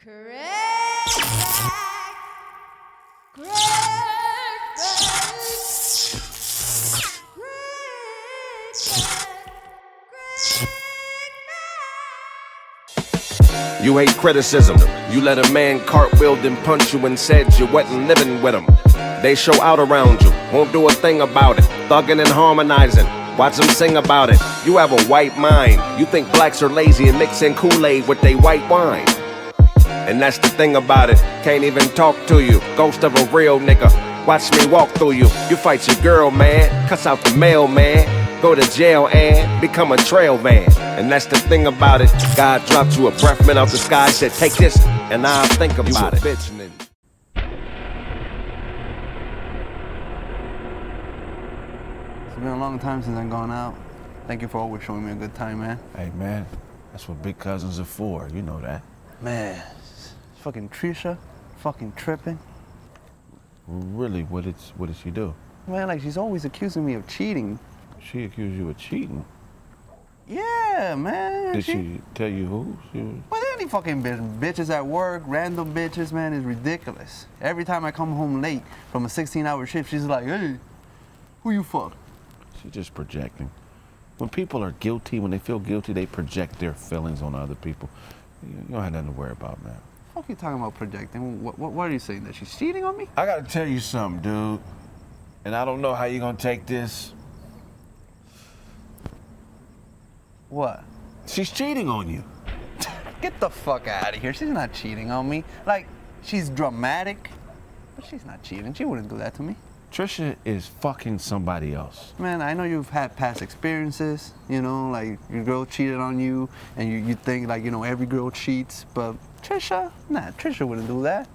Kraig Facts. Kraig Facts. You hate criticism. You let a man cartwheel and punch you and said you wasn't living with him. They show out around you, won't do a thing about it. Thugging and harmonizing, watch them sing about it. You have a white mind. You think blacks are lazy and mixing Kool-Aid with they white wine. And that's the thing about it, can't even talk to you. Ghost of a real nigga, watch me walk through you. You fight your girl, man, cuss out the mailman. Go to jail and become a trail man. And that's the thing about it, God dropped you a breath mint out the sky, said take this, and I'll think about it. It's been a long time since I've gone out. Thank you for always showing me a good time, man. Hey, man, that's what big cousins are for, you know that. Man, fucking Trisha, fucking tripping. Really, what did she do? Man, like, she's always accusing me of cheating. She accused you of cheating? Yeah, man. Did she tell you who? Well, any fucking bitches at work, random bitches, man, is ridiculous. Every time I come home late from a 16-hour shift, she's like, hey, who you fuck? She's just projecting. When people are guilty, when they feel guilty, they project their feelings on other people. You don't have nothing to worry about, man. What are you talking about projecting? What are you saying, that she's cheating on me? I gotta tell you something, dude. And I don't know how you're gonna take this. What? She's cheating on you. Get the fuck out of here. She's not cheating on me. Like, she's dramatic, but she's not cheating. She wouldn't do that to me. Trisha is fucking somebody else. Man, I know you've had past experiences, you know, like your girl cheated on you, and you think, like, you know, every girl cheats, but Trisha, nah, Trisha wouldn't do that.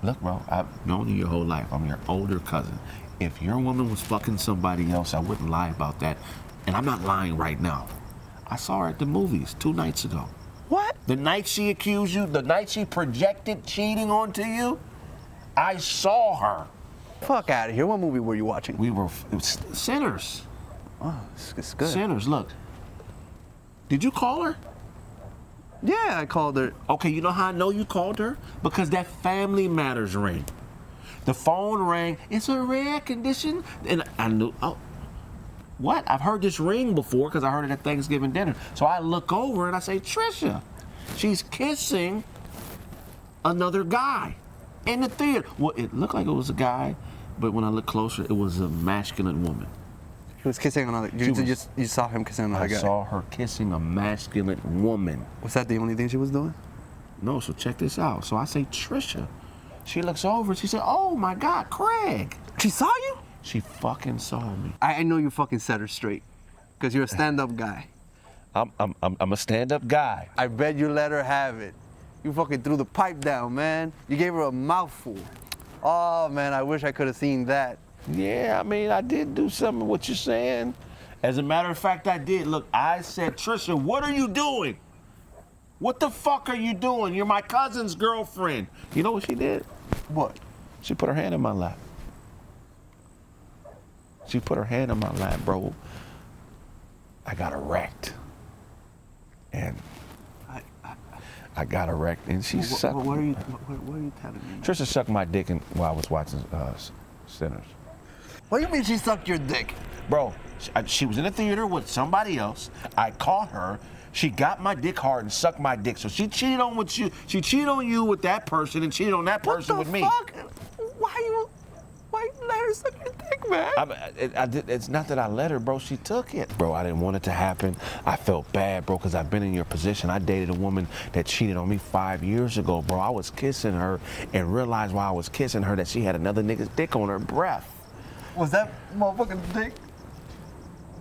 Look, bro, I've known you your whole life. I'm your older cousin. If your woman was fucking somebody else, I wouldn't lie about that. And I'm not lying right now. I saw her at the movies 2 nights ago. What? The night she accused you, the night she projected cheating onto you, I saw her. Fuck out of here. What movie were you watching? It was Sinners. Oh, it's good. Sinners, look. Did you call her? Yeah, I called her. Okay, you know how I know you called her? Because that Family Matters ring. The phone rang, it's a rare condition. And I knew, oh, what? I've heard this ring before because I heard it at Thanksgiving dinner. So I look over and I say, Trisha, she's kissing another guy in the theater. Well, it looked like it was a guy, but when I looked closer, it was a masculine woman. She was kissing another. You saw him kissing another guy. I saw her kissing a masculine woman. Was that the only thing she was doing? No, so check this out. So I say, Trisha. She looks over and she said, oh my God, Kraig. She saw you? She fucking saw me. I know you fucking set her straight, because you're a stand-up guy. I'm a stand-up guy. I bet you let her have it. You fucking threw the pipe down, man. You gave her a mouthful. Oh, man, I wish I could have seen that. Yeah, I mean, I did do some of what you're saying. As a matter of fact, I did. Look, I said, Trisha, what are you doing? What the fuck are you doing? You're my cousin's girlfriend. You know what she did? What? She put her hand in my lap. She put her hand in my lap, bro. I got erect. And I got erect, and she sucked. What are you telling me? Trisha sucked my dick while I was watching Sinners. What do you mean she sucked your dick? Bro, she was in the theater with somebody else. I caught her. She got my dick hard and sucked my dick. So she cheated on with you. She cheated on you with that person and cheated on that person with me. What the fuck? Why you let her suck your dick, man? It's not that I let her, bro. She took it. Bro, I didn't want it to happen. I felt bad, bro, because I've been in your position. I dated a woman that cheated on me 5 years ago, bro. I was kissing her and realized while I was kissing her that she had another nigga's dick on her breath. Was that motherfucking dick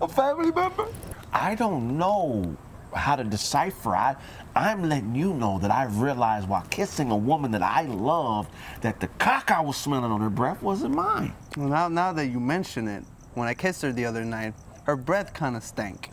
a family member? I don't know how to decipher. I'm letting you know that I realized while kissing a woman that I loved that the cock I was smelling on her breath wasn't mine. Well, now that you mention it, when I kissed her the other night, her breath kind of stank.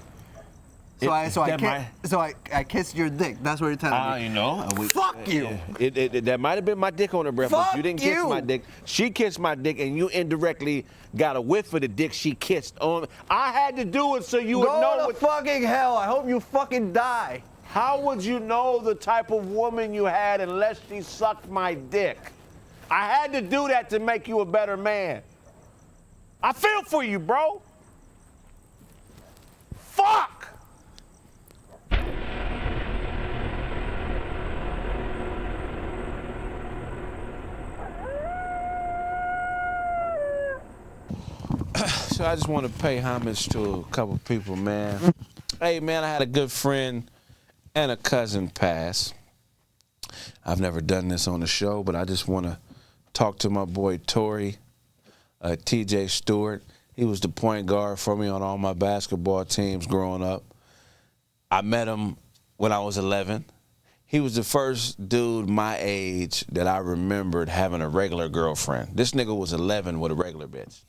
So I kissed your dick. That's what you're telling me. You know. Fuck you. That might have been my dick on her breath, but you didn't kiss my dick. She kissed my dick, and you indirectly got a whiff of the dick she kissed on. I had to do it so you would know. Go to fucking hell. I hope you fucking die. How would you know the type of woman you had unless she sucked my dick? I had to do that to make you a better man. I feel for you, bro. Fuck! So I just want to pay homage to a couple people, man. Hey, man, I had a good friend and a cousin pass. I've never done this on the show, but I just want to talk to my boy Tory, TJ Stewart. He was the point guard for me on all my basketball teams growing up. I met him when I was 11. He was the first dude my age that I remembered having a regular girlfriend. This nigga was 11 with a regular bitch.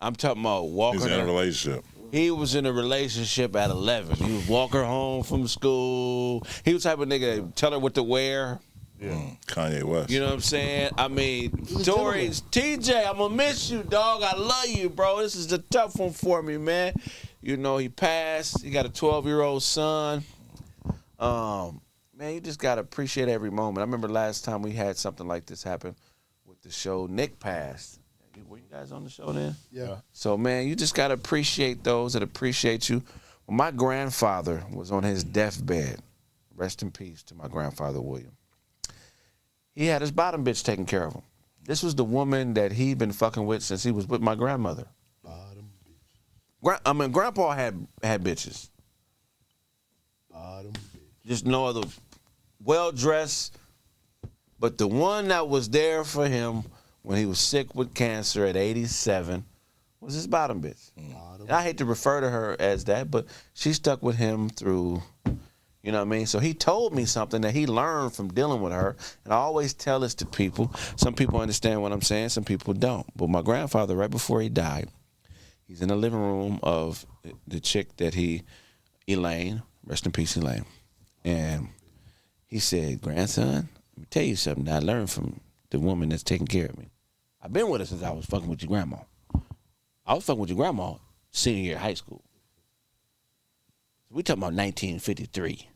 I'm talking about walking. He's in a relationship. He was in a relationship at 11. He would walk her home from school. He was the type of nigga that tell her what to wear. Yeah. Kanye West. You know what I'm saying? I mean, Tory's TJ, I'm gonna miss you, dog. I love you, bro. This is a tough one for me, man. You know, he passed. He got a 12-year-old son. Man, you just gotta appreciate every moment. I remember last time we had something like this happen with the show. Nick passed. Were you guys on the show then? Yeah. So, man, you just got to appreciate those that appreciate you. When my grandfather was on his deathbed, rest in peace to my grandfather, William, he had his bottom bitch taking care of him. This was the woman that he'd been fucking with since he was with my grandmother. Bottom bitch. Grandpa had bitches. Bottom bitch. Just no other well-dressed, but the one that was there for him when he was sick with cancer at 87 was his bottom bitch. And I hate to refer to her as that, but she stuck with him through, you know what I mean? So he told me something that he learned from dealing with her, and I always tell this to people. Some people understand what I'm saying, some people don't. But my grandfather, right before he died, he's in the living room of the chick that Elaine, rest in peace, Elaine. And he said, grandson, let me tell you something that I learned from the woman that's taking care of me. I've been with her since I was fucking with your grandma. I was fucking with your grandma senior year of high school. So we talking about 1953.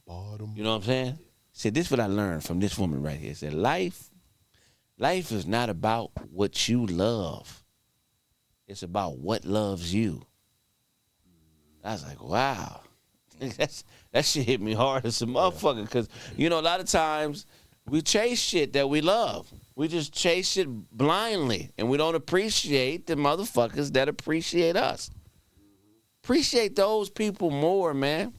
Bottom. You know what I'm saying? He said, this is what I learned from this woman right here. He said, life is not about what you love. It's about what loves you. I was like, wow. That shit hit me hard as a motherfucker. Because, you know, a lot of times we chase shit that we love. We just chase it blindly. And we don't appreciate the motherfuckers that appreciate us. Appreciate those people more, man.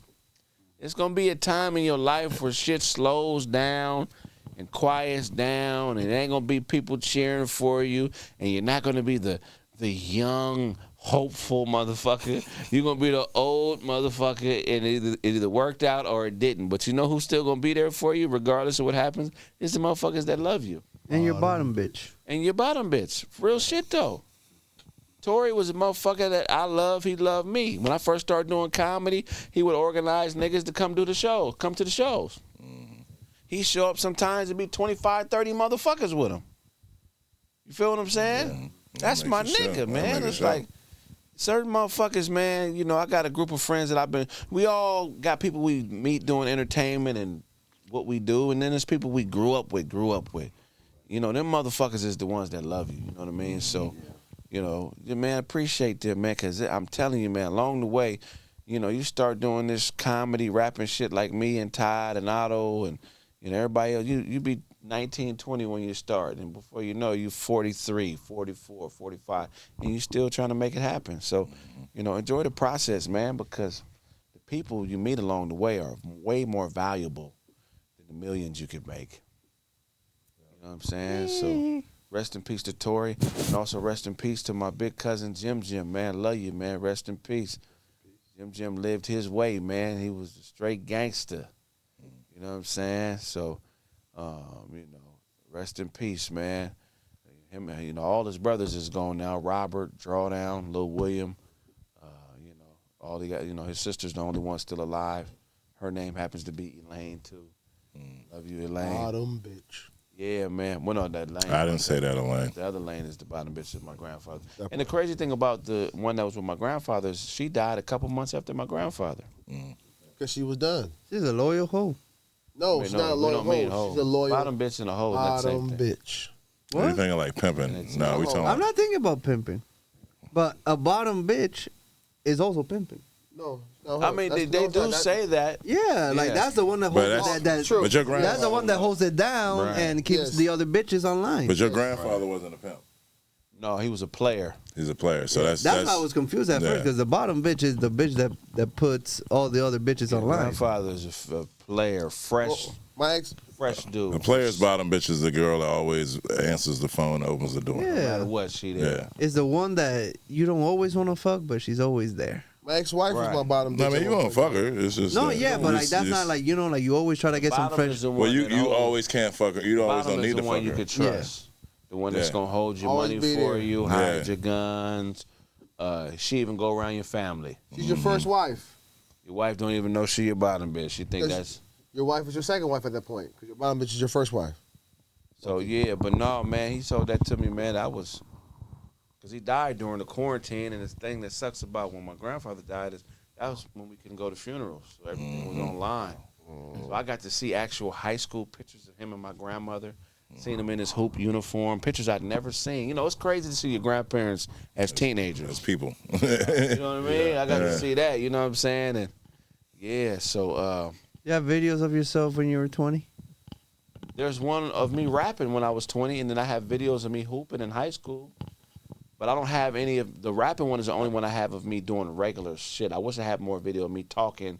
It's going to be a time in your life where shit slows down and quiets down. And it ain't going to be people cheering for you. And you're not going to be the young, hopeful motherfucker. You're going to be the old motherfucker, and it either worked out or it didn't. But you know who's still going to be there for you regardless of what happens? It's the motherfuckers that love you. And your bottom bitch. And your bottom bitch. Real shit, though. Tory was a motherfucker that I love. He loved me. When I first started doing comedy, he would organize niggas to come to the shows. He'd show up sometimes and be 25, 30 motherfuckers with him. You feel what I'm saying? Yeah. That's my nigga, man. It's like certain motherfuckers, man. You know, I got a group of friends that we all got people we meet doing entertainment and what we do, and then there's people we grew up with. You know, them motherfuckers is the ones that love you. You know what I mean? So, you know, man, appreciate them, man, because I'm telling you, man, along the way, you know, you start doing this comedy, rapping shit like me and Todd and Otto and, you know, everybody else, you be 19, 20 when you start, and before you know, you 43, 44, 45, and you still trying to make it happen. So, you know, enjoy the process, man, because the people you meet along the way are way more valuable than the millions you could make. You know what I'm saying? So rest in peace to Tory, and also rest in peace to my big cousin Jim, man. Love you, man. Rest in peace. Jim lived his way, man. He was a straight gangster. You know what I'm saying? So, you know, rest in peace, man. Him, you know, all his brothers is gone now. Robert, Drawdown, Lil William. You know, all they got. You know, his sister's the only one still alive. Her name happens to be Elaine too. Love you, Elaine. Bottom bitch. Yeah, man. Well, no, that Lane. I didn't say that, Elaine. The other Lane is the bottom bitch of my grandfather. And the crazy thing about the one that was with my grandfather is she died a couple months after my grandfather. Because she was done. She's a loyal hoe. No, Wait, she's no, not a we loyal don't mean hoe. hoe. She's a loyal Bottom bitch and a hoe. That's the same bottom thing. bitch. What? You thinking like pimping? No, we talking. I'm not thinking about pimping, but a bottom bitch is also pimping. No, no. I mean, they do say that. Yeah, like Yeah. that's the one that But holds that's- that. true. But your That's grandfather. the one that holds it down Right. and keeps Yes. the other bitches online. But your grandfather wasn't a pimp. No, he was a player. He's a player, so that's That's why I was confused at yeah. first because the bottom bitch is the bitch that puts all the other bitches My online. grandfather's a player, fresh dude. The player's bottom bitch is the girl that always answers the phone and opens the door. No matter Yeah, what, she Yeah. there. it's the one that you don't always want to fuck, but she's always there. My ex-wife was Right. my bottom bitch. No, I mean, you won't fuck her. It's just No, that yeah, but like you that's not like like you always try to get some Bottom fresh. is the one Well, you that holds- always can't fuck her. You always bottom don't is need the to one fuck you her. could trust. The one that's Yeah. gonna hold your Always money be for there. you, Yeah. hide your guns. She even go around your family. She's your first wife. Your wife don't even know she your bottom bitch. She think Yes. that's Your wife is your second wife at that point. Because your bottom bitch is your first wife. so. Yeah, but no, man, he sold that to me, man. I was, cause he died during the quarantine, and the thing that sucks about when my grandfather died is that was when we couldn't go to funerals, so everything was online. So I got to see actual high school pictures of him and my grandmother. Seen him in his hoop uniform, pictures I'd never seen. You know, it's crazy to see your grandparents as teenagers. As people. You know what I mean? I got to see that. You know what I'm saying? And yeah, so You have videos of yourself when you were 20? there's one of me rapping when I was 20, and then I have videos of me hooping in high school. But I don't have any of the rapping one is the only one I have of me doing regular shit. I wish I had more video of me talking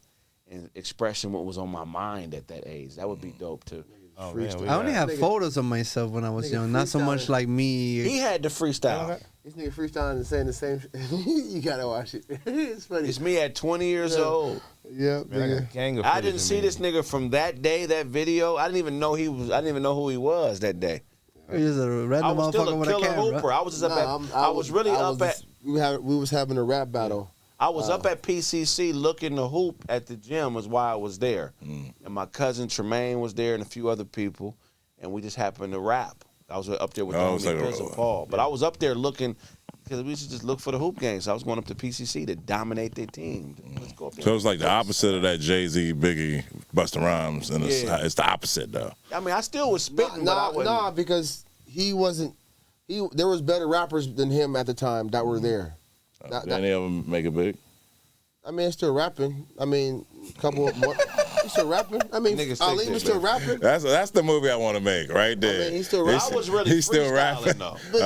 and expressing what was on my mind at that age. That would be dope too. Oh, man, we I only got- have photos of myself when I was nigga young, not so much freestyling. like me. He had the freestyle. This nigga freestyling and saying the same shit. You gotta watch it. It's funny. It's me at 20 years old. Yeah, Man, I got a nigga. gang of I footage didn't of see me. this nigga from that day, that video. I didn't even know he was. I didn't even know who he was that day. You're just a I random was still motherfucker a with a killer camera. hooper. I was just up Nah, at. I was really up at. We was having a rap battle. I was up at PCC looking to hoop at the gym was why I was there. And my cousin Tremaine was there and a few other people. And we just happened to rap. I was up there with the Oh, it's homie like a- Biz and Paul. But I was up there looking, because we should just look for the hoop games. So I was going up to PCC to dominate their team. Let's go up there. So it's like the opposite of that Jay-Z, Biggie, Busta Rhymes, and Yeah. it's the opposite though. I mean, I still was spitting, but I wasn't. Because he wasn't. There was better rappers than him at the time that were there. That- Did any of them make it big? I mean, still rapping. I mean, a couple of more. He's still rapping. I mean, Niggas Ali think was that, still man. rapping. That's the movie I want to make right there. mean, he's still I rapping. was really He's still freestyling, rapping. though. But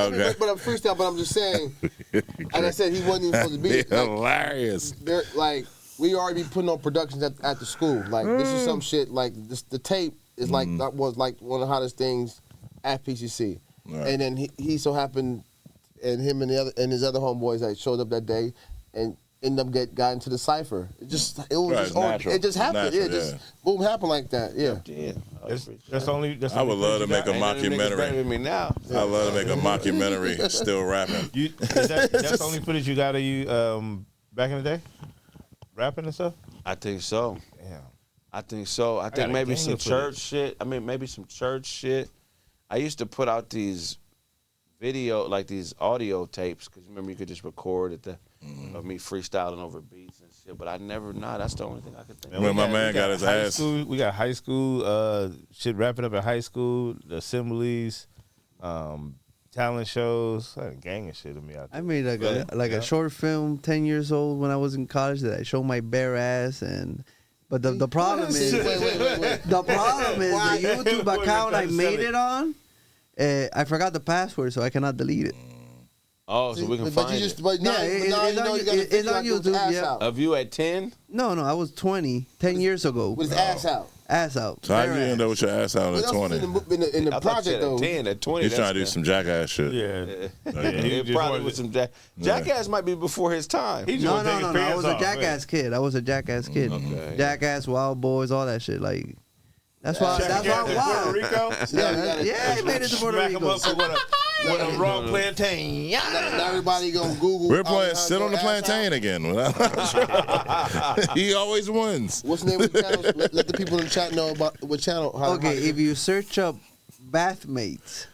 I'm freestyle. But I'm just saying. Like I said, he wasn't even supposed to be. Like, Hilarious. they're, like we already be putting on productions at the school. Like this is some shit. Like this, the tape is like that was like one of the hottest things at PCC. Right. And then he so happened, and him and his other homeboys that showed up that day, and ended up got into the cipher. It was Right, just it's natural. it just happened. Natural, yeah, just boom happened like that. Yeah. Yeah. That's only. That's I would only love to make a Ain't none of them niggas better mockumentary. than me now. I love to make a mockumentary, still rapping. That's the only footage you got of you back in the day, rapping and stuff. I think so. Damn. I think so. I got think a maybe gang some of footage. church shit. I mean, maybe some church shit. I used to put out these video, like these audio tapes, because remember you could just record at the of me freestyling over beats and shit. But I never, that's the only thing I could think. When my man we got his high ass. School, we got high school shit wrapping up at high school, the assemblies, talent shows, a gang of shit of me out there. I made a short film 10 years old when I was in college that I showed my bare ass but the problem is Wait. the problem is Why? the YouTube Wait, account I trying to made sell it on. I forgot the password, so I cannot delete it. Oh, so we can But find you it. just, but now, Yeah, but now it's you know on- you got to it's figure on out with YouTube, ass yeah. out. Of you at 10? No, I was 20, 10 years ago. With his ass out. Ass out. So how bare you end ass. up with your ass out But at that's 20? in the I thought you project said though. at 10, at 20. He's trying to do that's some jackass shit. Yeah. It just probably wanted was to- some Jackass might be before his time. He just No, wanted to no, take no, his no. I pants was a off, jackass kid. I was a jackass kid. Okay. Jackass, Wild Boys, all that shit. Like, that's why. man. That's why I'm Puerto wild. Rico. Yeah, he made it to Puerto Smack him Rico. up with a raw plantain. Now everybody gonna Google. We're playing Sit Alejandro on the ass out. Plantain again. He always wins. What's the name of the channel? Let the people in the chat know about what channel. Okay, if you search up Bathmates,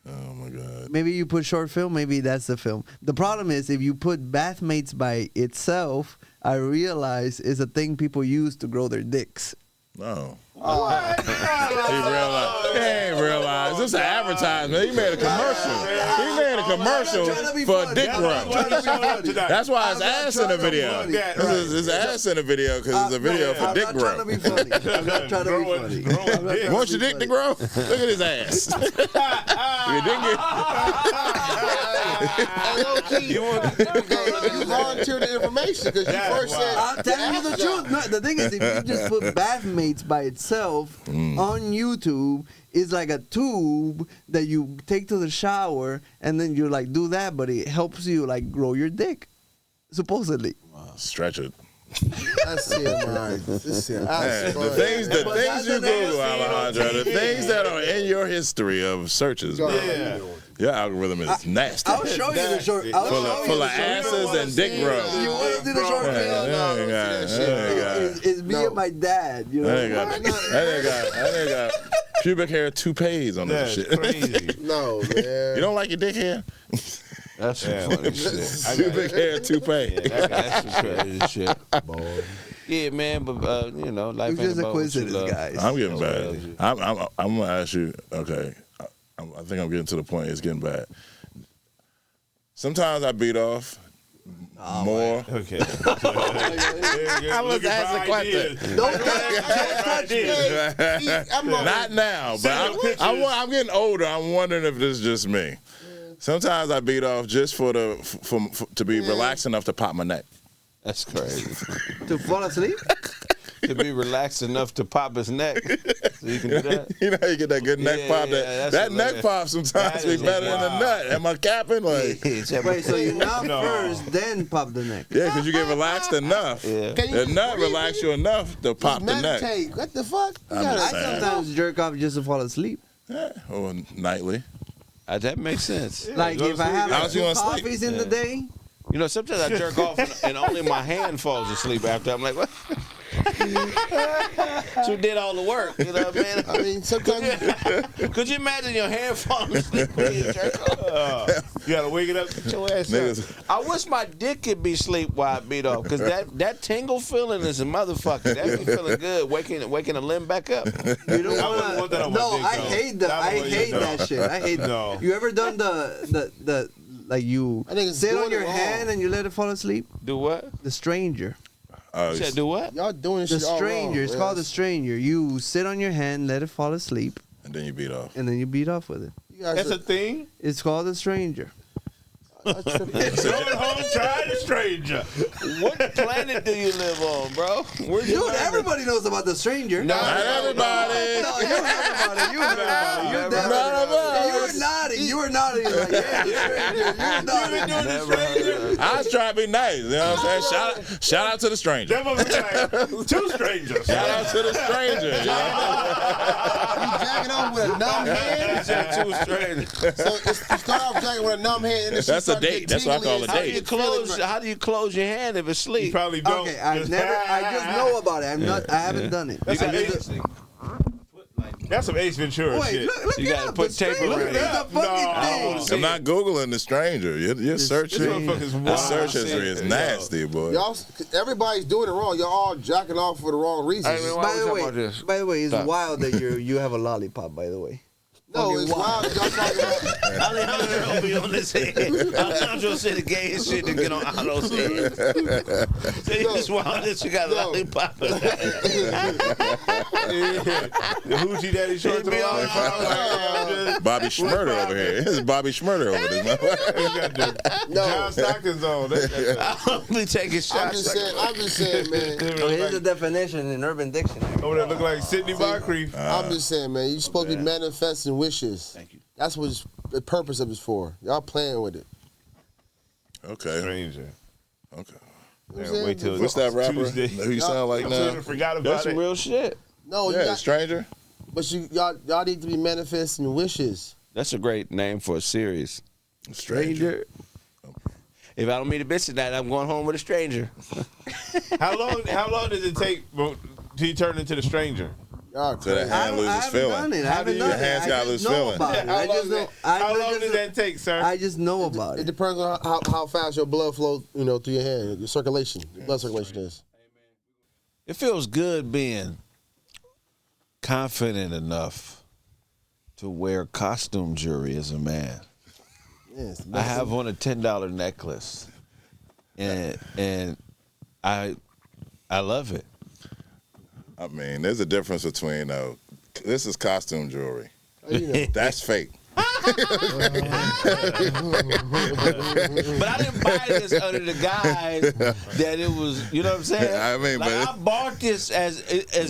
Oh my God. maybe you put short film, maybe that's the film. The problem is if you put Bathmates by itself, I realized is a thing people use to grow their dicks. No. He ain't realized. This is an advertisement. He made a commercial. He made a commercial for a dick rub. That's why his ass in the video. His ass in the video because it's a video for dick I'm not trying to rub. be funny. I'm not trying to be funny. Want your dick to grow? Look at his ass. Your dick You volunteered the information because you first said. I'm telling you the truth. No, the thing is, if you just put bathmates by itself on YouTube, it's like a tube that you take to the shower, and then you like do that, but it helps you like grow your dick, supposedly. Stretch it. That's it, man. The things you Google, Alejandro, the things that are in your history of searches, bro. Yeah. Your algorithm is nasty. I'll show you the short. Full of asses and dick rubs. You want to see the short video? It's me and my dad. You know. That nigga got pubic hair toupees on this shit. Crazy. No, man. You don't like your dick hair? That's some funny shit. Pubic hair toupee. That's some crazy shit. Yeah, man, but you know, life We're ain't just about what you coincidence, love. guys. I'm getting bad. I'm gonna ask you. Okay, I think I'm getting to the point. It's getting bad. Sometimes I beat off more. Okay. I was asking a question. Don't touch me. Not now, but I'm getting older. I'm wondering if this is just me. Sometimes I beat off just for to be relaxed enough to pop my neck. That's crazy. To fall asleep? To be relaxed enough to pop his neck. So you can do that? You know, you get that good neck pop. Yeah, That neck pop sometimes be better than the nut. Am I capping? Like, Wait, so you knock first, then pop the neck? yeah, because you get relaxed enough. Yeah. The nut relax you enough to pop the neck. Meditate. What the fuck? You I'm gotta- just I saying. sometimes jerk off just to fall asleep. Yeah, or nightly. That makes sense. Like if I have How's like, you 2 gonna sleep? coffees in the day, You know, sometimes I jerk off and only my hand falls asleep after. I'm like, what? You did all the work. You know what I mean? I mean, sometimes Could you imagine your hand falling asleep when you jerk off? You gotta wake it up, get your ass up. Niggas, I wish my dick could be asleep while I beat off, because that tingle feeling is a motherfucker. That be feeling good, waking a limb back up. you don't I wouldn't want that on my No, dick, I though. hate That I one, hate no. that shit. I hate. No. You ever done the like you I think it's sit doing on your it wrong. hand and you let it fall asleep? Do what? The stranger. You said do what? y'all doing this The shit all stranger. wrong, It's man. called the stranger. You sit on your hand, let it fall asleep, and then you beat off. and then you beat off with it. You guys That's are- a thing. It's called the stranger. Going home, try the stranger. What planet do you live on, bro? Where'd you Dude, learn this? everybody knows about the stranger. No, Not everybody. No, you heard about it. You heard about it. You Never definitely- heard about it. You were nodding. You were nodding. You're like, yeah, the stranger. You were nodding. Never heard of it. I was trying to be nice. You know what I'm saying? Shout out to the stranger. That must be like 2 strangers. Shout out to the stranger. You jacking off with a numb hand? Too strange. So you start off jacking with a numb hand, and then she That's a start date. getting That's what I call a tingly How and do date. you close? How do you close your hand if it's You asleep? probably don't. Okay, I just know about it. I haven't done it. That's, You some gotta- Ace, that's some Ace Ventura Wait, shit. look You it gotta up. put The tape stranger. around it. There's a fucking No. thing. I'm not Googling the stranger. Your search This motherfucker's your wild. search history is nasty, boy. Y'all, everybody's doing it wrong. Y'all all jacking off for the wrong reasons. Hey, man, why By we the talking way, about this? it's Stop. wild that you have a lollipop. By the way, no, it's wild. Y'all talking about. Alejandro be on this head. Alejandro said the gayest shit to get on Aldo's head. It's wild that you got a No. lollipop. The hoochie daddy short It be all Bobby Schmurder over here. This is Bobby Schmurder over this motherfucker. John Stockton's on. I'll be taking shots. I'm just saying, man. here's the definition in Urban Dictionary. Over there look like Sidney Moncrief. I'm just saying, man. You're supposed to be manifesting wishes. Thank you. That's what the purpose of it's for. Y'all playing with it. Okay. Stranger. Okay. Yeah, wait till What's that rapper? Tuesday. Who you sound like now? Forgot about That's it. some real shit. No, you Yeah, got, stranger. but y'all need to be manifesting wishes. That's a great name for a series. Stranger. If I don't meet a bitch tonight, I'm going home with a stranger. How long does it take till you turn into the stranger? Oh, So that hand loses haven't feeling. done it. I How haven't do done you- it. Your hands I gotta just lose know feeling. about it. I just know. How long does that take, sir? I just know about It it. depends on how fast your blood flows, through your hand, your circulation, your blood circulation is. It feels good being confident enough to wear costume jewelry as a man. Yes, I have on a $10 necklace, and I love it. I mean, there's a difference between this is costume jewelry. That's fake. But I didn't buy this under the guise that it was, you know what I'm saying? I mean, like, but I bought this as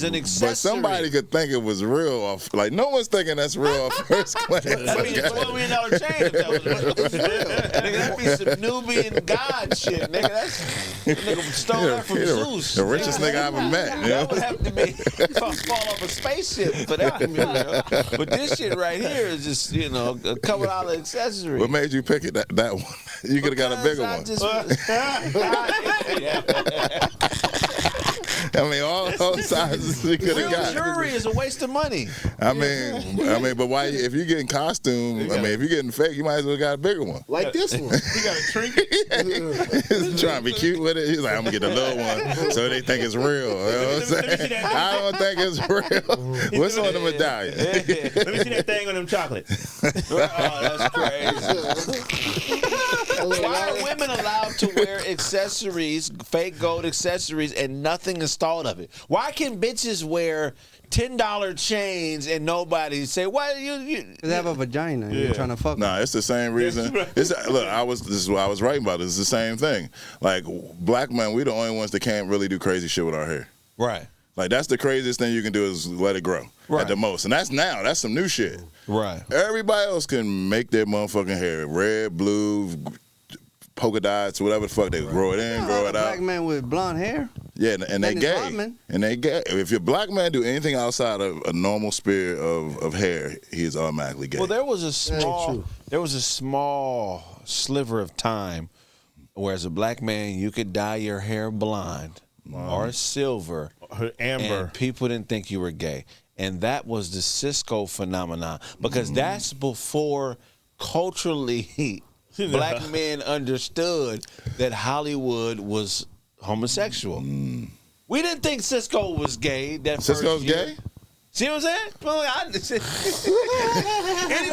an accessory. But somebody could think it was real off. Like no one's thinking that's real off first glance. I mean, it's $12 million chain if that was nigga, that'd be some Nubian God shit, nigga. Nigga stole that from Zeus. The richest nigga I ever met. You know? That would have to be fall off a spaceship for that. You know? But this shit right here is just, a couple dollar accessory. What made you pick it that one? You could have got a bigger one. I mean, all sizes you could have Real got. jewelry is a waste of money. I mean, but why? If you're getting costume, if you're getting fake, you might as well got a bigger one. Like this one. You got a trinket? He's trying to be cute with it. He's like, I'm gonna get the little one so they think it's real. You know what I'm saying? I don't think it's real. What's on the medallion? Let me see that thing on them chocolates. Oh, that's crazy. Why are women allowed to wear accessories, fake gold accessories, and nothing installed of it? Why can bitches wear $10 chains and nobody say, "Why you?" They have a vagina. And you're trying to fuck. Nah, it's the same reason. Look, this is what I was writing about. It's the same thing. Like black men, we the only ones that can't really do crazy shit with our hair. Right. Like that's the craziest thing you can do is let it grow at the most, and that's some new shit. Right. Everybody else can make their motherfucking hair red, blue, polka dots, whatever the fuck they grow it in, grow it out. Black man with blonde hair. Yeah, and they it's gay. women. And they gay. If your black man do anything outside of a normal spirit of hair, he is automatically gay. Well, there was a small sliver of time where, as a black man, you could dye your hair blonde or silver, Amber. and people didn't think you were gay. And that was the Cisco phenomenon, because that's before culturally black men understood that Hollywood was homosexual. We didn't think Cisco was gay. Cisco's gay? See what I'm saying? Well,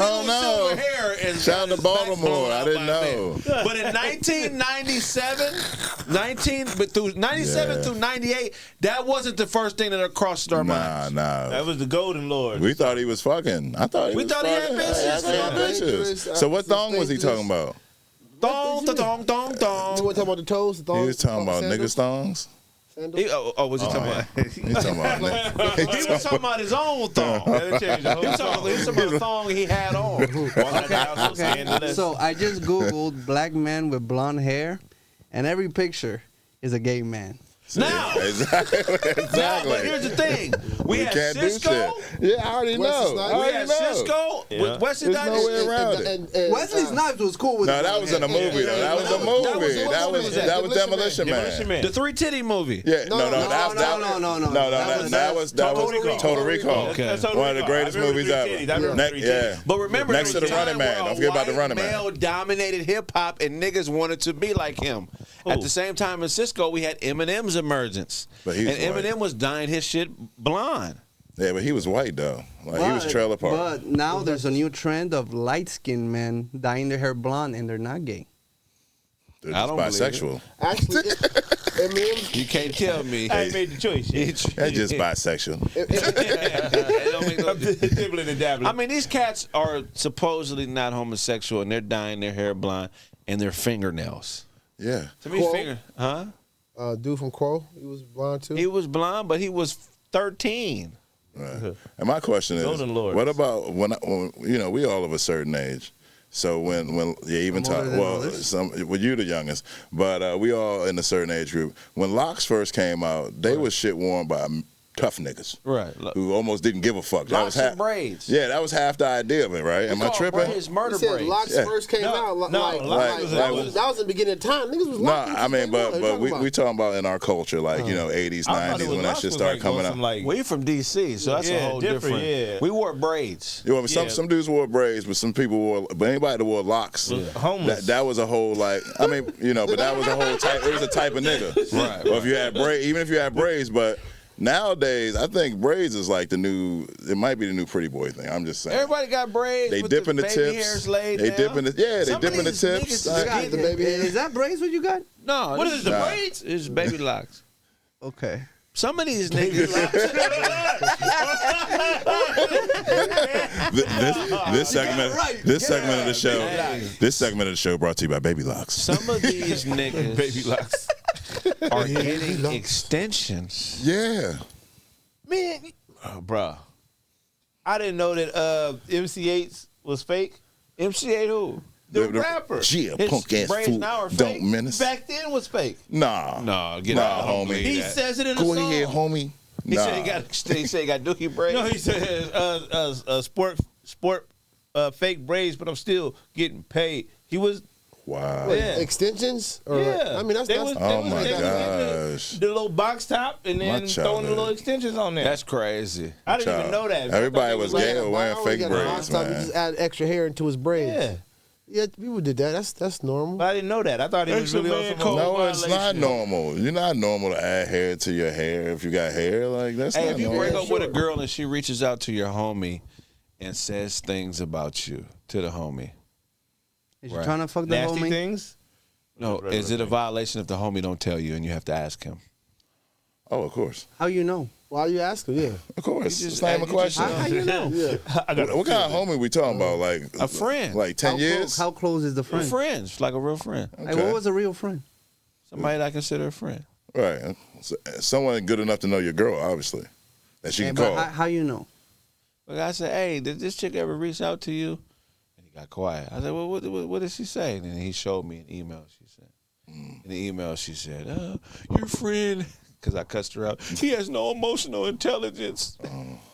Oh no! silver hair and Shout out to Baltimore. I didn't know. But in 1997, through 98, that wasn't the first thing that crossed our minds. Nah. That was the Golden Lord. We thought he was fucking. I thought he was thought he had fucking. bitches. He had bitches. So what thong was he talking about? Thong. You want to talk about the toes? The He was talking about sandals? nigga thongs. Was he talking about? He talking about nigga. He was talking about his own thong. He was talking about the thong he had on. So I just Googled black man with blonde hair, and every picture is a gay man. Now, Exactly. but here's the thing: we had can't do Cisco. shit. Yeah, I already know. Snipes. I We already had know. Cisco with Wesley There's no Snipes. way around it. Wesley Snipes was cool with. No, that was in a movie though. That was a movie. That was Demolition Man. The three titty movie. Yeah, No. That was Total Recall. Okay. That's Total One of the Recall. greatest I remember movies the ever. titties. I remember the three titties. But remember, Next there to was the a Running time Man. where Don't forget about the Running Man. Male dominated hip hop, and niggas wanted to be like him. At the same time as Cisco, we had Eminem's emergence, But he's and white. Eminem was dyeing his shit blonde. Yeah, but he was white though. Like he was trailer park. But now there's a new trend of light-skinned men dyeing their hair blonde, and they're not gay. They're I just don't believe bisexual. Actually, Eminem, You can't tell me. I ain't made the choice yet. They're just bisexual. I'm dibbling and dabbling. I mean, these cats are supposedly not homosexual, and they're dyeing their hair blonde and their fingernails. Yeah. To me, Quo? Dude from Quo, he was blonde too. He was blonde, but he was 13. Right. And my question is, Golden Lords. what about when we all of a certain age? So when even I'm older talk than all well this. you the youngest, but we all in a certain age group. When locks first came out, they was shit worn by tough niggas. Right. Who almost didn't give a fuck. That was Locks and half braids. Yeah, that was half the idea of it, right? Am I tripping? Braids, murder You said braids. locks first came out. That was the beginning of time. Niggas was No, locking. I mean, but we talking talking about in our culture, like, you know, 80s, 90s, when that shit started coming out. We from DC, so that's a whole different. Yeah. We wore braids. You know, some dudes wore braids, but some people wore. But anybody that wore locks, homeless. That was a whole like. I mean, you know, but that was a whole type. It was a type of nigga, Right? Or if you had braids, even if you had braids, but. Nowadays, I think braids is like the new. It might be the new pretty boy thing. I'm just saying. Everybody got braids. They with dip in the baby tips. Hairs laid They down. dip in the they dip in the tips. You got the baby. Is that braids what you got? No, What is the Nah. braids? It's baby locks. Okay. Some of these niggas. This segment of the show. This segment of the show brought to you by Baby Locks. Some of these niggas Baby locks. are getting extensions. Yeah. Man, bruh. I didn't know that MC8 was fake. MC8 who? The rapper. Yeah, His punk ass braids fool. now are Don't fake. menace. Back then was fake. Nah. No, get Nah, out. homie. He says it in the Go song. ahead, homie. He Nah. said he got dookie braids. No, he said sport fake braids, but I'm still getting paid. He was Wow. yeah. extensions. Or Yeah. I mean, that's Oh my getting gosh. the little box top and My then throwing the little childhood. extensions on there. That's crazy. I didn't Child. even know that. Everybody was gay or Why wearing always fake got a braids, box top and man. just add extra hair into his braids. Yeah. Yeah, people did that. That's normal. But I didn't know that. I thought he was really on some No, it's not violation. normal. You're not normal to add hair to your hair if you got hair. Like, that's Hey, not if you normal. break up with a girl and she reaches out to your homie and says things about you to the homie, Is you Right. trying to fuck the Nasty homie? things. no, is it a violation if the homie don't tell you and you have to ask him? Oh, of course. How you know? Why you asking? Yeah. Of course. You It's just- not even a you just- question. How you know? Yeah. What kind of homie we talking about? Like A friend. Like 10 years? How close is the We're friend? friends, like a real friend. Hey, what was a real friend? Somebody that I consider a friend. Right. Someone good enough to know your girl, obviously. That she Hey, can but call. how you know? But I said, hey, did this chick ever reach out to you? And he got quiet. I said, well, what did she say? And then he showed me an email she sent. In the email, she said, your friend, because I cussed her out, he has no emotional intelligence.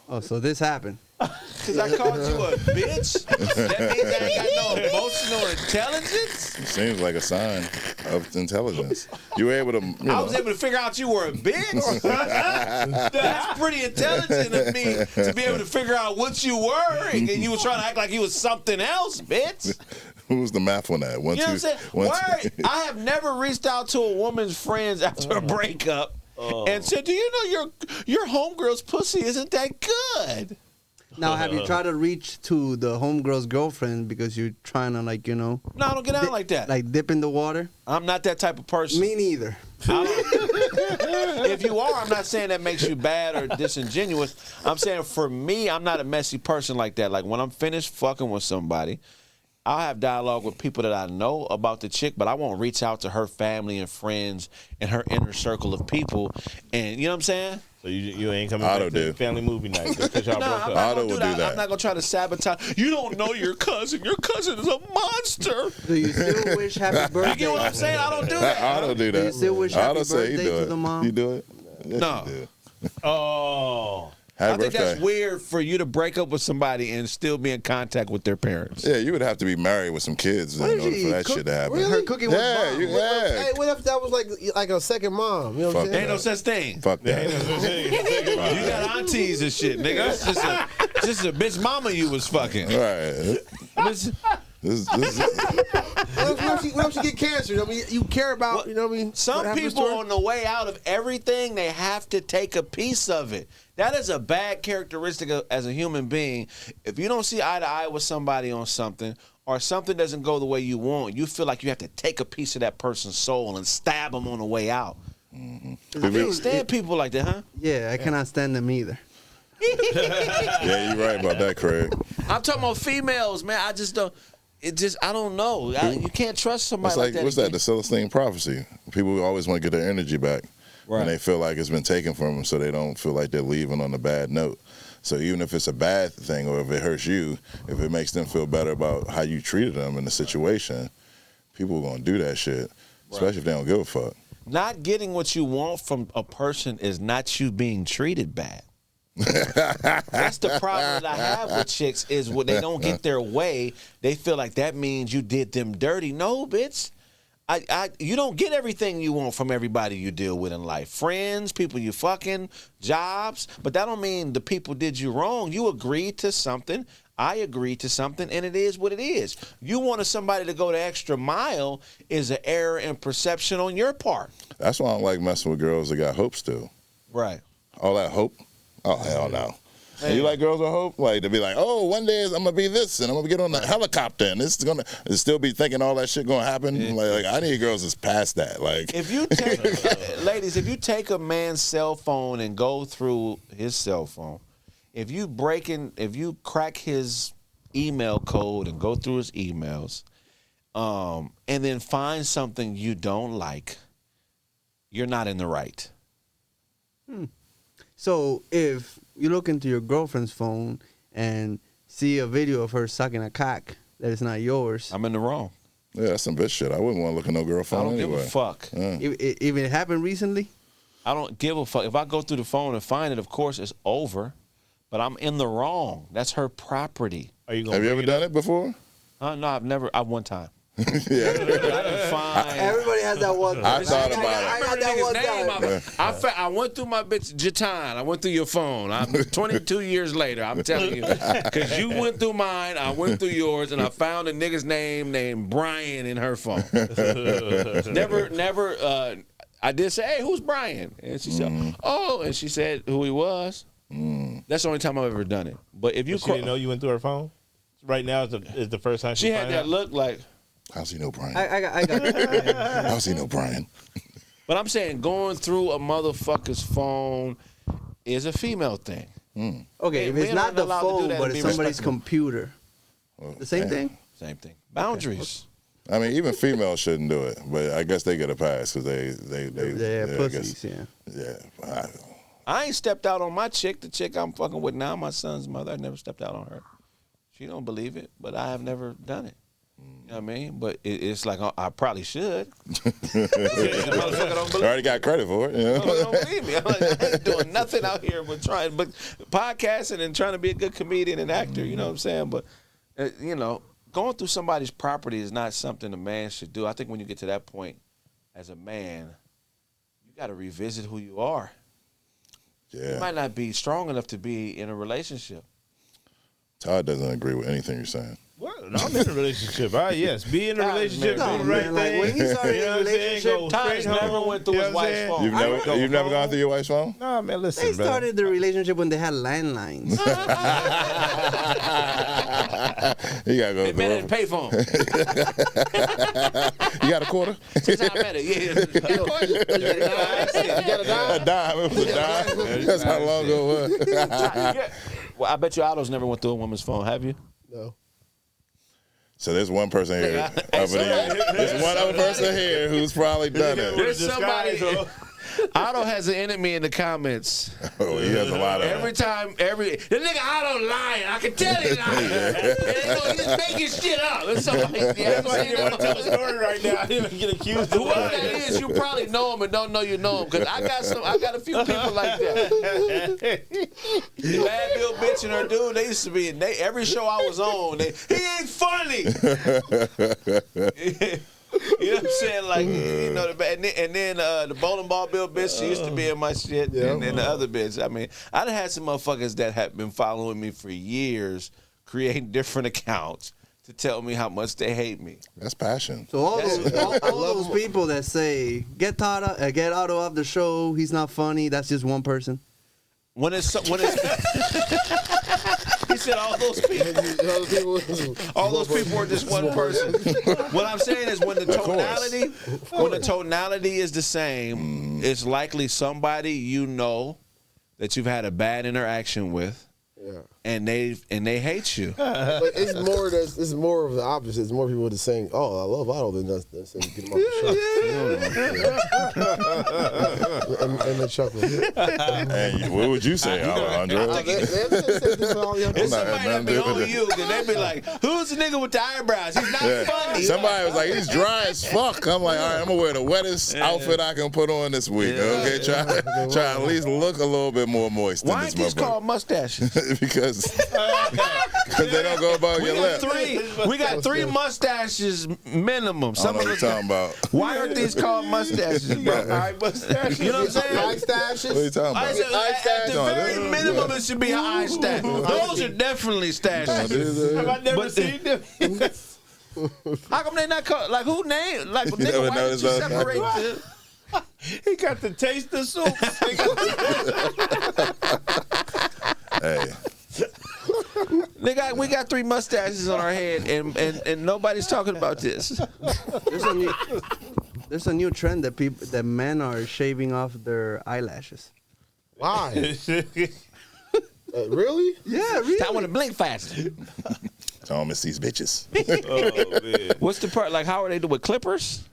Oh, so this happened. Because I called you a bitch? That means I ain't got no emotional intelligence? Seems like a sign of intelligence. You were able to, I was able to figure out you were a bitch? That's pretty intelligent of me to be able to figure out what you were, and you were trying to act like you was something else, bitch. Who's the math on that? You know what I'm saying? Why? I have never reached out to a woman's friends after a breakup and said, "Do you know your homegirl's pussy isn't that good?" Now, have you tried to reach to the homegirl's girlfriend because you're trying to, like, you know, No, I don't get out like that. like dip in the water? I'm not that type of person. Me neither. If you are, I'm not saying that makes you bad or disingenuous. I'm saying for me, I'm not a messy person like that. Like when I'm finished fucking with somebody, I'll have dialogue with people that I know about the chick, but I won't reach out to her family and friends and her inner circle of people. And you know what I'm saying? So you ain't coming Auto back to do. the family movie night just because y'all No, broke I'm up. not Otto gonna do would that. do that. I'm not gonna try to sabotage. You don't know your cousin. Your cousin is a monster. Do you still wish happy birthday? You get what I'm saying? I don't do that. Otto do Do you that. still wish happy Otto say he birthday do to it. the mom? You do it? Yes, No. you do. Oh. Happy I think birthday. that's weird for you to break up with somebody and still be in contact with their parents. Yeah, you would have to be married with some kids in What order did for she that cook? shit to happen. Really? Her cooking was Yeah, bomb. you, yeah. Hey, what if that was like a second mom? You know what I'm Fuck saying? Ain't no such thing. Fuck that. You got aunties and shit, nigga. That's just a bitch mama you was fucking. Right. Bitch- This What if she get cancer? I mean, you care about, you know what I mean? Some what happens people to her? on the way out of everything, they have to take a piece of it. That is a bad characteristic as a human being. If you don't see eye to eye with somebody on something, or something doesn't go the way you want, you feel like you have to take a piece of that person's soul and stab them on the way out. I can't stand people like that, huh? Yeah, I cannot stand them either. Yeah, you're right about that, Craig. I'm talking about females, man. I just don't. I don't know. You can't trust somebody It's like like, that. what's that? The Celestine prophecy. People always want to get their energy back. Right. And they feel like it's been taken from them, so they don't feel like they're leaving on a bad note. So even if it's a bad thing or if it hurts you, if it makes them feel better about how you treated them in the situation, people are going to do that shit, especially if they don't give a fuck. not getting what you want from a person is not you being treated bad. That's the problem that I have with chicks is when they don't get their way, they feel like that means you did them dirty. No, bitch. You don't get everything you want from everybody you deal with in life. Friends, people you fucking, jobs. But that don't mean the people did you wrong. You agreed to something. I agreed to something, and it is what it is. You wanted somebody to go the extra mile is an error in perception on your part. That's why I don't like messing with girls that got hope still. Right. All that hope? Oh, hell no. And you like girls with hope? Like, to be like, oh, one day I'm going to be this, and I'm going to get on the helicopter, and this is going to still be thinking all that shit going to happen. Like, I need girls that's past that. Like, if you take, ladies, if you take a man's cell phone and go through his cell phone, if you crack his email code and go through his emails, and then find something you don't like, you're not in the right. So if you look into your girlfriend's phone and see a video of her sucking a cock that is not yours, I'm in the wrong. Yeah, that's some bitch shit. I wouldn't want to look at no girl phone anyway. I don't give a fuck. Even it happened recently? I don't give a fuck. If I go through the phone and find it, of course it's over. But I'm in the wrong. That's her property. Have you ever done it before? No, I've never. One time. Yeah. Everybody has that one time. I thought about it. I got that one time. I went through my bitch, Jatan. I went through your phone. 22 years later, I'm telling you. Because you went through mine, I went through yours, and I found a nigga's name named Brian in her phone. Never, I did say, hey, who's Brian? And she said, oh, and she said who he was. That's the only time I've ever done it. But if you she didn't know you went through her phone? Right now is the first time she had that look like. How's he know Brian? I got How's he know Brian? But I'm saying going through a motherfucker's phone is a female thing. Okay, if it's not the phone, but it's somebody's computer. The same thing? Same thing. Boundaries. I mean, even females shouldn't do it, but I guess they get a pass because they're pussies, yeah. I ain't stepped out on my chick. The chick I'm fucking with now, my son's mother. I never stepped out on her. She don't believe it, but I have never done it. You know what I mean? But it's like I probably should. I already got credit for it. You know? Don't believe me. I ain't doing nothing out here but podcasting and trying to be a good comedian and actor. You know what I'm saying? But going through somebody's property is not something a man should do. I think when you get to that point, as a man, you got to revisit who you are. Yeah. You might not be strong enough to be in a relationship. Todd doesn't agree with anything you're saying. Well, I'm in a relationship. Yes, be in a relationship, do the right thing. When he started in a relationship, Todd never went through his wife's phone. You've never gone through your wife's phone? No, man, listen, they started the relationship when they had landlines. You gotta go. They met at a payphone. You got a quarter? Since I met her, yeah. Of course. You got a dime? A dime. It was a dime. That's how long ago it was. Well, I bet you Otto's never went through a woman's phone. Have you? No. So there's one person here. There's one other person here who's probably done it. There's somebody. Otto has an enemy in the comments. Oh, he has a lot of every time. The nigga Otto lying. I can tell he's lying. He's making shit up. That's somebody. That's why you want to tell a story right now. I didn't even get accused of whoever that is, you probably know him and don't know you know him. Because I got a few people like that. The Bad Bill bitch and her dude, they used to be in every show I was on. He ain't funny. You know what I'm saying? Like, and then the bowling ball bill bitch, she used to be in my shit, and the other bitch. I mean, I done had some motherfuckers that have been following me for years, creating different accounts to tell me how much they hate me. That's passion. So all those people that say, get Otto off the show, he's not funny, that's just one person. When it's he said all those people are just one person. What I'm saying is when the tonality is the same, it's likely somebody you know that you've had a bad interaction with. Yeah. and they hate you. But it's more of the opposite. It's more people just saying, "Oh, I love Otto," than us saying, "Get him off the show." And the chuckle. And what would you say, Alejandro? It's somebody that be on you, and they be like, "Who's the nigga with the eyebrows? He's not funny." Somebody was like, "He's dry as fuck." I'm like, "All right, I'm gonna wear the wettest outfit I can put on this week." Okay, try at least look a little bit more moist. Why than this ain't these called mustaches? because they don't go above your lip. We got 3 mustaches minimum. I don't know what you're talking about. Why aren't these called mustaches, bro? mustaches. You know what I'm saying? Eye stashes. What are you talking I about? said, at the very minimum, it should be an eye stash. Those are definitely stashes. Have I never seen them? How come they not called? Like, who named? Like, nigga, never why did noticed you that? separate this? He got the taste of soup. Hey, Nigga, we got 3 mustaches on our head, and nobody's talking about this. There's a new trend that men are shaving off their eyelashes. Why? Really? Yeah, really. I want to blink faster. don't miss these bitches. Oh man. What's the part? Like, how are they doing with clippers?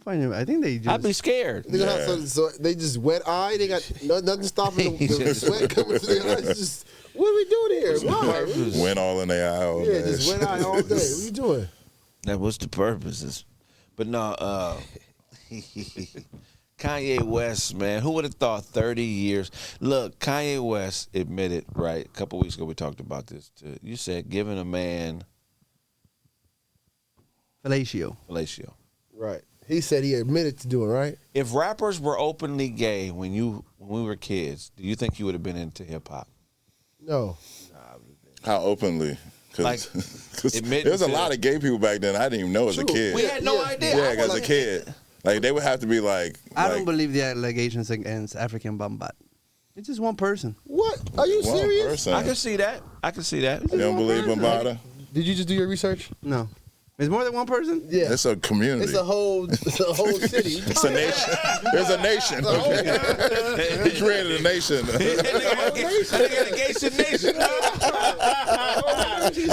I think they just. I'd be scared. They gonna have so they just wet eye. They got nothing stopping the sweat coming to their eyes. Just what are we doing here? Why? Went all in their eye. All Yeah, day. just wet eye all day. What are you doing? That was the purposes. But no, Kanye West, man, who would have thought 30 years? Look, Kanye West admitted, right, a couple weeks ago we talked about this too. You said giving a man fellatio. Right. He said he admitted to doing right. If rappers were openly gay when we were kids, do you think you would have been into hip hop? No. How openly? Like, There's a lot of gay people back then I didn't even know as a kid. We had no idea. Yeah, as a kid. Like, they would have to be like... I don't believe the allegations against African Bambat. It's just one person. What? Are you one serious? person. I can see that. You don't believe Bambaataa? Did you just do your research? No. It's more than one person? Yeah. It's a community. It's a whole city. It's a nation. There's a nation. Okay? He created a nation. He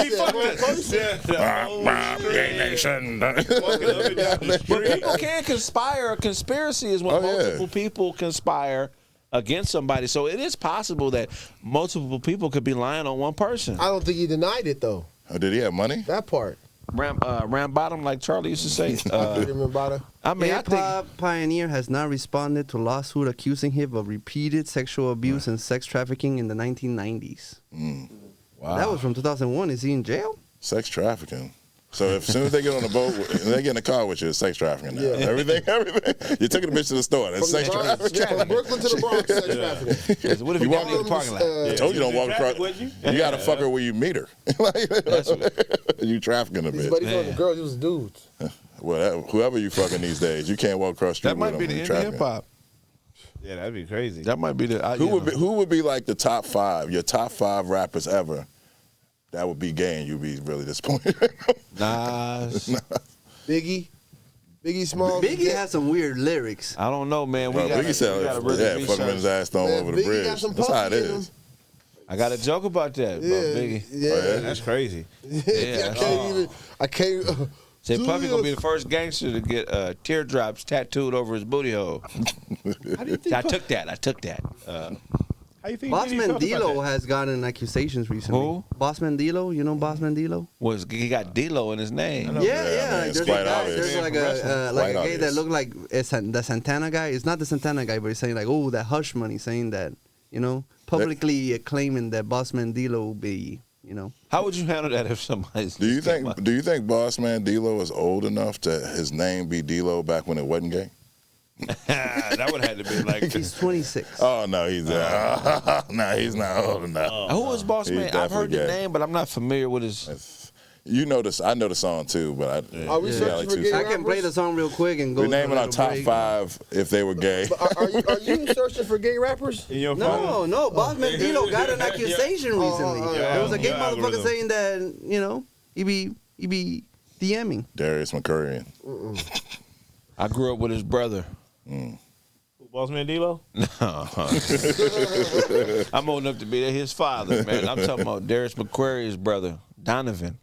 fucked us. Gay nation. But people can conspire. A conspiracy is when multiple people conspire against somebody. So it is possible that multiple people could be lying on one person. I don't think he denied it though. Oh, did he have money? That part. Ram bottom, like Charlie used to say. I mean, I think Hip-hop pioneer has not responded to lawsuit accusing him of repeated sexual abuse and sex trafficking in the 1990s. Wow. That was from 2001. Is he in jail? Sex trafficking. So as soon as they get on the boat, they get in the car with you, it's sex trafficking now. Yeah. Everything. You took the bitch to the store. That's sex trafficking. From Brooklyn to the Bronx, sex trafficking. What if you walk in the parking lot? I told you don't walk across. You got to fuck her where you meet her. You trafficking a bitch. But he wasn't girls, he was dudes. Well, whoever you fucking these days, you can't walk across the street That might with be them. the end of hip hop. Yeah, that'd be crazy. That might be the. Who would be like the top 5? Your top 5 rappers ever? That would be gay, and you'd be really disappointed. Nas. Biggie Smalls. Biggie has some weird lyrics. I don't know, man. Biggie said, fuck him in his ass thrown over the Biggie bridge. got some That's how it pussy in is. I got a joke about that, about Biggie. Yeah. That's crazy. Yeah. I can't. Say Puffy gonna be the first gangster to get teardrops tattooed over his booty hole. How do you think? I took that. How you think? Bossman DLow has gotten accusations recently. Who? Bossman DLow. You know Bossman DLow? He got D-Lo in his name. Yeah. it's There's quite a guy. obvious. There's like Quite a gay obvious. that looked like the Santana guy. It's not the Santana guy, but he's saying like, oh, that hush money, saying that, publicly claiming that Bossman DLow be, How would you handle that if somebody's? Do you think Bossman D-Lo is old enough to his name be D-Lo back when it wasn't gay? That would have to be like. He's 26. Oh no, he's he's not old enough. Who is Boss He's Man? I've heard the definitely gay. name, but I'm not familiar with his. You know this. I know the song too, but Are we searching for gay I can play the song real quick and go. We're naming to a our top break. 5 if they were gay. But are you searching for gay rappers? In your phone? No, Bossman DLow got an accusation recently. There was a gay motherfucker saying that, he be DMing. Darius McCurry. I grew up with his brother. Bossman DLow? I'm old enough to be his father, man. I'm talking about Darius McQuarrie's brother, Donovan.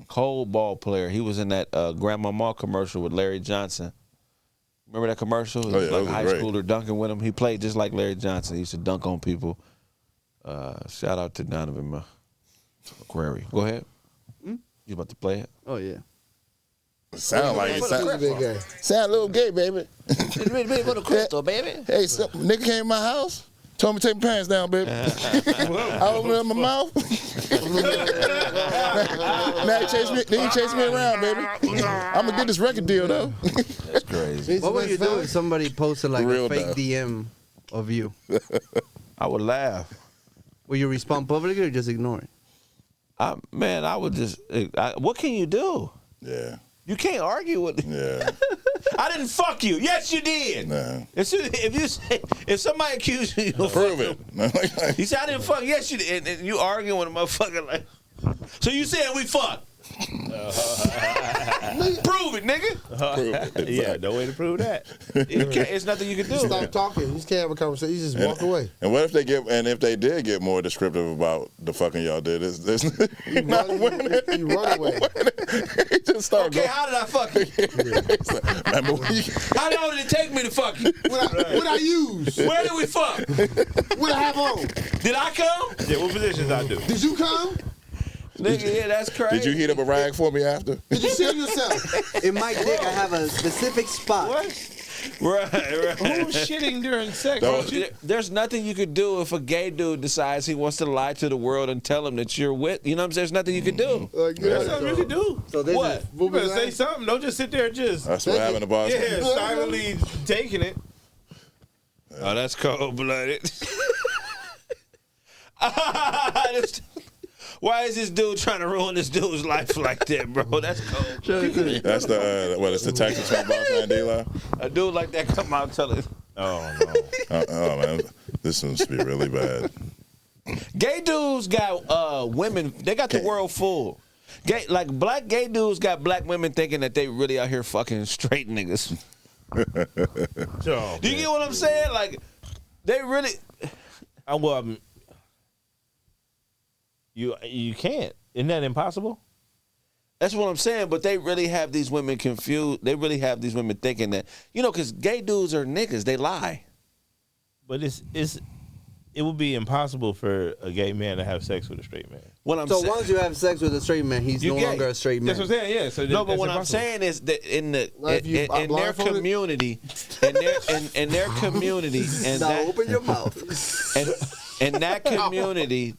Cold ball player. He was in that Grandma Mall commercial with Larry Johnson. Remember that commercial? It was like a high schooler dunking with him. He played just like Larry Johnson. He used to dunk on people. Shout out to Donovan McQuarrie. Go ahead. You about to play it? Oh yeah. Sound like it. Sound a little gay, baby. Go to Crystal, baby. Hey, nigga came to my house. Told me to take my pants down, baby. I opened up my mouth. Now he chased me around, baby. I'm gonna get this record deal though. That's crazy. What would you do if somebody posted like Real a fake though. DM of you? I would laugh. Will you respond publicly or just ignore it? I would just. What can you do? Yeah. You can't argue with. Yeah. I didn't fuck you. Yes, you did. Nah. If somebody accuses you, of Prove it. you say I didn't fuck. Yes, you did. And you arguing with a motherfucker like. So you saying we fucked? Prove it, nigga. Prove it. Yeah, no way to prove that. It's nothing you can do. Stop talking. You just can't have a conversation. You just walk away. And what if they did get more descriptive about the fucking y'all did? You're not winning. You run away. He just started Okay, how did I fuck you? Remember when you, How long did it take me to fuck you? What I use? Where did we fuck? What I have on? Did I come? Yeah, what positions I do? Did you come? Nigga, yeah, that's crazy. did you heat up a rag for me after? Did you shave yourself? In my dick, I have a specific spot. Right. Who's shitting during sex? There's nothing you could do if a gay dude decides he wants to lie to the world and tell them that you're with. You know what I'm saying? There's nothing you could do. That's something you can do. So this What? is You better say something. Don't just sit there and just That's what happened to Bossman. yeah, silently taking it. Oh, that's cold-blooded. Why is this dude trying to ruin this dude's life like that, bro? That's cold. That's the it's the Texas from Bossman DLow. A dude like that come out telling. Oh no. Oh man, this must be really bad. Gay dudes got women. They got the world full. Black gay dudes got black women thinking that they really out here fucking straight niggas. Do you get what I'm saying? Like, they really. You can't. Isn't that impossible? That's what I'm saying. But they really have these women confused. They really have these women thinking that, because gay dudes are niggas. They lie. But it would be impossible for a gay man to have sex with a straight man. So once you have sex with a straight man, he's no longer a straight man. That's what I'm saying. Yeah. So No, but what I'm saying is that in their community, in their community, and Now that, open your mouth. and in that community,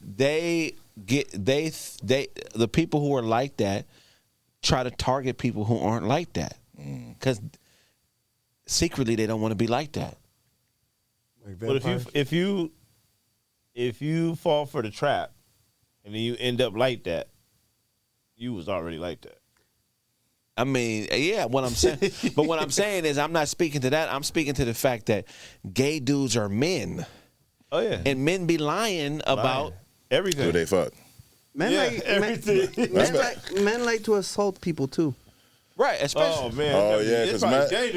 the people who are like that try to target people who aren't like that, because secretly they don't want to be like that. But if you fall for the trap and then you end up like that, you was already like that. I mean, yeah, what I'm saying. But what I'm saying is I'm not speaking to that. I'm speaking to the fact that gay dudes are men. Oh, yeah. And men be lying about everything. Who they fuck? Men like to assault people too. Right, especially. Oh, man. Oh yeah, because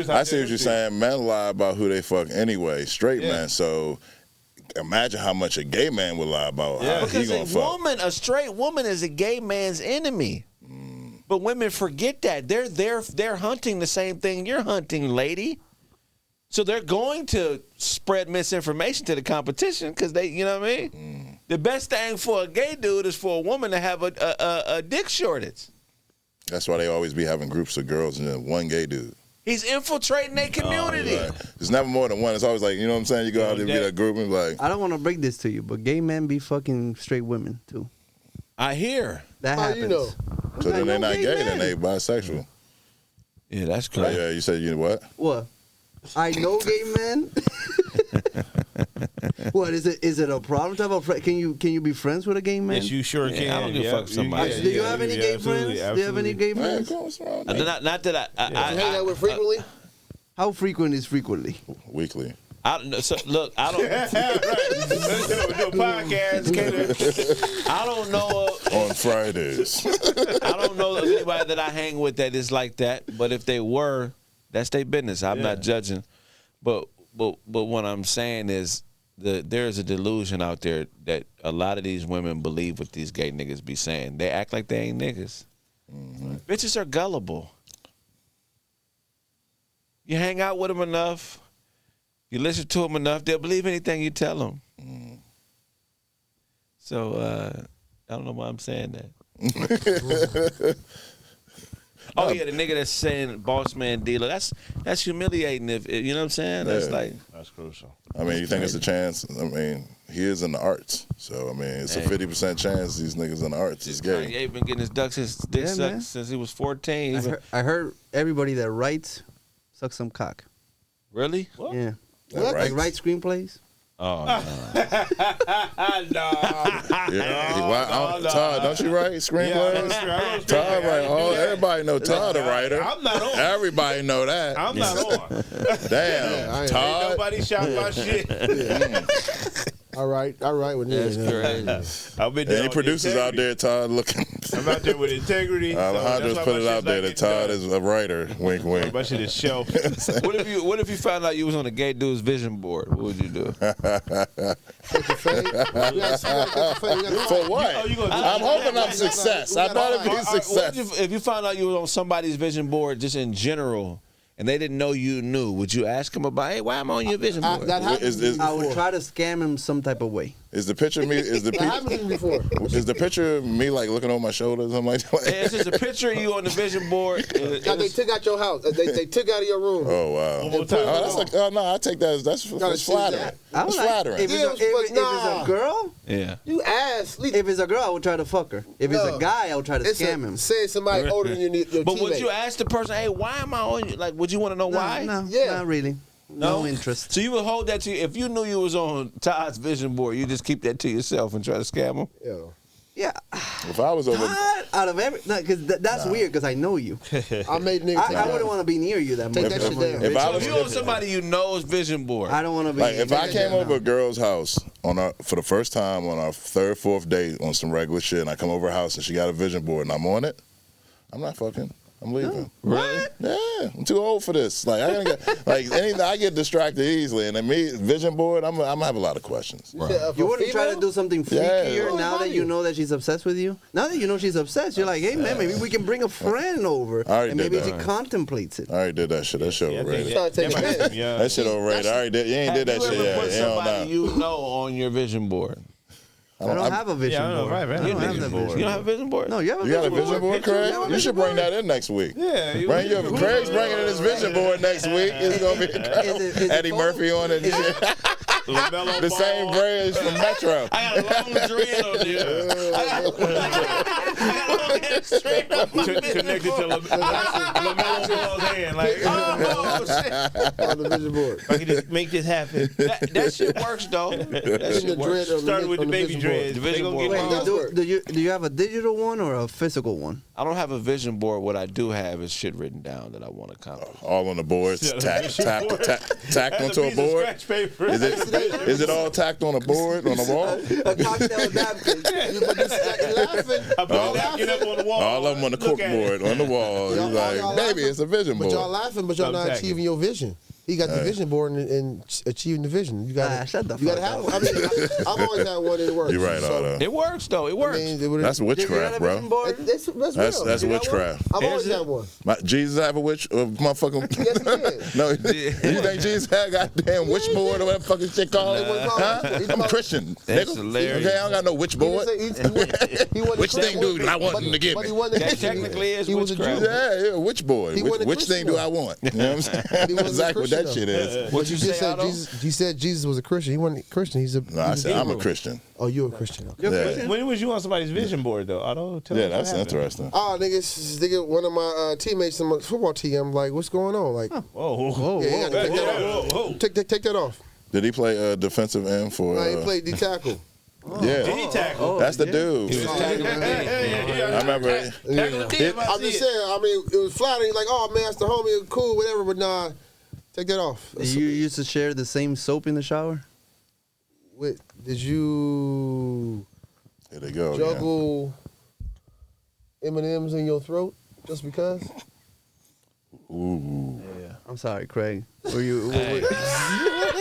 I see what you're saying. Men lie about who they fuck anyway. Straight men. So imagine how much a gay man would lie about how he Because gonna fuck. a straight woman is a gay man's enemy. But women forget that. They're hunting the same thing you're hunting, lady. So they're going to spread misinformation to the competition because they, you know what I mean? The best thing for a gay dude is for a woman to have a dick shortage. That's why they always be having groups of girls and then one gay dude. He's infiltrating their community. Right. There's never more than one. It's always like, you know what I'm saying? You go out there, be that group and be like. I don't want to break this to you, but gay men be fucking straight women too. I hear. That happens. You know? So then they're not gay, then they bisexual. Yeah, that's Oh, correct. yeah, you said you what? What? I know gay men. What is it? Is it a problem to have a friend? Can you be friends with a gay man? Yes, you sure can. I don't give a fuck somebody. Do you have any gay friends? Do you have any gay Man, friends? come on, what's wrong? Not that You hang out with frequently? How frequent is frequently? Weekly. I don't do podcast. I don't know. On Fridays. I don't know of anybody that I hang with that is like that. But if they were, that's their business. I'm not judging. But what I'm saying is there's a delusion out there that a lot of these women believe what these gay niggas be saying. They act like they ain't niggas. Bitches are gullible. You hang out with them enough, you listen to them enough, they'll believe anything you tell them. So I don't know why I'm saying that. Oh yeah, the nigga that's saying Bossman dealer. That's humiliating. If you know what I'm saying, that's like That's crucial. I mean, you think it's a chance? I mean, he is in the arts, so I mean, it's a 50% chance these niggas in the arts is gay. He been getting his dick sucked since he was 14. I heard everybody that writes suck some cock. Really? Yeah. That Like writes? write screenplays. Oh Todd, don't you write screenplays? Todd write. Everybody know Todd a writer. I'm not on. Everybody know that. I'm not on. Damn, Todd. Nobody shot my shit. All right. With That's crazy. I've been there. Any on producers out integrity. there, Todd, looking? I'm out there with integrity. Alejandro's so put that's it why my out there that shit's not Todd getting is a writer. Wink, done. wink. My shit is shelf. What if you found out you was on a gay dude's vision board? What would you do? For what? I'm hoping I'm success. I better be success. If you found out you was on somebody's vision board just in general, and they didn't know you knew, would you ask them about, hey, why am I on your vision board? That happened to me I would before. try to scam him some type of way. Is the picture me? Is the That happened to me before. Is the picture me like looking over my shoulders? I'm like, Hey, it's just a picture of you on the vision board. Now they took out your house. They took out of your room. oh wow. And put it Oh, that's on. like, oh no, I take that as that's Gotta flattering. choose That's flattering. If it's, Yeah, a, if it's nah. a girl, Yeah. You ass. if it's a girl, I would try to fuck her. If it's a No. guy, I would try to It's scam him. Say somebody older than your But would teammate. you ask the person, hey, why am I on you? Like, would you want to know why? No, Yeah. not really. No interest. So you would hold that to you. If you knew you was on Todd's vision board, you just keep that to yourself and try to scam him? Yeah. Yeah. If I was over, Out of every, because that's weird. Because I know you. I made niggas take I that. wouldn't want to be near you that much. Take that shit down. if I So was if you on somebody you know's vision board, I don't want to be. like, if I came no. over a girl's house for the first time on our third, fourth date on some regular shit, and I come over her house and she got a vision board and I'm on it, I'm not fucking. I'm leaving. really? Yeah, I'm too old for this. Like I gotta get, like anything, I get distracted easily, and then me vision board, I'm gonna have a lot of questions. You wouldn't try to do something Yeah. freakier now that you know that she's obsessed with you? Now that you know she's obsessed, you're like, hey, man, maybe we can bring a friend over. I already And did maybe that. she contemplates it. I already did that shit. That shit Yeah, I think overrated. Trying to take that might advantage. be young. That shit overrated. I already did. You ain't did that Have shit you ever yet. put You don't somebody know. you know on your vision board? I don't have a vision Yeah, I know, board. right, right. I don't You have vision that board. vision You don't have a vision board? No, you have a You got a vision vision board, Picture, Craig? you have a You should vision bring that in next week. Yeah, you Bring your Craig's bringing in his vision board next week. It's gonna be is it Eddie full? Murphy on it. And shit. LaMelo The same Ball. braids from Metro. I got a long dread on there. I got a long dread on my Connected to LaMelo Ball's hand. Like, Oh, shit. On the vision board. I can just make this happen. That shit works, though. That In shit the works. dread on Started with the on baby vision board. dreads. The They vision gonna board. get Wait, long. does work. Do you have a digital one or a physical one? I don't have a vision board. What I do have is shit written down that I want to accomplish. All on the boards, tacked That's onto a piece of board. scratch paper. Is it all tacked on a board on the wall? A cocktail napkin. Laughing. I put a napkin up on the wall. All of them on the Look at it. corkboard on the wall. He's Y'all like, laughing? baby, it's a vision But y'all board. laughing, but y'all not Thumbtacking. achieving your vision. He got the vision board and achieving the vision. You got Shut the You gotta fuck have up. one. I mean, I've always had one that works. You're right, so, Otto. It works, though. It works. I mean, That's Do you got witchcraft, a bro. vision board? that's real. That's You got one? witchcraft. I've always had one. Jesus have a witch, motherfucking. Yes, he did. No, you think Jesus had a goddamn witch board or whatever fucking shit called? Huh? I'm a Christian. That's nigga. hilarious. Okay, I don't got no witch He board. didn't say- he wasn't Which a thing Christian, do I want but- him to give but me? he wasn't a That Christian. technically is He was a witchcraft. Jew. Yeah, which boy? He wasn't a Which thing Christian, do I want? You know what I'm saying? He wasn't a Exactly what that Christian, shit is. What you say, just said, Otto? Jesus. You said Jesus was a Christian. He wasn't a Christian. He's a. No, I he's said I'm a Hebrew. Christian. Oh, you're a Christian. Okay. You're a Yeah. Christian? When was you on somebody's vision board, though? Otto, tell Yeah, us what that's happened. interesting. Oh, nigga, one of my teammates in my football team. I'm like, what's going on? Like, Whoa. yeah, you gotta take that Whoa, off. whoa. Take that off. Did he play defensive end for? Nah, he played D tackle. Yeah, He tackled. that's the dude. I remember. I'm just saying. I mean, it was flattering. Like, oh man, that's the homie. Cool, whatever. But nah, take that off. You used to share the same soap in the shower? Did you Here they go. juggle M&Ms in your throat just because? Ooh. I'm sorry, Craig. Were you?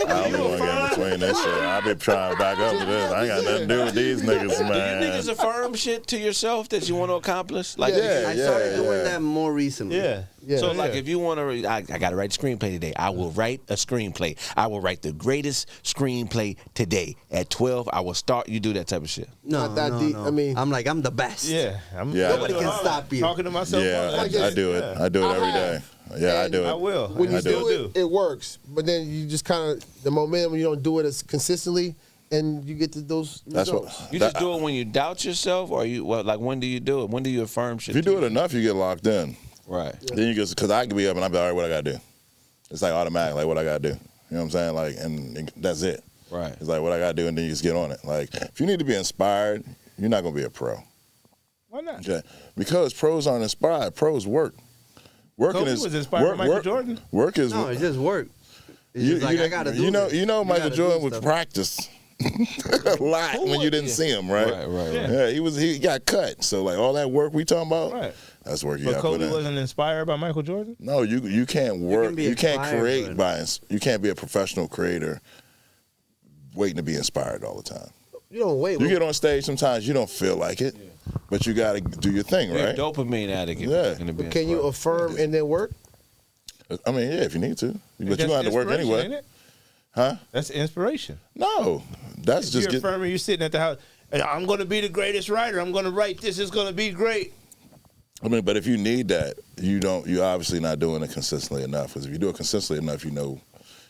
I don't want to get in between this shit. I be trying to back up with this. I ain't got nothing to do with these niggas, man. Do you niggas affirm shit to yourself that you want to accomplish? Like, I started doing that more recently. So, like, if you want to, I got to write a screenplay today. I will write a screenplay. I will write the greatest screenplay today. At 12, I will start. You do that type of shit. No, Not that deep. I mean, I'm like, I'm the best. Yeah. Nobody can stop you. Talking to myself. Yeah, I do it. I do it every day. Yeah, I do it. I will. when you I do it, it works. But then you just kind of, the momentum, you don't do it as consistently, and you get to those That's results. what. You just do it when you doubt yourself, or you, well, like, when do you do it? When do you affirm shit? If you do it enough, you get locked in. Right. Then you just, because I can be up and I'll be all right, what I got to do? It's like automatic, like what I got to do. You know what I'm saying? Like, and that's it. Right. It's like what I got to do, and then you just get on it. Like, if you need to be inspired, you're not going to be a pro. Why not? Okay. Because pros aren't inspired. Pros work. Working Kobe is was inspired by Michael Jordan. Work is No, it's just work. It's just like, I gotta do this. You know Michael gotta Jordan do would stuff. practice a lot when you didn't see him, right? Right. Yeah, he got cut. So like all that work we talking about, Right. that's work you But got to put Kobe in. wasn't inspired by Michael Jordan? No, you can't work. be You can't inspired, create but- you can't be a professional creator waiting to be inspired all the time. You don't wait. You get on stage sometimes you don't feel like it, but you got to do your thing, You're a right? dopamine addict. if Yeah. you're gonna be But can you inspired. affirm and then work? I mean, yeah, if you need to, but you're That's gonna have to work inspiration, anyway, ain't it? huh? That's inspiration. No, that's just You're get. affirming. You're sitting at the house. "Hey, I'm going to be the greatest writer. I'm going to write this. It's going to be great. I mean, but if you need that, you're obviously not doing it consistently enough. Because if you do it consistently enough, you know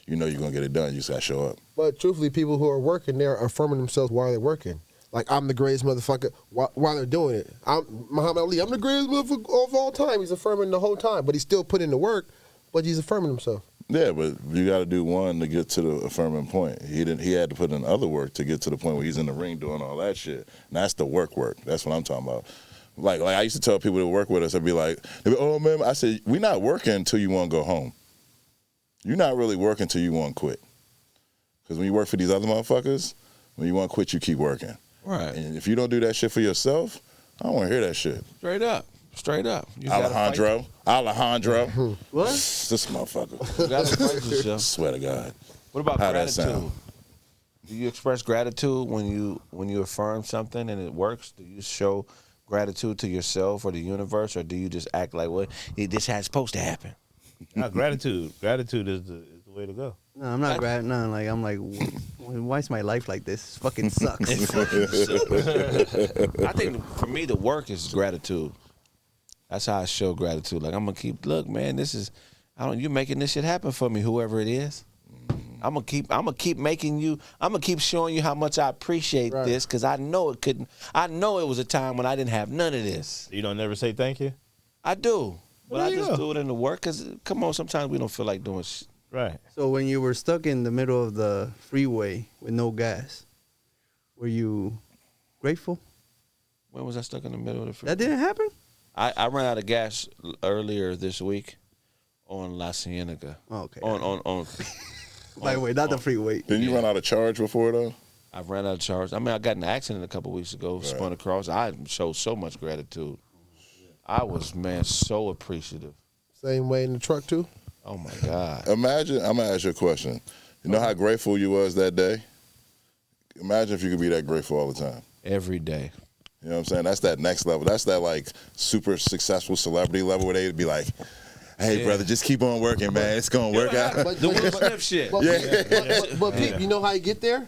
you're gonna get it done. You just gotta show up. But truthfully, people who are working, they're affirming themselves while they're working. Like, I'm the greatest motherfucker while they're doing it. I'm Muhammad Ali. I'm the greatest motherfucker of all time. He's affirming the whole time, but he's still putting in the work, but he's affirming himself. Yeah, but you got to do one to get to the affirming point. He had to put in other work to get to the point where he's in the ring doing all that shit. And that's the work. That's what I'm talking about. Like I used to tell people that work with us, I'd be like, oh man, I said, we're not working until you want to go home. You're not really working until you want to quit. Because when you work for these other motherfuckers, when you want to quit, you keep working. Right. And if you don't do that shit for yourself, I don't want to hear that shit. Straight up. You gotta Alejandro. What? This motherfucker. fight- You gotta fight yourself. Swear to God. What about How that gratitude? sound? Do you express gratitude when you affirm something and it works? Do you show gratitude to yourself or the universe, or do you just act like, well, this has supposed to happen? Nah, gratitude. Gratitude is the way to go. No, I'm not glad. No, like I'm like, why is my life like this? It fucking sucks. I think for me, the work is gratitude. That's how I show gratitude. Like, I'm gonna keep. Look, man, you're making this shit happen for me, whoever it is. I'm gonna keep making you. I'm gonna keep showing you how much I appreciate this, because I know it couldn't. I know it was a time when I didn't have none of this. You don't never say thank you? I do, but Well, I there you just go. do it in the work. Cause come on, sometimes we don't feel like doing shit. Right. So when you were stuck in the middle of the freeway with no gas, were you grateful? When was I stuck in the middle of the freeway? That didn't happen? I ran out of gas earlier this week on La Cienega. Oh, okay. On By the way, not the freeway. Didn't you run out of charge before though? I ran out of charge. I mean, I got in an accident a couple weeks ago, spun across. I showed so much gratitude. I was, man, so appreciative. Same way in the truck, too? Oh, my God. Imagine, I'm gonna ask you a question. You know how grateful you was that day? Imagine if you could be that grateful all the time. Every day. You know what I'm saying? That's that next level. That's that like super successful celebrity level where they'd be like, hey, brother, just keep on working, man. It's gonna work out. But, The Will Smith shit. but Pete, you know how you get there?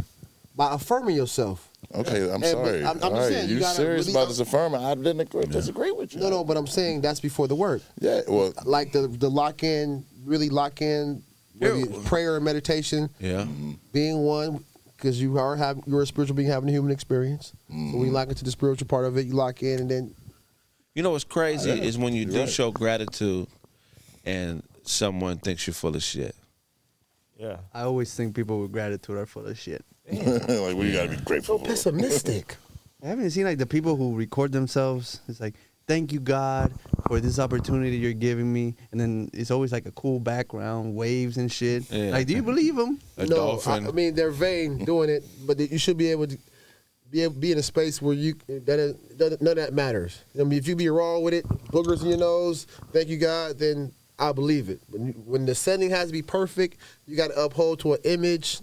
By affirming yourself. Okay, I'm And- but sorry. I'm just All right, saying, you you gotta serious really- about this affirming? I didn't disagree with you. No, but I'm saying that's before the work. Yeah, well, Like the lock in, really lock in, whether it's prayer or meditation, Yeah. being one, because you're a spiritual being having a human experience. So when you lock into the spiritual part of it, you lock in, and then You know what's crazy is when you You're do right. show gratitude and someone thinks you're full of shit. Yeah. I always think people with gratitude are full of shit. like we gotta be grateful. for. pessimistic. I haven't seen like the people who record themselves. It's like, thank you, God, for this opportunity you're giving me. And then it's always like a cool background, waves and shit. Yeah. Like, do you believe them? A No, dolphin. I mean they're vain doing it, but you should be able to be in a space where none of that matters. I mean, if you be wrong with it, boogers in your nose, thank you God, then I believe it. When the setting has to be perfect, you got to uphold to an image.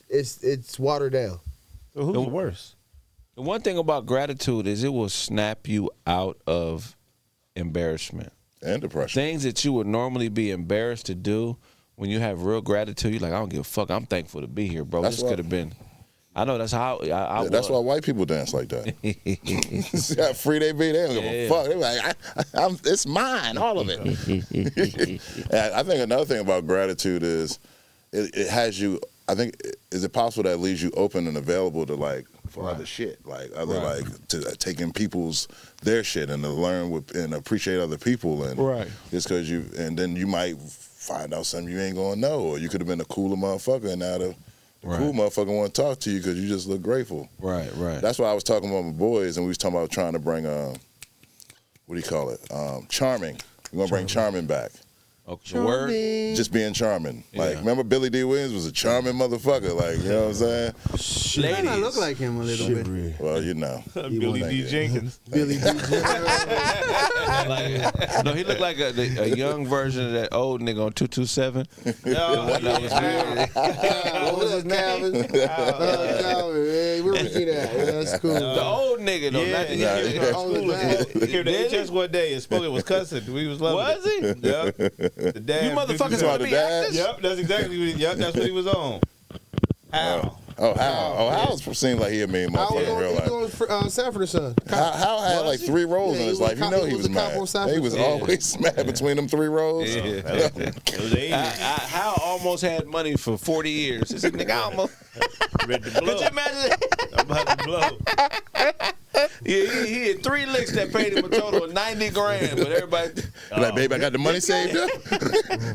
It's watered down. So who's worse? The one thing about gratitude is it will snap you out of embarrassment. And depression. Things that you would normally be embarrassed to do, when you have real gratitude, you're like, I don't give a fuck. I'm thankful to be here, bro. This could have been. I know that's how I that's why white people dance like that. See how free they be? They don't give a fuck. They're like, it's mine, all of it. And I think another thing about gratitude is it has you. I think is it possible that it leaves you open and available to like for other shit, like other like to taking their shit and to learn with and appreciate other people and just because and then you might find out something you ain't gonna know, or you could have been a cooler motherfucker and now the cool motherfucker want to talk to you because you just look grateful. Right. That's why I was talking about my boys and we was talking about trying to bring what do you call it? Charming. We're gonna bring Charming back. Word? Just being charming. Like, remember Billy D. Williams was a charming motherfucker. Like, you know what I'm saying? Ladies. I look like him a little bit. Well, you know. Billy D. Jenkins. Billy D. Jenkins. No, he looked like a young version of that old nigga on 227. What was his name? Calvin, man. Where was he at? Yeah, that's cool. The old nigga, though. Not the young. He came to HS one day and spoke it was cussing. We was loving Was he? Yep. The dad. You motherfuckers want to be actors? Yep, that's exactly that's what he was on. Hal. Hal seemed like he a mean motherfucker in real life. He was on Sanford or Son. Hal had like 3 roles in his life. You know he was mad. He was always mad between them 3 roles. Hal almost had money for 40 years. He said, nigga, I almost. Ready to blow. Could you imagine that? I'm about to blow. Yeah, he had 3 licks that paid him a total of 90 grand, but everybody. Like, babe, I got the money saved up.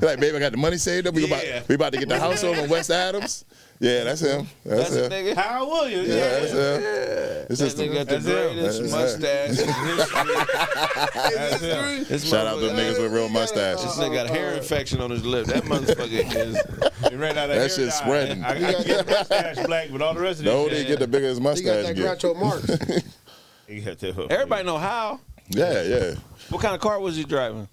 Like, babe, I got the money saved up. We about to get the house over in West Adams. Yeah, that's him. That's him. Nigga. Hal Williams. Yeah, that's him. It's That nigga got the greatest mustache in history. Shout out to niggas with real mustaches. This nigga got a hair infection on his lip. That motherfucker is. He ran out of That hair shit's dye. spreading. I get the mustache black, but all the rest of The this older he get, the bigger his He got mustache that get. Groucho Marx. He got that. Everybody know how. Yeah. What kind of car was he driving?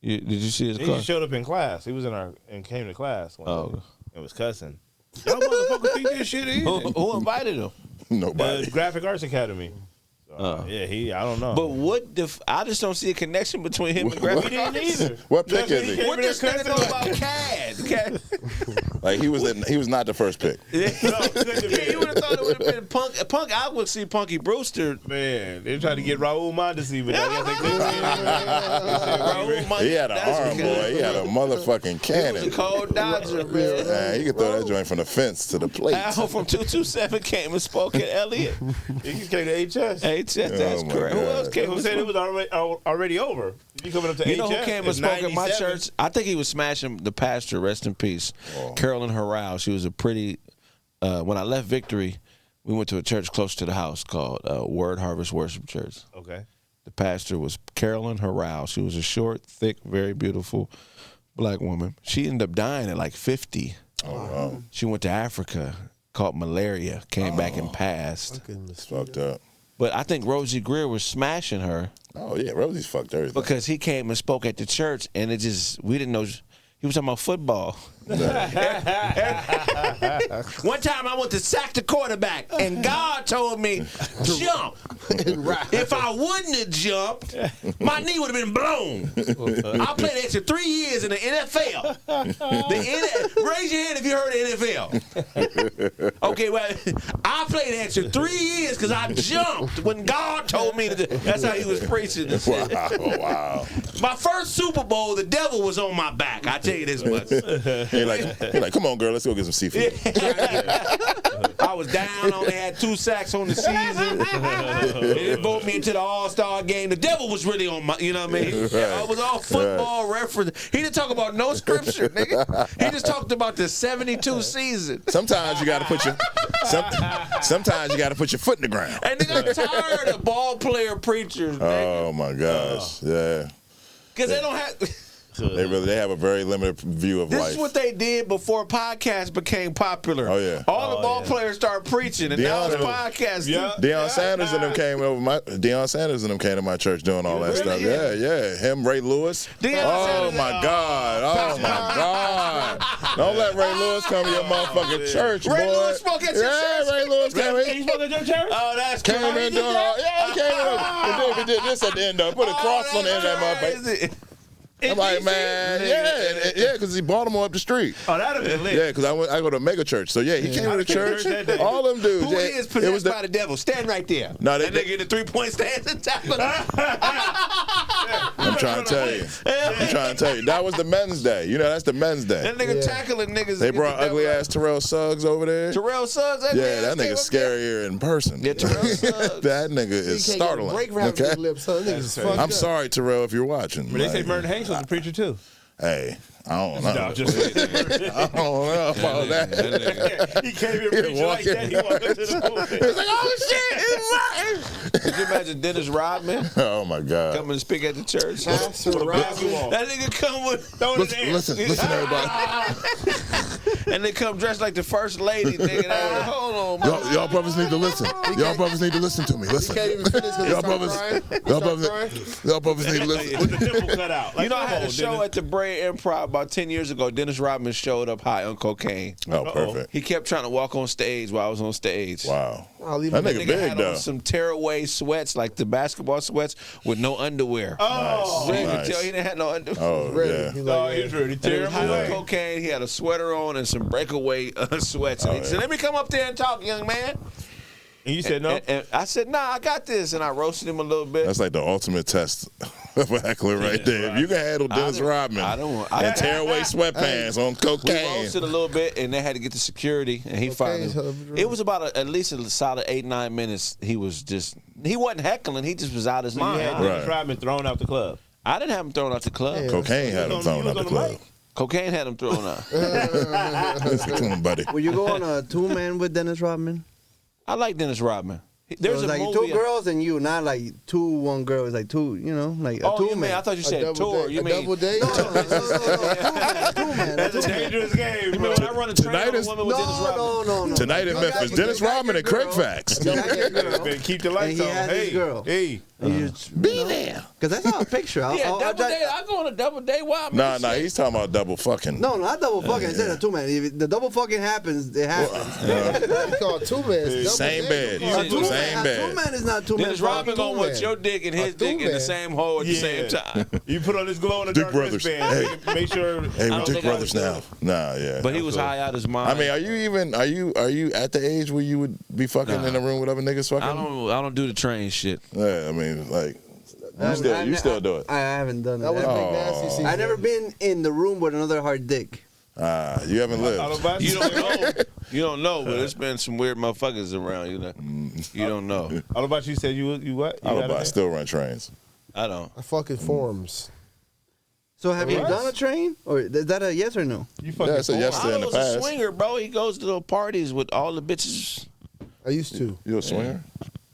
Did you see his He car? just showed up in class. He was and came to class one day Oh. and was cussing. Y'all motherfuckers think this shit is. Who invited him? Nobody. The Graphic Arts Academy. Yeah, I don't know. But what I just don't see a connection between him and graphic. He didn't either. What pick is he? What this nigga know about CAD? Like he was not the first pick. You would have thought it would have been Punk. I would see Punky Brewster. Man, they tried to get Raul Mondesi, but I guess Raul He had an arm, boy. He had a motherfucking He was cannon. a cold dodger, man. Man, he could throw that joint from the fence to the plate. Al from 227 came and spoke at Elliott. he came to HS. HS, that's Oh, my correct. Who God. else came? Who said it was already over? You coming up to You HS? know who came and It's spoke at my 97. church? I think he was smashing the pastor, rest in peace. Carolyn Harrell. She was a pretty, when I left Victory, we went to a church close to the house called Word Harvest Worship Church. Okay. The pastor was Carolyn Harrell. She was a short, thick, very beautiful black woman. She ended up dying at like 50. Oh, wow. She went to Africa, caught malaria, came back and passed. It's fucked up. But I think Rosie Greer was smashing her. Oh, yeah. Rosie's fucked everything. Because he came and spoke at the church, and we didn't know. He was talking about football. One time I went to sack the quarterback, and God told me, jump. If I wouldn't have jumped, my knee would have been blown. I played extra 3 years in the NFL. Raise your hand if you heard of the NFL. Okay, well, I played extra 3 years because I jumped when God told me to. That's how he was preaching. Wow. My first Super Bowl, the devil was on my back. I tell you this much. He like, come on, girl, let's go get some seafood. I was down, only had 2 sacks on the season. They voted me into the All-Star game. The devil was really on my, you know what I mean? It was all football reference. He didn't talk about no scripture, nigga. He just talked about the 72 season. Sometimes you gotta put your sometimes you gotta put your foot in the ground. And nigga, I'm tired of ball player preachers, nigga. Oh my gosh. Yeah. Because they don't have. They have a very limited view of This life. is what they did before podcasts became popular. Oh, yeah. All the ball players started preaching, and now it's podcasting. Yeah. Deion Sanders and them came to my church doing all that stuff. Yeah. Him, Ray Lewis. Oh my God. Don't let Ray Lewis come to your motherfucking church, boy. Ray Lewis spoke at your church. Ray Lewis came in. He spoke at your church? Oh, that's Came crazy. in doing all. Yeah, he came in. He did this at the end though. Put a cross on the end of that motherfucker. I'm like, man, yeah, because he Baltimore up the street. Oh, that'd have been lit. Yeah, because I go to a mega church. So yeah, he came to the church. All them dudes. Who is possessed by the devil? Stand right there. No, that nigga in the 3-point stance and tackle. I'm trying to tell you. That was the men's day. You know, that's the men's day. That nigga tackling niggas. They brought ugly ass Terrell Suggs over there. Terrell Suggs. That nigga's scarier in person. Yeah, Terrell Suggs. That nigga is startling. Okay? I'm sorry, Terrell, if you're watching. But they say Merton Hanks was a preacher too. Hey, I don't know. No, just I don't know about that. He came here preaching like that. He walked up to the pulpit. He's like, oh shit, it's Martin. Could you imagine Dennis Rodman Oh my God. coming to speak at the church? That That nigga come with Listen, everybody. and they come dressed like the first lady, nigga. Hold on, man. Y'all brothers need to listen. Y'all brothers need to listen to me. Listen. Can't even finish because Y'all brothers need to listen. with the nipple cut out. You know, I had a show at the Bray Improv about 10 years ago. Dennis Rodman showed up high on cocaine. Oh, perfect. He kept trying to walk on stage while I was on stage. Wow. I'll leave That it. nigga Nigga big had though. on some tearaway sweats, like the basketball sweats, with no underwear. Oh, You Nice. could tell he didn't have no underwear. Oh yeah. He's no, like, he was ready to And he tear was him high on away. cocaine. He had a sweater on and some breakaway sweats. And he said, "Let me come up there and talk, young man." And you said no? And I said, "Nah, I got this." And I roasted him a little bit. That's like the ultimate test of a heckler right there. If you can handle Dennis Rodman and tear away sweatpants on We cocaine. roasted a little bit, and they had to get the security, and he finally. It was about at least a solid 8-9 minutes. He wasn't heckling. He just was out his You mind. had Dennis Rodman thrown out the club. I didn't have him thrown out the club. Cocaine had him thrown out the club. Cocaine had him thrown out. Come on, buddy. Would you go on a 2-man with Dennis Rodman? I like Dennis Rodman. So There's it's a like movie. 2 girls and you, not like 1 girl. It's like 2, you know, like a Oh, you 2-man. mean? I thought you said tour. You a mean? double date? No, 2-man. That's a dangerous game. You mean when I run a train Tonight on a is- woman with Dennis Rodman? No. Tonight in Memphis, Dennis Rodman and Kraig Facts. Better keep the lights And he on. had his girl. Hey. Be there. Because that's not a picture. Yeah, double date. I go on a double date. Why? Nah, he's talking about double fucking. No, not double fucking. I said a 2-man. If the double fucking happens, it happens. You call it 2-man. Same bed. A Same bed. 2-man is not 2-man. Dennis Rodman gonna want your dick and his dick in the same hole at the same time. You put on this glow in the Dick dark brothers. wristband. Make sure. Hey, we're Dick brothers now. Nah, yeah. But he was high out his mind. I mean, are you at the age where you would be fucking in a room with other niggas fucking? I don't do the train shit. Yeah, I mean, like, you still do it. I haven't done That was that. big nasty season. I've never been in the room with another hard dick. You haven't lived. You don't know. You don't know, but the's been some weird motherfuckers around. You know. You don't know. All about you said you what? I still run trains. I don't. I fucking forms. So have you What? done a train? Or is that a yes or no? You fucking Yeah, it's a yes in the Otto's a past. swinger, bro. He goes to those parties with all the bitches. I used to. You a swinger?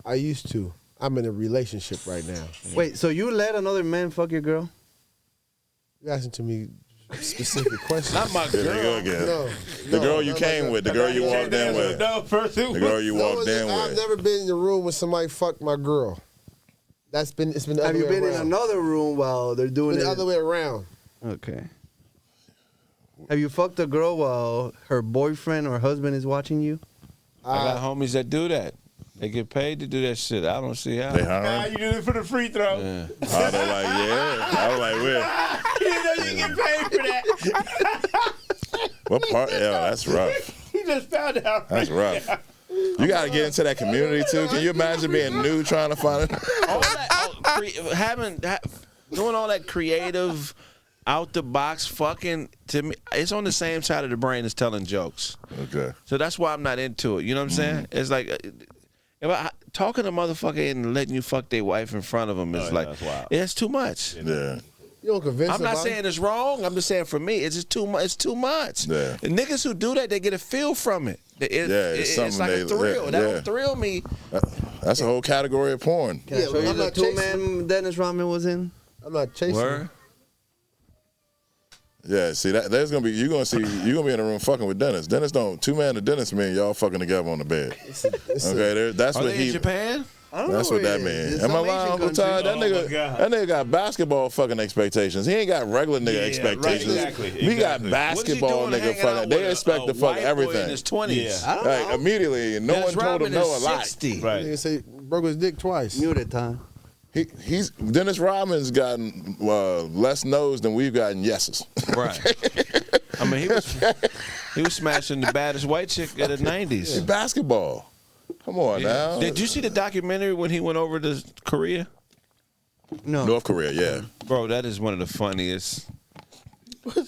I used to. I'm in a relationship right now. Wait, so you let another man fuck your girl? You asking to me specific questions? Not my Here they go girl. again. No, The girl you came with, the girl you walked in with, No, first the girl you walked in I've with. never been in the room with somebody fuck my girl. It's been the Have other you way been in around. another room while they're doing Been it? the other way around. Okay. Have you fucked a girl while her boyfriend or husband is watching you? I got homies that do that. They get paid to do that shit. I don't see how. They Nah, hiring? you did it for the free throw. Yeah. I don't like, yeah. I was like, where? You didn't know you get paid for that. What part? Yeah, that's rough. He just found out. That's rough. You got to get into that community too. Can you imagine being new trying to find it? All that, doing all that creative, out the box fucking, to me, it's on the same side of the brain as telling jokes. Okay. So that's why I'm not into it. You know what I'm saying? It's like talking to motherfucker and letting you fuck their wife in front of them is like, that's wild. it's too much. Yeah. You don't convince I'm not somebody? saying it's wrong. I'm just saying for me, it's just too much. It's too much. Yeah. The niggas who do that, they get a feel from it. It's It's like a thrill. That don't thrill me. That's a whole category of porn. Can I show you I'm the not chasing. 2-man Dennis Rodman was in? I'm not chasing. Word? Yeah, see there's gonna be you're gonna be in the room fucking with Dennis. Dennis don't 2 man to Dennis mean y'all fucking together on the bed. Okay, that's Are what they he. in Japan? I don't That's know what where that it is. means. It's Am I some lying, Asian Uncle country. Todd? That nigga got basketball fucking expectations. He ain't got regular nigga expectations. exactly, We got exactly. basketball nigga fucking. They expect to fuck everything. In his 20s. I don't Like know. immediately, no one told him no a lot. 60. Right. Nigga say broke his dick twice. Muted time. He's Dennis Rodman's gotten less no's than we've gotten yeses. Right. I mean, he was smashing the baddest white chick of the 90s. Basketball. Come on now. Did you see the documentary when he went over to Korea? No. North Korea, yeah. Bro, that is one of the funniest.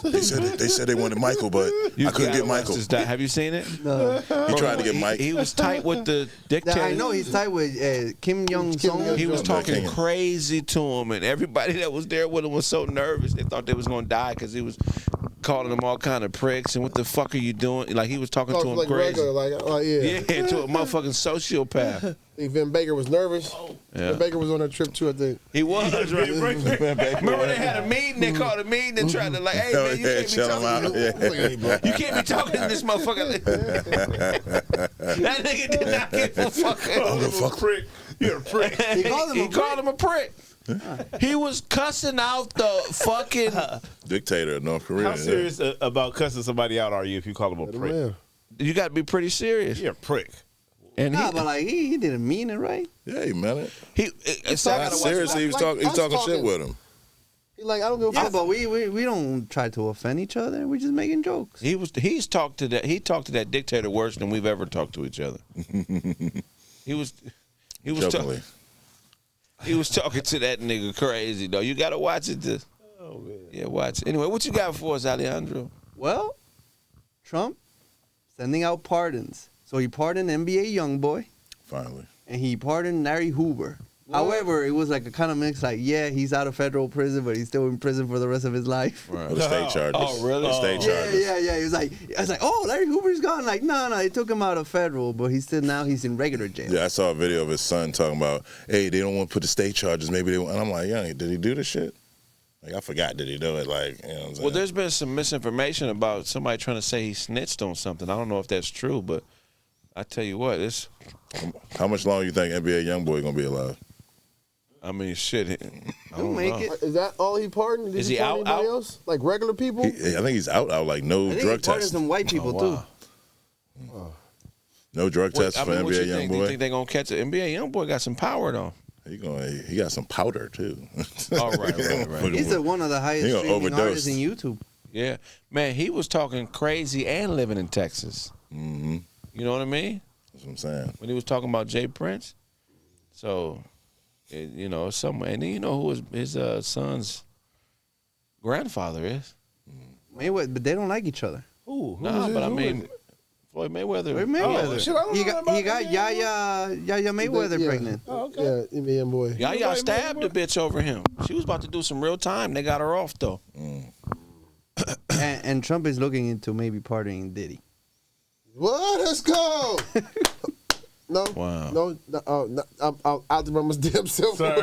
They said they wanted Michael, but I couldn't get Michael. Have you seen it? No. He tried to get Mike. He was tight with the dictator. I know he's tied with Kim Jong-sung. He was talking King. crazy to him, and everybody that was there with him was so nervous. They thought they was gonna die because he was calling them all kind of pricks. And what the fuck are you doing? Like he was talking to him like crazy. regular, like yeah. Yeah, to a motherfucking sociopath. I think Vin Baker was nervous. Yeah. Vin Baker was on that trip too, I think. He was. Remember they had a meeting? They called a meeting and tried to like, hey man, you can't be chill him out. talking. You can't be talking to this motherfucker. That nigga did not give a fuck. Prick. You're a prick. He called him a prick. He was cussing out the fucking Dictator of North Korea. How serious about cussing somebody out are you if you call them a prick? Man. You got to be pretty serious. You're a prick. And Nah, but like he didn't mean it, right? Yeah, he meant it. Seriously, he was talking shit with him. He like, I don't give a Yeah, fuck. but we don't try to offend each other. We're just making jokes. He talked to that dictator worse than we've ever talked to each other. he was Jokingly. he was talking to that nigga crazy though. You gotta watch it. Oh, man. Yeah, watch it. Anyway, what you got for us, Alejandro? Well, Trump sending out pardons. So he pardoned NBA YoungBoy Finally. and he pardoned Larry Hoover. However, it was like a kind of mix. Like, yeah, he's out of federal prison, but he's still in prison for the rest of his life. For the state charges. Oh, really? The state charges. Yeah. He was like, I was like, oh, Larry Hoover's gone. Like, no, they took him out of federal, but he's in regular jail. Yeah, I saw a video of his son talking about, hey, they don't want to put the state charges. Maybe they want. And I'm like, yeah, did he do the shit? Like, I forgot. Did he do it? Like, you know what I'm saying? Well, there's been some misinformation about somebody trying to say he snitched on something. I don't know if that's true, but I tell you what, it's. How much longer you think NBA YoungBoy gonna be alive? I mean, shit. I He'll don't make know. it. Is that all he pardoned? Did Is he he pardon out? anybody else? Like regular people? I think he's out, like no I think drug he pardoned tests. some white people too. No drug tests for what NBA you think? Do you think YoungBoy. they're gonna catch it? NBA YoungBoy got some power though. He got some powder too. Oh, right. He's one of the highest He gonna streaming overdose. artists in YouTube. Yeah, man, he was talking crazy and living in Texas. Mm-hmm. You know what I mean? That's what I'm saying. When he was talking about Jay Prince. So, somewhere. And then you know who his son's grandfather is? Mayweather, but they don't like each other. Nah, but I mean, Floyd Mayweather. Floyd Mayweather. shit, I don't know about He got that. Yaya Mayweather Yeah. pregnant. Oh, okay. Yeah, NBA boy. Y'all stabbed the bitch over him. She was about to do some real time. They got her off though. And Trump is looking into maybe pardoning Diddy. What? Let's go. No. Wow. No. I'm out to run my damn self. Sorry.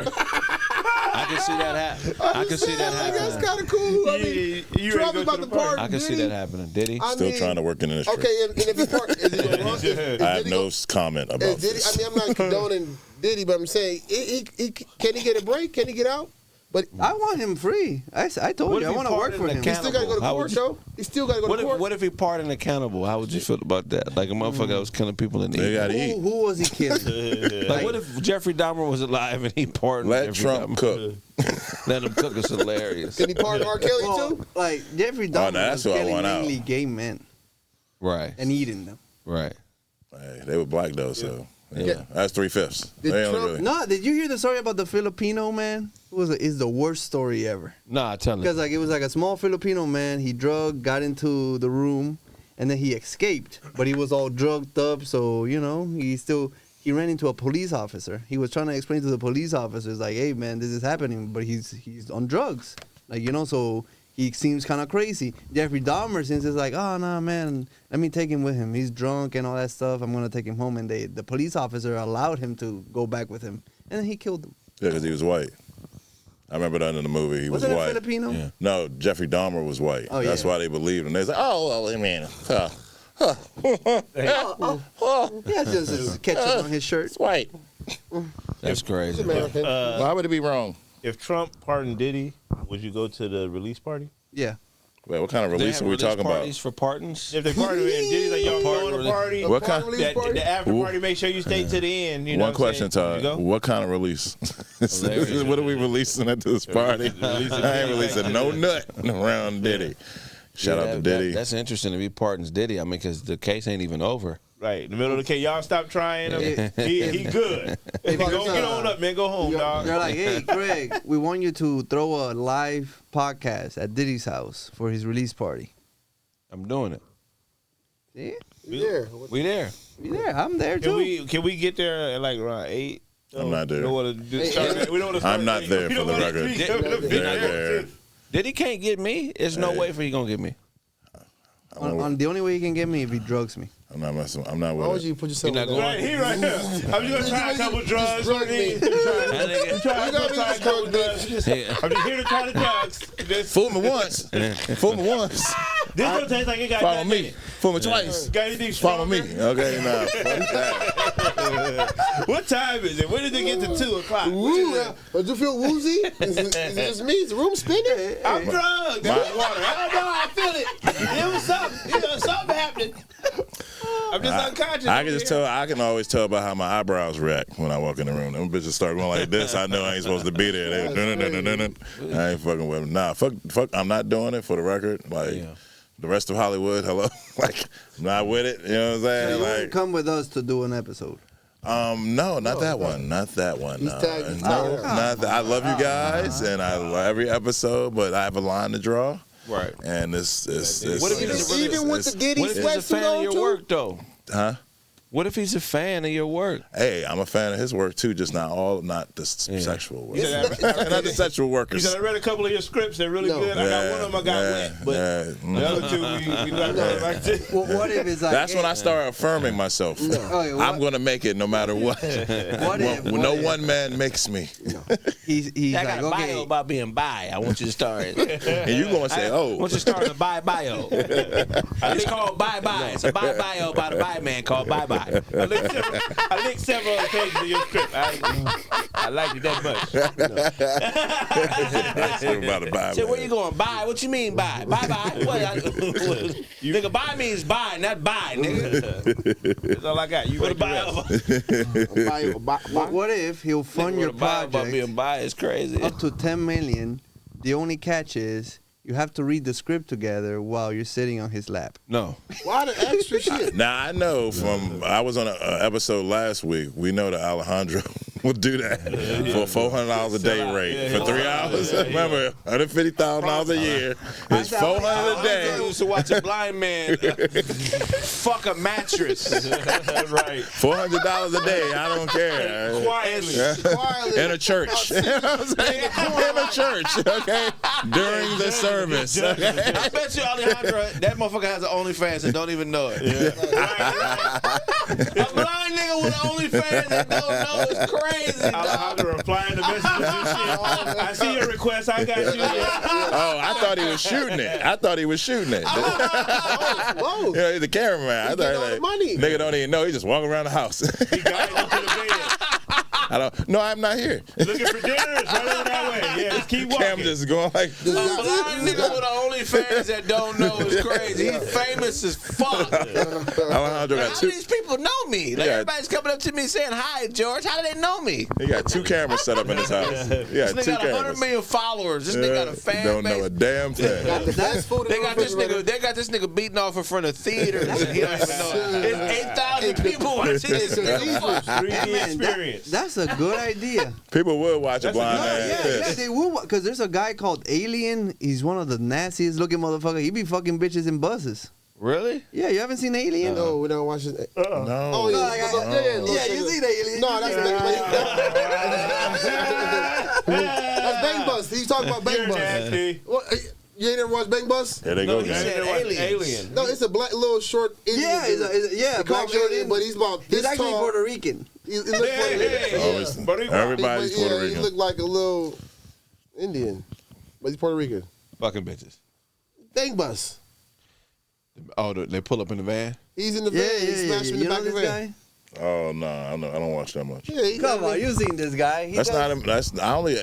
I can see that happen. I can see that That's happening. kind of cool. I mean, You Trump ready to is go about to to the party? pardon I can see Diddy. that happening. Did he? I Still mean, trying to work in the industry. Okay, and if he part, is he gonna run? I have no comment about Diddy, this. I mean, I'm not condoning Diddy, but I'm saying, can he get a break? Can he get out? But I want him free. I told What you, if I he want to work pardoned for the him. he still got to go to How court, would you- though. He still got to go to court. What if he pardoned a cannibal? How would you feel about that? Like a motherfucker that was killing people in the They gotta Who, eat. who was he killing? Like, what if Jeffrey Dahmer was alive and he pardoned Let Jeffrey Trump Dahmer? cook. Let him cook is hilarious. Can he pardon R. Kelly, Well, too? like Jeffrey Oh, Dahmer no, that's was who I killing want out. mainly gay men Right, and eating them. right. Hey, they were black though, so Yeah. that's 3/5. Did They don't Trump- really. No, did you hear the story about the Filipino man? Is the worst story ever. Nah, tell him. Because like it was like a small Filipino man. He got into the room, and then he escaped. But he was all drugged up, so he ran into a police officer. He was trying to explain to the police officers like, "Hey man, this is happening," but he's on drugs, so he seems kind of crazy. Jeffrey Dahmer since it's like, "Oh no man, let me take him with him. He's drunk and all that stuff. I'm gonna take him home." And the police officer allowed him to go back with him, and then he killed him. Yeah, because he was white. I remember that in the movie. He was Was it a white. Filipino? Yeah. No, Jeffrey Dahmer was white. Oh, That's yeah. why they believed him. They said, "Oh, well, man, He has just his ketchup on his shirt. it's white." That's crazy. American. Why would it be wrong? If Trump pardoned Diddy, would you go to the release party? Yeah. Wait, what kind of They release have are we talking about? about? For pardons? If they pardoned him and Diddy's like, yo, I'm going to the party. What kind? The after party, make sure you stay to the end. You know One question, Todd. Todd. What kind of release? What are we releasing at this party? I ain't releasing no nut around Diddy. Shout out to Diddy. That's interesting if he pardons Diddy. I mean, because the case ain't even over. Right, in the middle of the case, y'all stop trying him. He good. Go get on up, man. Go home, dog. They're like, hey, Kraig, we want you to throw a live podcast at Diddy's house for his release party. I'm doing it. See? Yeah. We there. Yeah, I'm there too. Can we get there at like around 8? I'm not there. We don't want to start. We don't want to start. I'm not there for the record. They're there. Diddy can't get me. There's no way for he gonna get me. On the only way he can get me if he drugs me. I'm not messing. I'm not Why would with it. you put yourself You're not in going. that? Right, he right here. I'm just gonna try a couple drugs. Drug me. I'm just try a couple drugs. Hey, I'm just here to try the drugs. Fool me once. Fool me once. This don't taste like it got Follow nothing in me. it. Fool me twice. Got anything Follow me. stronger? Okay, nah. Fuck that. What time is it? When did it get to 2 o'clock? Woo, do you feel woozy? Is it just me? Is the room spinning? I'm drugged. That was water. I don't know. I feel it. It was something. You know, something happening. I'm just unconscious. I can just tell. I can always tell by how my eyebrows react when I walk in the room. Them bitches start going like this. I know I ain't supposed to be there. I ain't fucking with them. Nah, fuck. I'm not doing it for the record. Like the rest of Hollywood. Hello. Like I'm not with it. You know what I'm So saying? you won't Like come with us to do an episode. no, not that one. Not that one. He's No, tagged- no, not that. I love you guys and I love every episode, but I have a line to draw. Right. And it's What if he's Even with the Diddy What if he's a sweatsuit fan of on your too? work though? huh? What if he's a fan of your work? Hey, I'm a fan of his work too, just not the sexual work. It's Not the sexual He workers. said, I read a couple of your scripts. They're really No. good. I got one of them I got wet. But the other two, we not really like this. Well, what if it's like That's when I start affirming myself. Okay, what- I'm gonna make it no matter what. What if No one man makes me. he's I like, got a bio okay, about being bi. I want you to start it. And you gonna say, I want oh, you to start a bi bio. It's called Bye Bye. It's a bi bio about a bi man called Bye Bye. I linked several other pages of your script. I liked it that much. about a bye. Say, where you going? Bye? What you mean bye? Bye bye? What? Nigga, bye means bye, not bye, nigga. That's all I got. You What got a bio? what if he'll fund your About being project bi is crazy. up to 10 million? The only catch is you have to read the script together while you're sitting on his lap. No. Why the extra shit? Now I know from I was on an episode last week. We know that Alejandro will do that for $400 a day rate for 3 hours. Remember, $150,000 a year is $400 a day. I used to watch a blind man fuck a mattress. right. $400 a day. I don't care. Quietly. In a church. You know what I'm saying? In a church, okay? During the service. Okay? I bet you, Alejandro, that motherfucker has an OnlyFans and don't even know it. A blind nigga with an OnlyFans that don't know is crazy. Alejandro replying to messages and shit. I see your request. I got you. Oh, I thought he was shooting it. Whoa. Yeah, he's the cameraman. I getting all thought the money. nigga don't even know. He just walking around the house. He got you to the bed. No, I'm not here. Looking for dinner. It's right over that way. Yeah, just keep walking. Cam just going like. A blind nigga with an OnlyFans that don't know is crazy. He's famous as fuck. Alejandro How got do two. these people know me? Like Yeah. everybody's coming up to me saying, "Hi, George." How do they know me? He got 2 cameras set up in his house. He This got nigga 2 got 100 cameras. million followers. This nigga got a fan Don't base. know a damn thing. Got the best food in They the got this refrigerator. nigga. They got this nigga beating off in front of theaters. And he don't even know it. It's 8,000 people watching this nigga. 3D experience. That's a good idea. People would watch a blind No, man yeah, piss. they will. Because there's a guy called Alien. He's one of the nastiest looking motherfuckers. He be fucking bitches in buses. Really? Yeah, you haven't seen Alien? No, we don't watch it. No. Oh, yeah. No, like, yeah, you seen Alien. No, that's that's Bang Bus. He's talking about Bang You're Bus. nasty. What, you ain't never watched Bang Bus? There they go. he gang. said Alien. No, it's a black little short Indian. Yeah, dude. yeah, He black called short Alien, Indian. but he's about He's this actually tall. Puerto Rican. He looked Hey, like hey, Always- But he- Everybody's yeah, Puerto he Rican. looked like a little. Indian, but he's Puerto Rican. Fucking bitches. Bang bus. Oh, they pull up in the van? He's in the van. He smashed him in the You know back of the this van. guy? Oh no, I don't watch that much. Yeah, Come on, you seen this guy? He That's does- not him. I only. You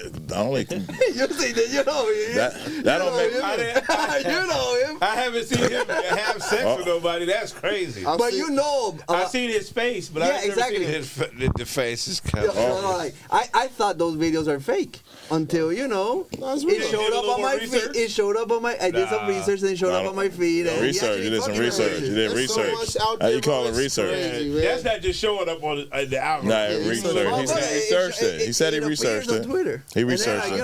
seen this? You know him. That don't make. You know him. I haven't seen him have sex with nobody. That's crazy. But you know him. I've seen his face, but Yeah, I've never exactly. seen his. The face is No, covered. like, I thought those videos are fake until it's it real. showed up on my feed. It showed up on my. I did some research and it showed up on my feed. And he Research. actually You did some fucking research. You did There's so research. much out How there, you call bro, it it's research? crazy, man. That's not just showing up on the algorithm. Nah, research. He said he researched it. He said he researched on it. Twitter. He And then, researched like,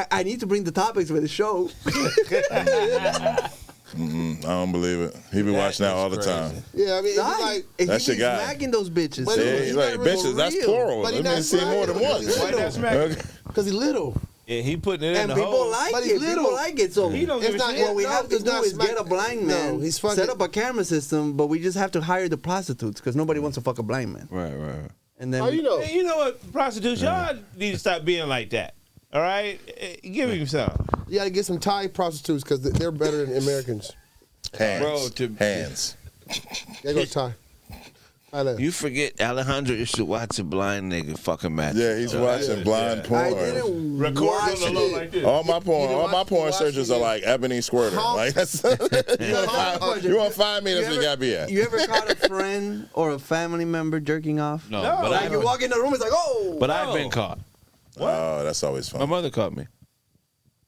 it. I need to bring the topics for the show. I don't believe it. He be watching that all the time. Yeah, I mean, it's Like, like, he That's your be guy. smacking those bitches. But Yeah, he's he's not like really bitches. That's real. plural. But he Let me not see more than smacking one. them. Why not smacking? Okay. because he's little. Yeah, he putting it in And the people hole. like But it. he's People little. like it. So He don't give It's a not- shit. what we no, have to it's do not is get a smack- blind man, No, he's fucking- set up a camera system, but we just have to hire the prostitutes because nobody wants to fuck a blind man. Right. And then How you know? Hey, you know what, prostitutes, y'all need to stop being like that. All right, give him some. You gotta get some Thai prostitutes because they're better than Americans. Hands. Bro, Hands. They go Thai. Thailand. You forget Alejandro used to watch a blind nigga fucking match. Yeah, he's watching blind I porn. didn't Record watch on the low it. like this. All my porn, You all my watch- porn you watch searches it, are yeah. like Ebony Squirter. How- Like that's, you want to find me? That's where you gotta be at. You ever caught a friend or a family member jerking off? No, No. but Like you walk in the room, it's like, oh. but I've been caught. Oh, that's always My fun. mother caught me.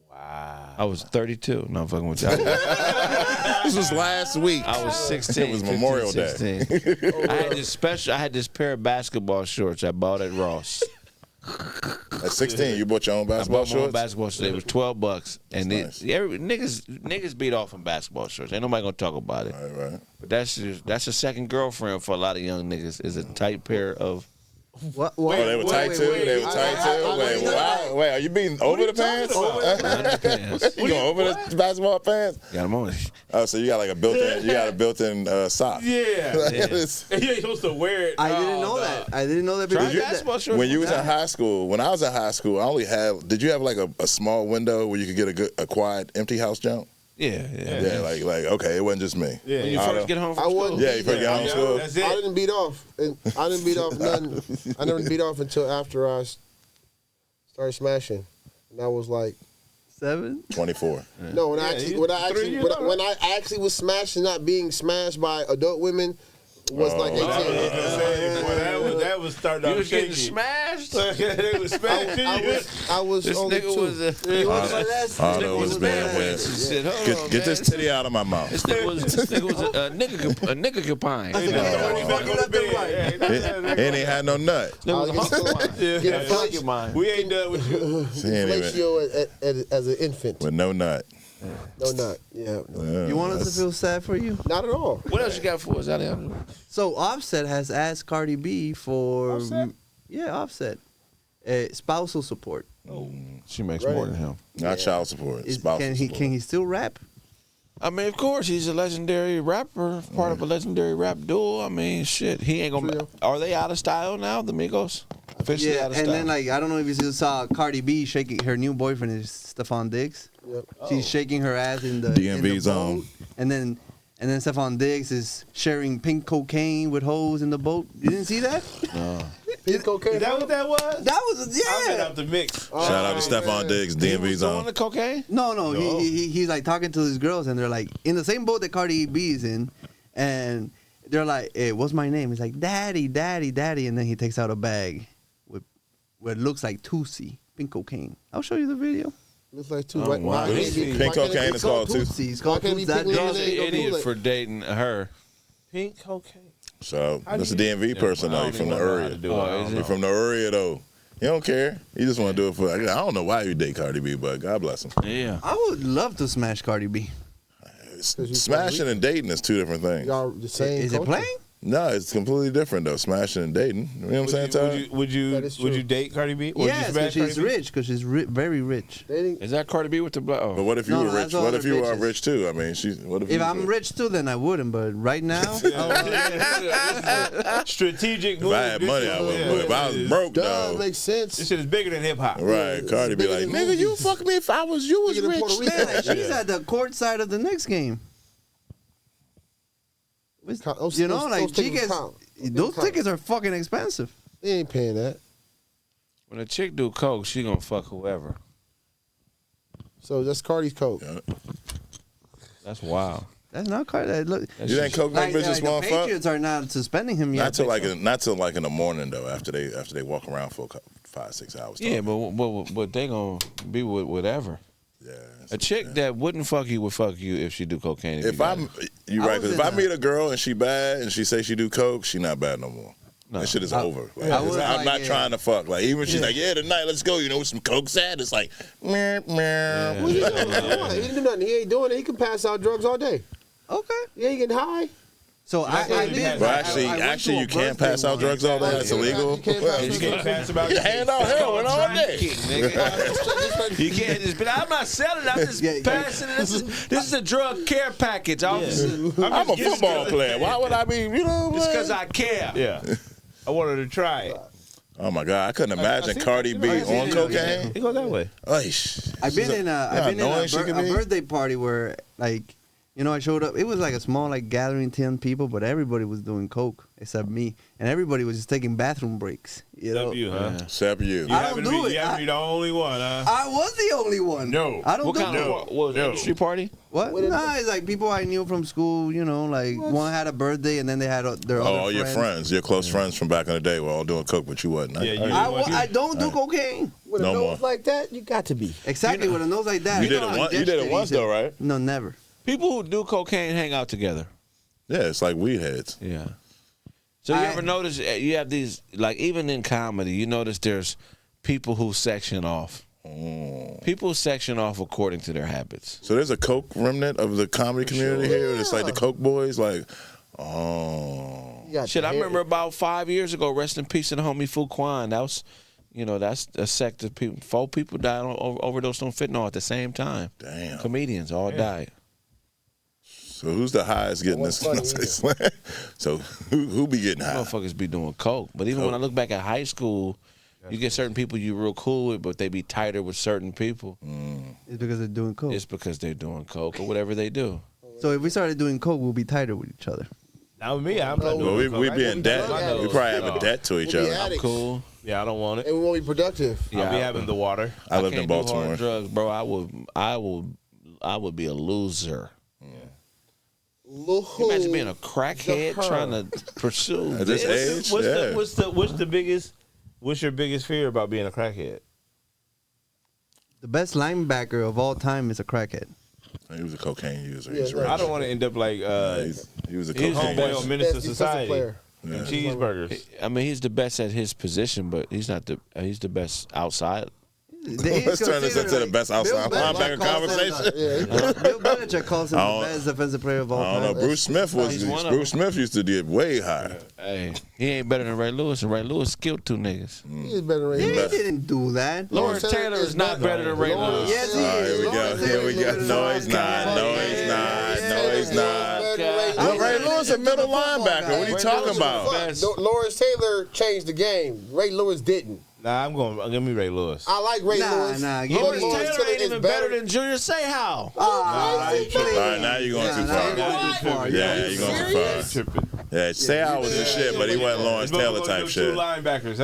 Wow. I was 32. No, I'm fucking with you. This was last week. I was 16. It was Memorial Day. 16. I had this pair of basketball shorts I bought at Ross. At 16, you bought your own I basketball bought my own shorts. basketball shorts. They was $12, and That's niggas beat off in basketball shorts. Ain't nobody gonna talk about it. Right. But that's a second girlfriend for a lot of young niggas. Is a tight pair of. What? Oh, they were tight too. They were tight too. Wait, are you being over the pants? Underpants. You going over the basketball pants? Got them on. Oh, so you got like a built-in. You got a built-in sock. Yeah. It's- You ain't supposed to wear it. I didn't know that. I didn't know that. Try Because you- basketball shorts. When you was in high school, when I was in high school, I only had. Did you have like a small window where you could get a quiet, empty house jump? Yeah. Yeah, like okay, it wasn't just me. Yeah. When you first get home from I school. wouldn't Yeah, you first get home from school. That's I it. didn't beat off. And I didn't beat off nothing. I never beat off until after I started smashing. And I was like, 7? 24. no, when you- I actually was smashing, not being smashed by adult women, was like 18. That was starting You out was getting shaky. smashed. They was smashing you. I was This only nigga 2. was a. All that was being He wet. said, "Hold on, Get this man. titty out of my mouth. This nigga was a nigga compine. He Ain't had no nut. It was a hunk of Get a Fuck your mind. We ain't done with you. She ain't even fellatio as an infant. with no nut. No, not. Yeah. No. You want us to feel sad for you? Not at all. What else you got for us, Alejandro? So Offset has asked Cardi B for Offset? Offset spousal support. She makes Right. more than him. Not child support. Spousal Can he support. still rap? I mean, of course, he's a legendary rapper, part of a legendary rap duo. I mean, shit, he ain't gonna. Trio. Are they out of style now, the Migos? Officially Yeah, out of and style. then like I don't know if you saw Cardi B shaking her new boyfriend is Stephon Diggs. Yep. She's shaking her ass in the DMV in the zone. boat, and then Stephon Diggs is sharing pink cocaine with hoes in the boat. You didn't see that? Pink cocaine. Is that what that was? That was I been yeah. out the mix. Shout out to Stephon Diggs, He DMV was doing zone. the cocaine. No. He's like talking to these girls, and they're like in the same boat that Cardi B is in, and they're like, "Hey, what's my name?" He's like, "Daddy, Daddy, Daddy," and then he takes out a bag with what looks like Tootsie, pink cocaine. I'll show you the video. Looks like two. Oh, wow. Pink cocaine is called too. Tootsie. It's called Why can't he Tootsie. pick That me drug- up? He's an idiot for dating her. Pink cocaine. So that's a DMV person though. You from the area. Oh, is You it? from the area though. You don't care. You just want to do it for. I don't know why you date Cardi B, but God bless him. Yeah. I would love to smash Cardi B. Smashing and dating is two different things. Y'all the same. Is it culture. playing? No, it's completely different though. Smashing and dating. You know what I'm saying, Ty? Would you date Cardi B? Yes, because she's rich. Because she's very rich. Is that Cardi B with the black? But what if you No, were no, rich? that's all What if the you are bitches. rich too? I mean, what if If you I'm rich too, then I wouldn't. But right now, Strategic If move. I had money, I would. But if I was broke Duh, though, makes sense. This shit is bigger than hip hop. right? Cardi be bigger like, than nigga, you movies. fuck me if I was you was Bigger than rich. Puerto Rico. yeah, she's at the court side of the next game. Those- You know, those like she tickets gets count. those tickets are fucking expensive. They ain't paying that. When a chick do coke, she gonna fuck whoever. So that's Cardi's coke. That's wild. That's not quite. Look, You think coke make bitches the want to fuck? Patriots are not suspending him yet. Not till like in the morning though. After they walk around for 5-6 hours. Yeah, but they gonna be with whatever. Yeah. A chick that wouldn't fuck you would fuck you if she do cocaine. If I'm, you right? Because if I meet a girl and she bad and she say she do coke, she not bad no more. No. That shit is over. Like, I was I'm like, not yeah. trying to fuck. Like even she's like, yeah, tonight, let's go. You know, with some coke sad. It's like, meh, meh. What you doing? He didn't do nothing. He ain't doing it. He can pass out drugs all day. Okay. He ain't getting high. So I did. But actually, you can't pass out drugs all day. That's illegal. You can't pass You can't pass about You hand out heroin all day. You can't just. But I'm not selling it. I'm just passing it. This is a drug care package. I'm a football player. Why would I be? You know, It's because I care. Yeah. I wanted to try it. Oh my God, I couldn't imagine Cardi B on cocaine. It goes that way. I've been in annoying she a can be. birthday party where like. You know, I showed up. It was like a small, like, gathering, 10 people, but everybody was doing coke except me, and everybody was just taking bathroom breaks. You know, Except you, huh? Except you. I don't do it. You happen to be the only one, huh? I was the only one. No. I don't What do kind coke. of what was it? Industry party? What? Nah, it's like people I knew from school. You know, like one had a birthday, and then they had their other all your friends, your close friends from back in the day were all doing coke, but you wasn't. Yeah, you- I don't do cocaine. With a No nose more. like that, you got to be. Exactly with a nose like that. You did it once though, right? No, never. People who do cocaine hang out together. Yeah, it's like weed heads. Yeah. So you ever notice you have these, like even in comedy, you notice there's people who section off. People section off according to their habits. So there's a coke remnant of the comedy community here. It's like the coke boys, like, Shit, I remember about 5 years ago, rest in peace to the homie Fuquan. That was, that's a sect of people. 4 people died overdosed on fentanyl at the same time. Damn. Comedians all died. So who's the highest getting this? So who be getting high? Motherfuckers be doing coke. But even when I look back at high school, you get certain people you real cool with, but they be tighter with certain people. It's because they're doing coke. It's because they're doing coke or whatever they do. So if we started doing coke, we'll be tighter with each other. Not with me. I'm not Well, doing we be in debt. We probably have a debt to each We'll be other. addicts. Cool. Yeah, I don't want it. And we won't be productive. I'll be having the water. I lived in can't do hard Baltimore. drugs, bro. I would be a loser. Imagine being a crackhead trying to pursue At this age, What's your biggest fear about being a crackhead? The best linebacker of all time is a crackhead. He was a cocaine user. Yeah, He's right. rich. I don't want to end up like He was a He's the cocaine best. homeboy on user. Minister Best defensive Society player. and cheeseburgers. I mean, he's the best at his position, but he's not the. He's the best outside. Let's turn this into the best outside linebacker conversation. Bill Belichick calls him I the don't- best defensive player of all I don't time. know. Bruce Smith He's one of Bruce Smith used to get way higher. Hey, he ain't better than Ray Lewis, and Ray Lewis killed 2 niggas. He is better than He him. didn't do that. Lawrence Taylor is not better than Ray Lewis. Yes, he All right, is. here we go. Lawrence Here we Taylor go. is No, he's not. No, he's not. No, he's not. Well, Ray Lewis a middle linebacker. What are you talking about? Lawrence Taylor changed the game. Ray Lewis didn't. Nah, I'm going to give me Ray Lewis. I like Ray Lewis. Give Lawrence me Taylor ain't even better than Junior Seau. All right, now you're going too far. Yeah, you're going too far. Yeah, Seau was the shit, but he wasn't Lawrence Taylor type 2 shit. linebackers.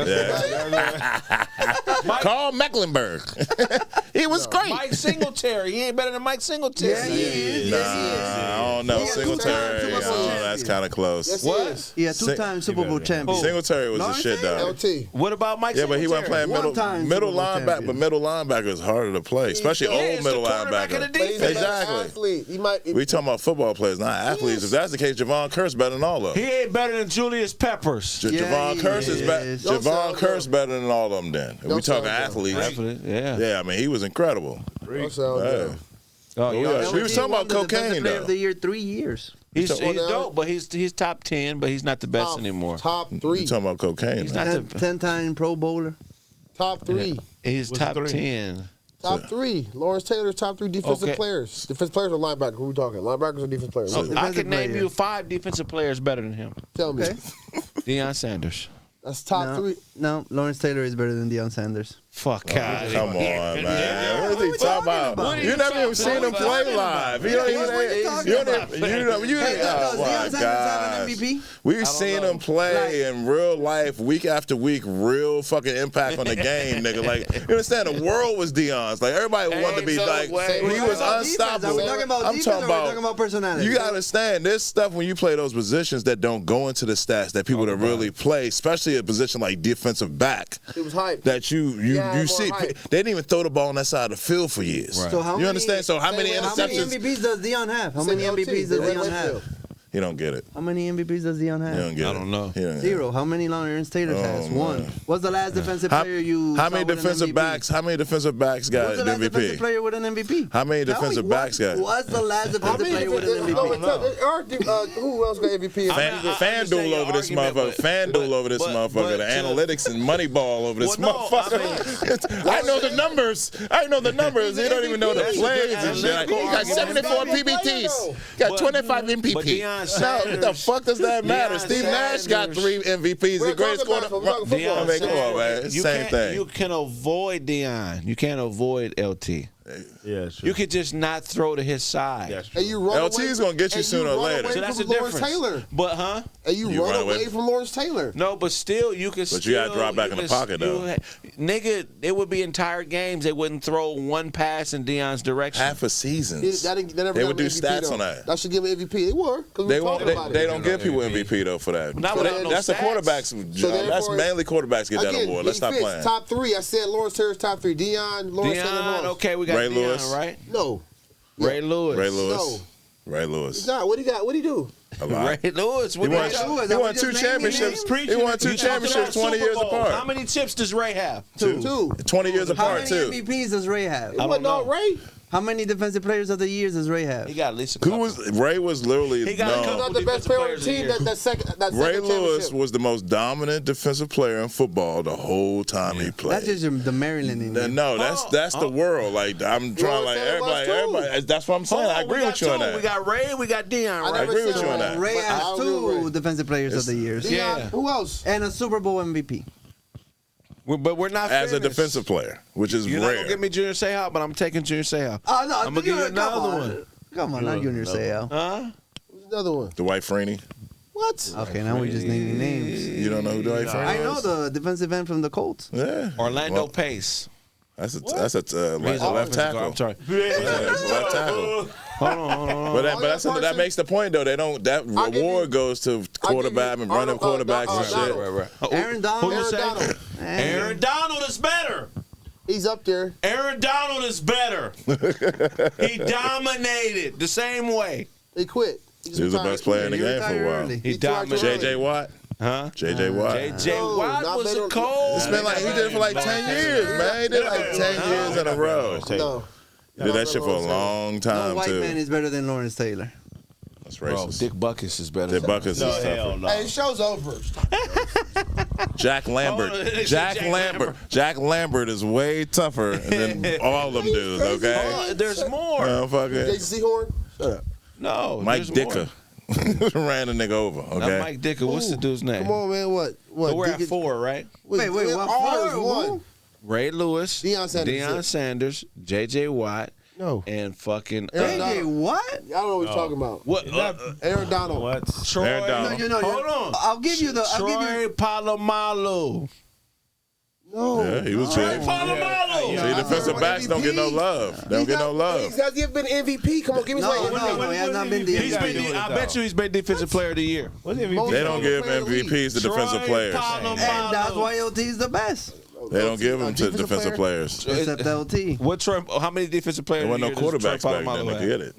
That's Carl Mecklenburg. He was great. Mike Singletary. He ain't better than Mike Singletary. Yeah, he is. Nah, Yes, he is. I don't know. He got 2 Singletary, times Super Bowl champion. that's kind of close. Yes, he is. He had 2-time Super Bowl champion. Singletary was the Lawrence shit, though. LT. What about Mike Yeah, but he Singletary? wasn't playing middle linebacker. champion. But middle linebacker is harder to play, especially Yeah, old it's the middle quarterback of the linebacker. defense. Exactly. Athlete. He might. We talking about football players, not athletes. If that's the case, Javon Curse better than all of He them. ain't better than Julius Peppers. Javon he Curse is better. is. Javon Curse better than all of them. Then if we Don't talking sound dumb. athletes, Yeah. yeah, I mean he was incredible. Don't sound Yeah. dumb. Oh, We was talking about Defensive cocaine Player though. of the year 3 years. He's talking about now? dope, but he's top 10, but he's not the best anymore. Top 3. You talking about cocaine? He's Man. not the 10-time Pro Bowler. Top 3. He's What's top 3? 10. Top 3. Lawrence Taylor's top 3 defensive Okay. players. Defensive players or linebackers? Who we talking? Linebackers or defensive players? I Defensive can name player. you 5 defensive players better than him. Tell me. Okay. Deion Sanders. That's top 3. No, Lawrence Taylor is better than Deion Sanders. Fuck out. Come on, man. What is he talking about? You never even seen him play live. You don't even. Oh my God. We've seen him play in real life, week after week, real fucking impact on the game, nigga. Like, you understand? The world was Deion's. Like, everybody wanted to be like, he was unstoppable. Are we talking about I'm defense talking or are we talking about. about personality? You gotta understand, there's stuff when you play those positions that don't go into the stats that people that really play, especially a position like defensive back. It was hype. That you see, hype. they didn't even throw the ball on that side of the field for years. Right. So how You many, understand? So how many How many interceptions? MVPs does Deion have? How many MVPs does Deion have? You don't get it. How many MVPs does Deion You have? don't get it. I don't know. You don't get it. 0. How many Lawrence Taylor has? Oh, 1. man. What's the last defensive How, player you how saw many with an defensive MVP? backs? How many defensive backs got What's the an last defensive MVP? player with an MVP? How many Tell defensive me, backs got it? What's the last defensive player with an MVP? Who else got MVP? FanDuel over this motherfucker. FanDuel over this motherfucker. The analytics and Moneyball over this motherfucker. I know the numbers. I know the numbers. They don't even know the plays and shit. Like, he got 74 PBTs. Got 25 MVPs. No, what the fuck does that matter? Steve Nash got 3 MVPs. The greatest quarterback. I mean, come on, man. It's the same thing. You can avoid Deion. You can't avoid LT. Yeah, true. You could just not throw to his side. That's true. And you run LT is gonna get you sooner or later. So that's the from Lawrence difference. Taylor. But And you You run run away away. from Lawrence Taylor. no, but still you can. But you gotta drop back in the pocket, though. Nigga, it would be entire games. They wouldn't throw one pass in Deion's direction. Half a season. They They would do stats on that. That should give him MVP. They were. They won't. They don't give people MVP though for that. Not without no That's the stats. quarterback's job. That's therefore- mainly quarterbacks get that Again, award. Let's he stop fits playing. top 3. I said Lawrence Taylor's top 3. Deion, Lawrence Taylor, Deion, Lawrence. okay, we got Ray Deion, Lewis. right? No. Ray Lewis. Ray Lewis. No. Ray Lewis. He's not. What he got? What he do? A lot. Ray Lewis. He What won, you got? Lewis, he I won was 2 just naming championships. names. He won 2 You talking about championships 20 Super years Bowl. apart. How many chips does Ray have? 2. 20 years How apart many too. MVPs does Ray have? It wasn't all Ray. How many defensive players of the years does Ray have? He got at least a Who couple. was Ray? Was literally He got a He's couple. no. not the best player on the team. That second Ray Lewis championship. was the most dominant defensive player in football the whole time he played. That's just the Maryland in you. No, that's the world. Like I'm trying, like everybody. That's what I'm saying. I agree with you on that. We got Ray, we got Deion, I right? agree with you on that. Ray But has I agree with 2 Ray. defensive players of the years. Yeah. Who else? And a Super Bowl MVP. But we're not As a finished. defensive player, which is You're not rare. gonna give me Junior Seau, but I'm taking Junior Seau. Oh, no. I'm gonna give you another come on. one. Come on, not Junior Seau. Huh? Who's another one? Dwight Freeney. What? Okay, now we're just naming names. You don't know who Dwight Freeney I is? know the defensive end from the Colts. Yeah. Orlando Well, Pace. That's a He's left an offensive tackle. guard. I'm sorry. Left tackle. Hold on. That makes the point though. They don't. That reward goes to quarterback and running quarterbacks and shit. Right. Aaron Donald. Who you say? Donald. Aaron Donald is better. He's up there. Aaron Donald is better. He dominated the same way. He quit. He was the best player in the He game for retired a while. early. He He tried to dominated. J.J. Watt. Huh? J.J. Watt. J.J. No, Watt not was better- a cold. It's been like he did it for like 10 years, man. He did like 10 years in a row. No. He did that shit for a long No time white man too. is better than Lawrence Taylor. That's Bro, racist. Dick Buckus is better. Dick Buckus is No, tougher. hell no. Hey, show's over. Jack Lambert. Jack Lambert is way tougher than all them dudes, okay? Oh, there's more. Motherfucker. Jason Sehorn. Shut up. No, Mike there's more. Dicker ran the nigga over, Not okay? Mike Dicker. What's the dude's name? Come on, man. What? So we're at Dickens- 4, right? Wait, what? Ours Four? one. Ray Lewis, Deion Sanders. Sanders, J.J. Watt, No. and fucking Aaron AJ, Donald. what? I don't know what you're talking about. what? Aaron Donald. What? Troy. Aaron Donald. You know, Hold on. I'll give you the. I'll give Troy you. Polamalu. No. Yeah, he was Troy good. Polamalu. See, defensive backs don't get no love. They don't get no love. Has he been MVP? Come on, give me No, some. no, he has not been the He's MVP. been. I bet you he's been defensive player of the year. What's the Most- MVP? They don't give MVPs to defensive Troy players. Polamalu. And that's why LT is the best. They don't give them to defensive players. Except LT. What Troy? How many defensive players? There wasn't no of the year does quarterbacks Troy back then Polamalu that have? could get it.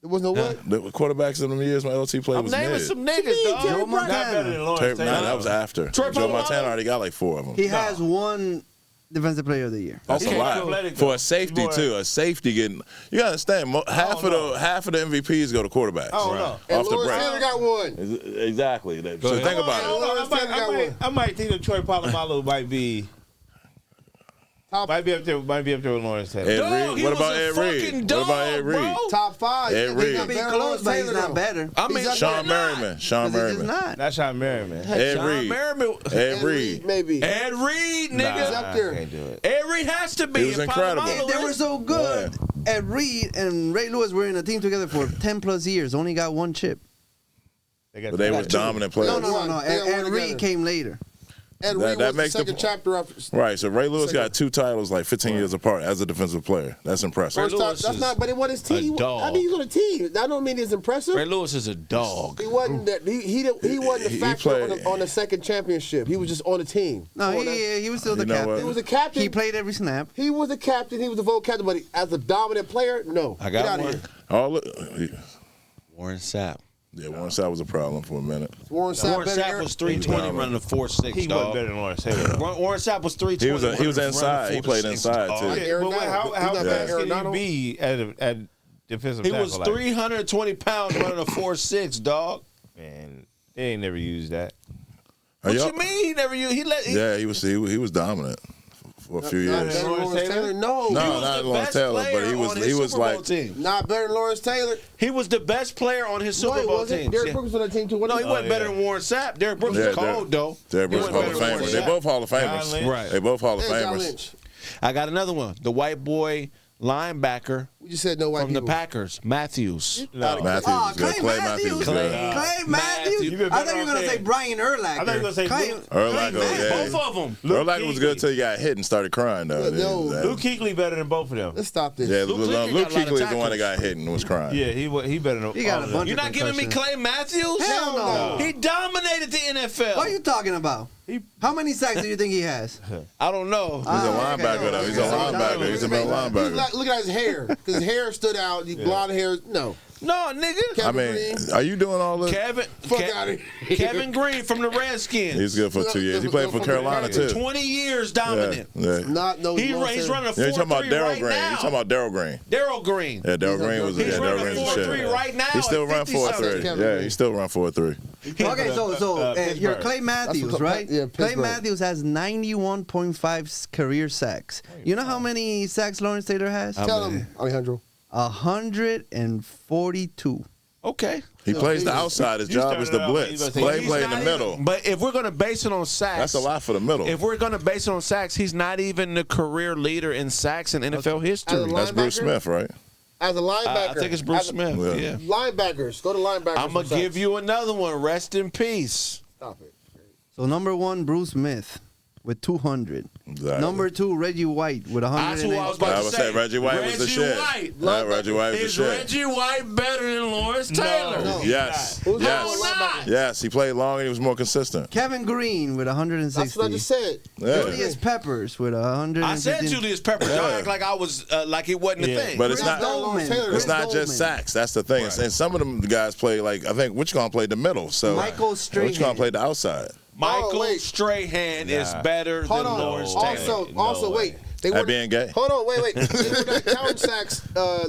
There was no what? The quarterbacks in them years when LT played I'm was naming mid. some niggas, dog. Joe Not better than Montana. Lawrence Taylor. Nah, that was after. Troy Joe Polamalu. Montana already got like 4 of them. He has one Defensive Player of the Year. That's a lot for a safety too. A safety getting. You gotta understand. Half of the MVPs go to quarterback. Oh no! Off And the Lawrence break. Taylor got one. Exactly. So think about it. I might think that Troy Polamalu might be. Might be up there with Lawrence Taylor. Ed Reed. What about Ed Reed? What about Ed Reed? Top 5. Ed Reed. He's not close, but he's not better. I mean, Sean Merriman. Sean He's just Merriman. not. Not Sean Merriman. Ed Sean Reed. Merriman. Ed Reed. Maybe. Ed Reed, nigga. He's up there. I can't do it. Ed Reed has to be. He was And incredible. Polamalu They were is. so good. Ed Reed and Ray Lewis were in a team together for 10 plus years. Only got one chip. But they was dominant players. No. They got Ed one Reed together. came later. Ed That- Reed that was makes the the second po- chapter after. Right. So Ray Lewis got 2 titles like 15 years apart as a defensive player. That's impressive. First time, Lewis that's is not, but it wasn't his team. a dog. I mean, he's on a team. That don't mean he's impressive. Ray Lewis is a dog. He wasn't that. He wasn't the He factor played- on the second championship. He was just on the team. No, Before that. he was still the You know captain. what? He was a captain. He played every snap. He was a captain. He was a vote captain. But as a dominant player, no. I Get got outta one. here. All Warren Sapp. yeah, Warren Sapp was a problem for a minute. Warren Sapp, Warren better Sapp than was 320 running a 4.6, He wasn't dog. better than Lawrence Taylor. Warren Sapp was 320. He was running a inside. He played 4.6, inside dog. too. Aaron But Donald. how He's not fast better than can Aaron he Donald. be at defensive He tackle? was like- 320 pounds running a 4.6, dog. Man, they ain't never used that. Are What y'all- you mean? He never used. Yeah, he was dominant for a few Not years. better than Lawrence Lawrence Taylor? Taylor? No. No, He was not the Lawrence best Taylor, but player he on was his he was Super Bowl like team. Not better than Lawrence Taylor. He was the best player on his Super No, he Bowl wasn't. team. Derrick Brooks was on that team too. No, he wasn't yeah. better than Warren Sapp. Derrick Brooks Yeah, was cold, though. Derrick Brooks He Hall of wasn't better than Famers. Warren They Sapp. both Hall of Famers. John Lynch. Right. They both Hall of There's John Famers. Lynch. I got another one. The white boy linebacker We just said no white from the people. Packers, Matthews. No. Matthews Oh, was good. Clay Clay Matthews. Matthews was Clay good. Matthews. Matthews. You been I better thought you were off gonna say there. Brian Urlacher. I thought you were gonna say Clay- Luke- Urlacher, yeah. Both of them. Urlacher was good till he got hit and started crying though. No. Luke Kuechly better than both of them. Let's stop this. Yeah, Luke Luke Kuechly got a lot of Kuechly is the one that tackles. got hit and was crying. Yeah, he better than He got all a of bunch them. You're not giving me Clay Matthews? Hell no. He dominated the NFL. What are you talking about? How many sacks do you think he has? I don't know. He's a linebacker though. He's a linebacker. He's a middle linebacker. Look at his hair. Because his hair stood out. Blonde hair. No. No, nigga. I Kevin mean, Green. are you doing all this? Kevin, Fuck outta here. Kevin Green from the Redskins. He's good for 2 years. He played for Carolina too. 20 years Yeah, dominant. yeah. Not no. He's Lawrence Taylor. running a 4.3 Yeah, you talking about Daryl right Green? now. You talking about Daryl Green? Daryl Green. Yeah, Daryl Green was. He's Yeah, Daryl running Green a was 4.3 shit. right now. He still at run 50-something. 4.3. Yeah, he still run 4.3. Okay, so you're Pittsburgh. Clay Matthews, That's what- right? yeah, Clay Pittsburgh. Matthews has 91.5 career sacks. You know how many sacks Lawrence Taylor has? Tell him, Alejandro. 142. Okay. He plays the outside. His You job is started the out, blitz. you about to say, Clay He's play in the not middle. even- but if we're going to base it on sacks. That's a lot for the middle. If we're going to base it on sacks, he's not even the career leader in sacks in NFL history. As a That's Bruce linebacker? Smith, right? As a linebacker. I think it's Bruce As a- Smith. Yeah. Yeah. Linebackers. Go to linebackers. I'm going to give you another one. Rest in peace. Stop it. So number 1, Bruce Smith with 200. Exactly. Number 2, Reggie White with That's who I 108. was about I to would say. say Reggie White was the shit. White. Yeah, Reggie White was the Is shit. Reggie White better than Lawrence Taylor? No. Yes. Who's Yes. the linebacker? Yes. He played long and he was more consistent. Kevin Green with 160. That's what I just said. Yeah. Julius Peppers with 150. I said Julius Peppers. Y'all act like I was like it wasn't a thing. But it's Chris not. Dolman. Taylor. It's not Dolman. just sacks. That's the thing. And some of them guys play like I think which gonna play the middle. So Michael which gonna Strahan. play the outside. Michael wait. Strahan is better Hold than on. Lawrence Taylor. Also, wait. They That were being gay. Hold on, wait. They were not counting sacks.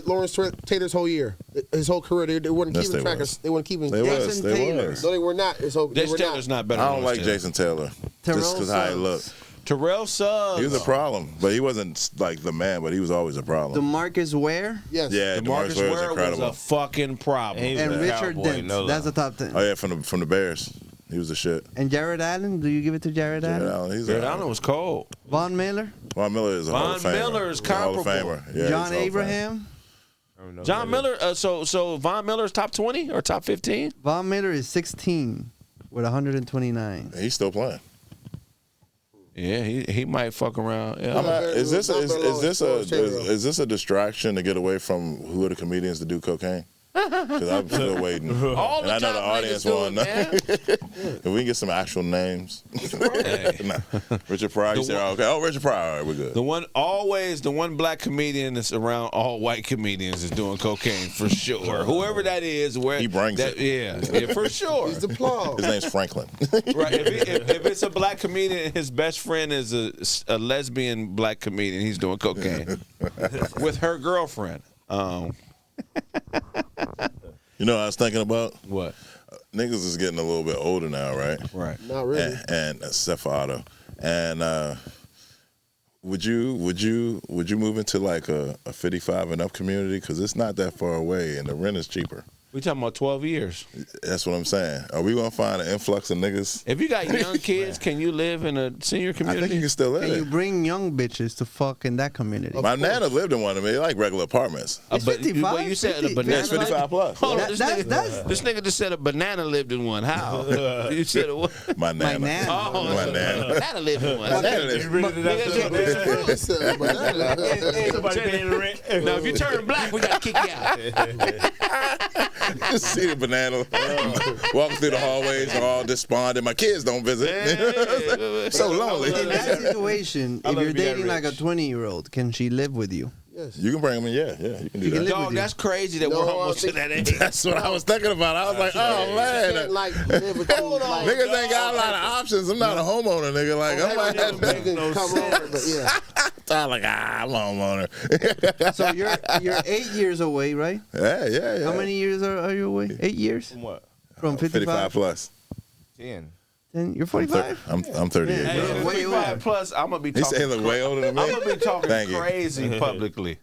Lawrence Taylor's whole year, his whole career. They weren't Yes, keeping they track. was. They weren't keeping. They was. Jason They Taylor. was. No, they were not. They Jason were Taylor's not better I than don't Lawrence like Taylor. Jason Taylor. Terrell Just because how he Suggs. looked. Terrell Suggs. He was a problem, but he wasn't like the man. But he was always a problem. DeMarcus Ware Yes. Yeah, DeMarcus DeMarcus Ware was Ware was incredible. a fucking problem. He was and a Richard cowboy, Dent. no That's lie. the top 10. Oh yeah, from the Bears. He was the shit. And Jared Allen, do you give it to Jared Jared Allen? Allen, he's Jared a Allen was cold. Von Miller? Von Miller is a Hall of Von Famer. Miller is He's a Hall of comparable. Famer. Yeah, John he's a Hall of Famer. Abraham? John Miller. So Von Miller's top 20 or top 15? Von Miller is 16 with 129. He's still playing. Yeah, he might fuck around. Yeah, Is this a distraction to get away from who are the comedians to do cocaine? Because I'm still waiting. All And the I know the time audience niggas do want it, If we can get some actual names. Hey. Nah. Richard Pryor, you The said, one- okay. Oh, Richard Pryor, all right, we're good. The one black comedian that's around all white comedians is doing cocaine for sure. Whoever that is, where He brings that, it. Yeah, for sure. He's the plug. His name's Franklin. Right. If it's a black comedian and his best friend is a lesbian black comedian, he's doing cocaine with her girlfriend. You know what I was thinking about? What? Niggas is getting a little bit older now, right? Right. Not really. And except for Otto. And would you move into like a 55 and up community? Because it's not that far away and the rent is cheaper. We talking about 12 years. That's what I'm saying. Are we gonna find an influx of niggas? If you got young kids, can you live in a senior I community? think you can still live Can you there. bring young bitches to fuck in that community? My nana lived in one of them. They like regular apartments. It's But 55, well, you said 50, a banana. That's 55 plus. Hold on, That- that's- this nigga just said a banana lived in one. How? You said a what? My nana. nana. Oh, My nana. banana lived in one. My nana lived- Somebody paying the rent. Now, if you turn black, we gotta kick you out. Just see the banana walking through the hallways, all despondent. My kids don't visit. So lonely. In that situation, I if love you're to be that dating like a rich. 20-year-old, can she live with you? Yes. You can bring them in, yeah, you can do You can that. live Dog, with you. that's crazy that No, we're I almost think- to that age. That's what I was thinking about. I was like, oh man, Can't, like, live with you, like, niggas ain't got a lot of options. I'm not a homeowner, nigga. Like I'm you like, can come over, but yeah. I'm like, I'm a homeowner. So you're 8 years away, right? yeah. How many years are you away? 8 years From what? from 55 55. plus. 10. Then you're 45. I'm 38. Yeah, bro. yeah. Way 55 older. plus, I'm gonna be He talking. say he look way older than me. I'm gonna be talking Thank you. crazy publicly.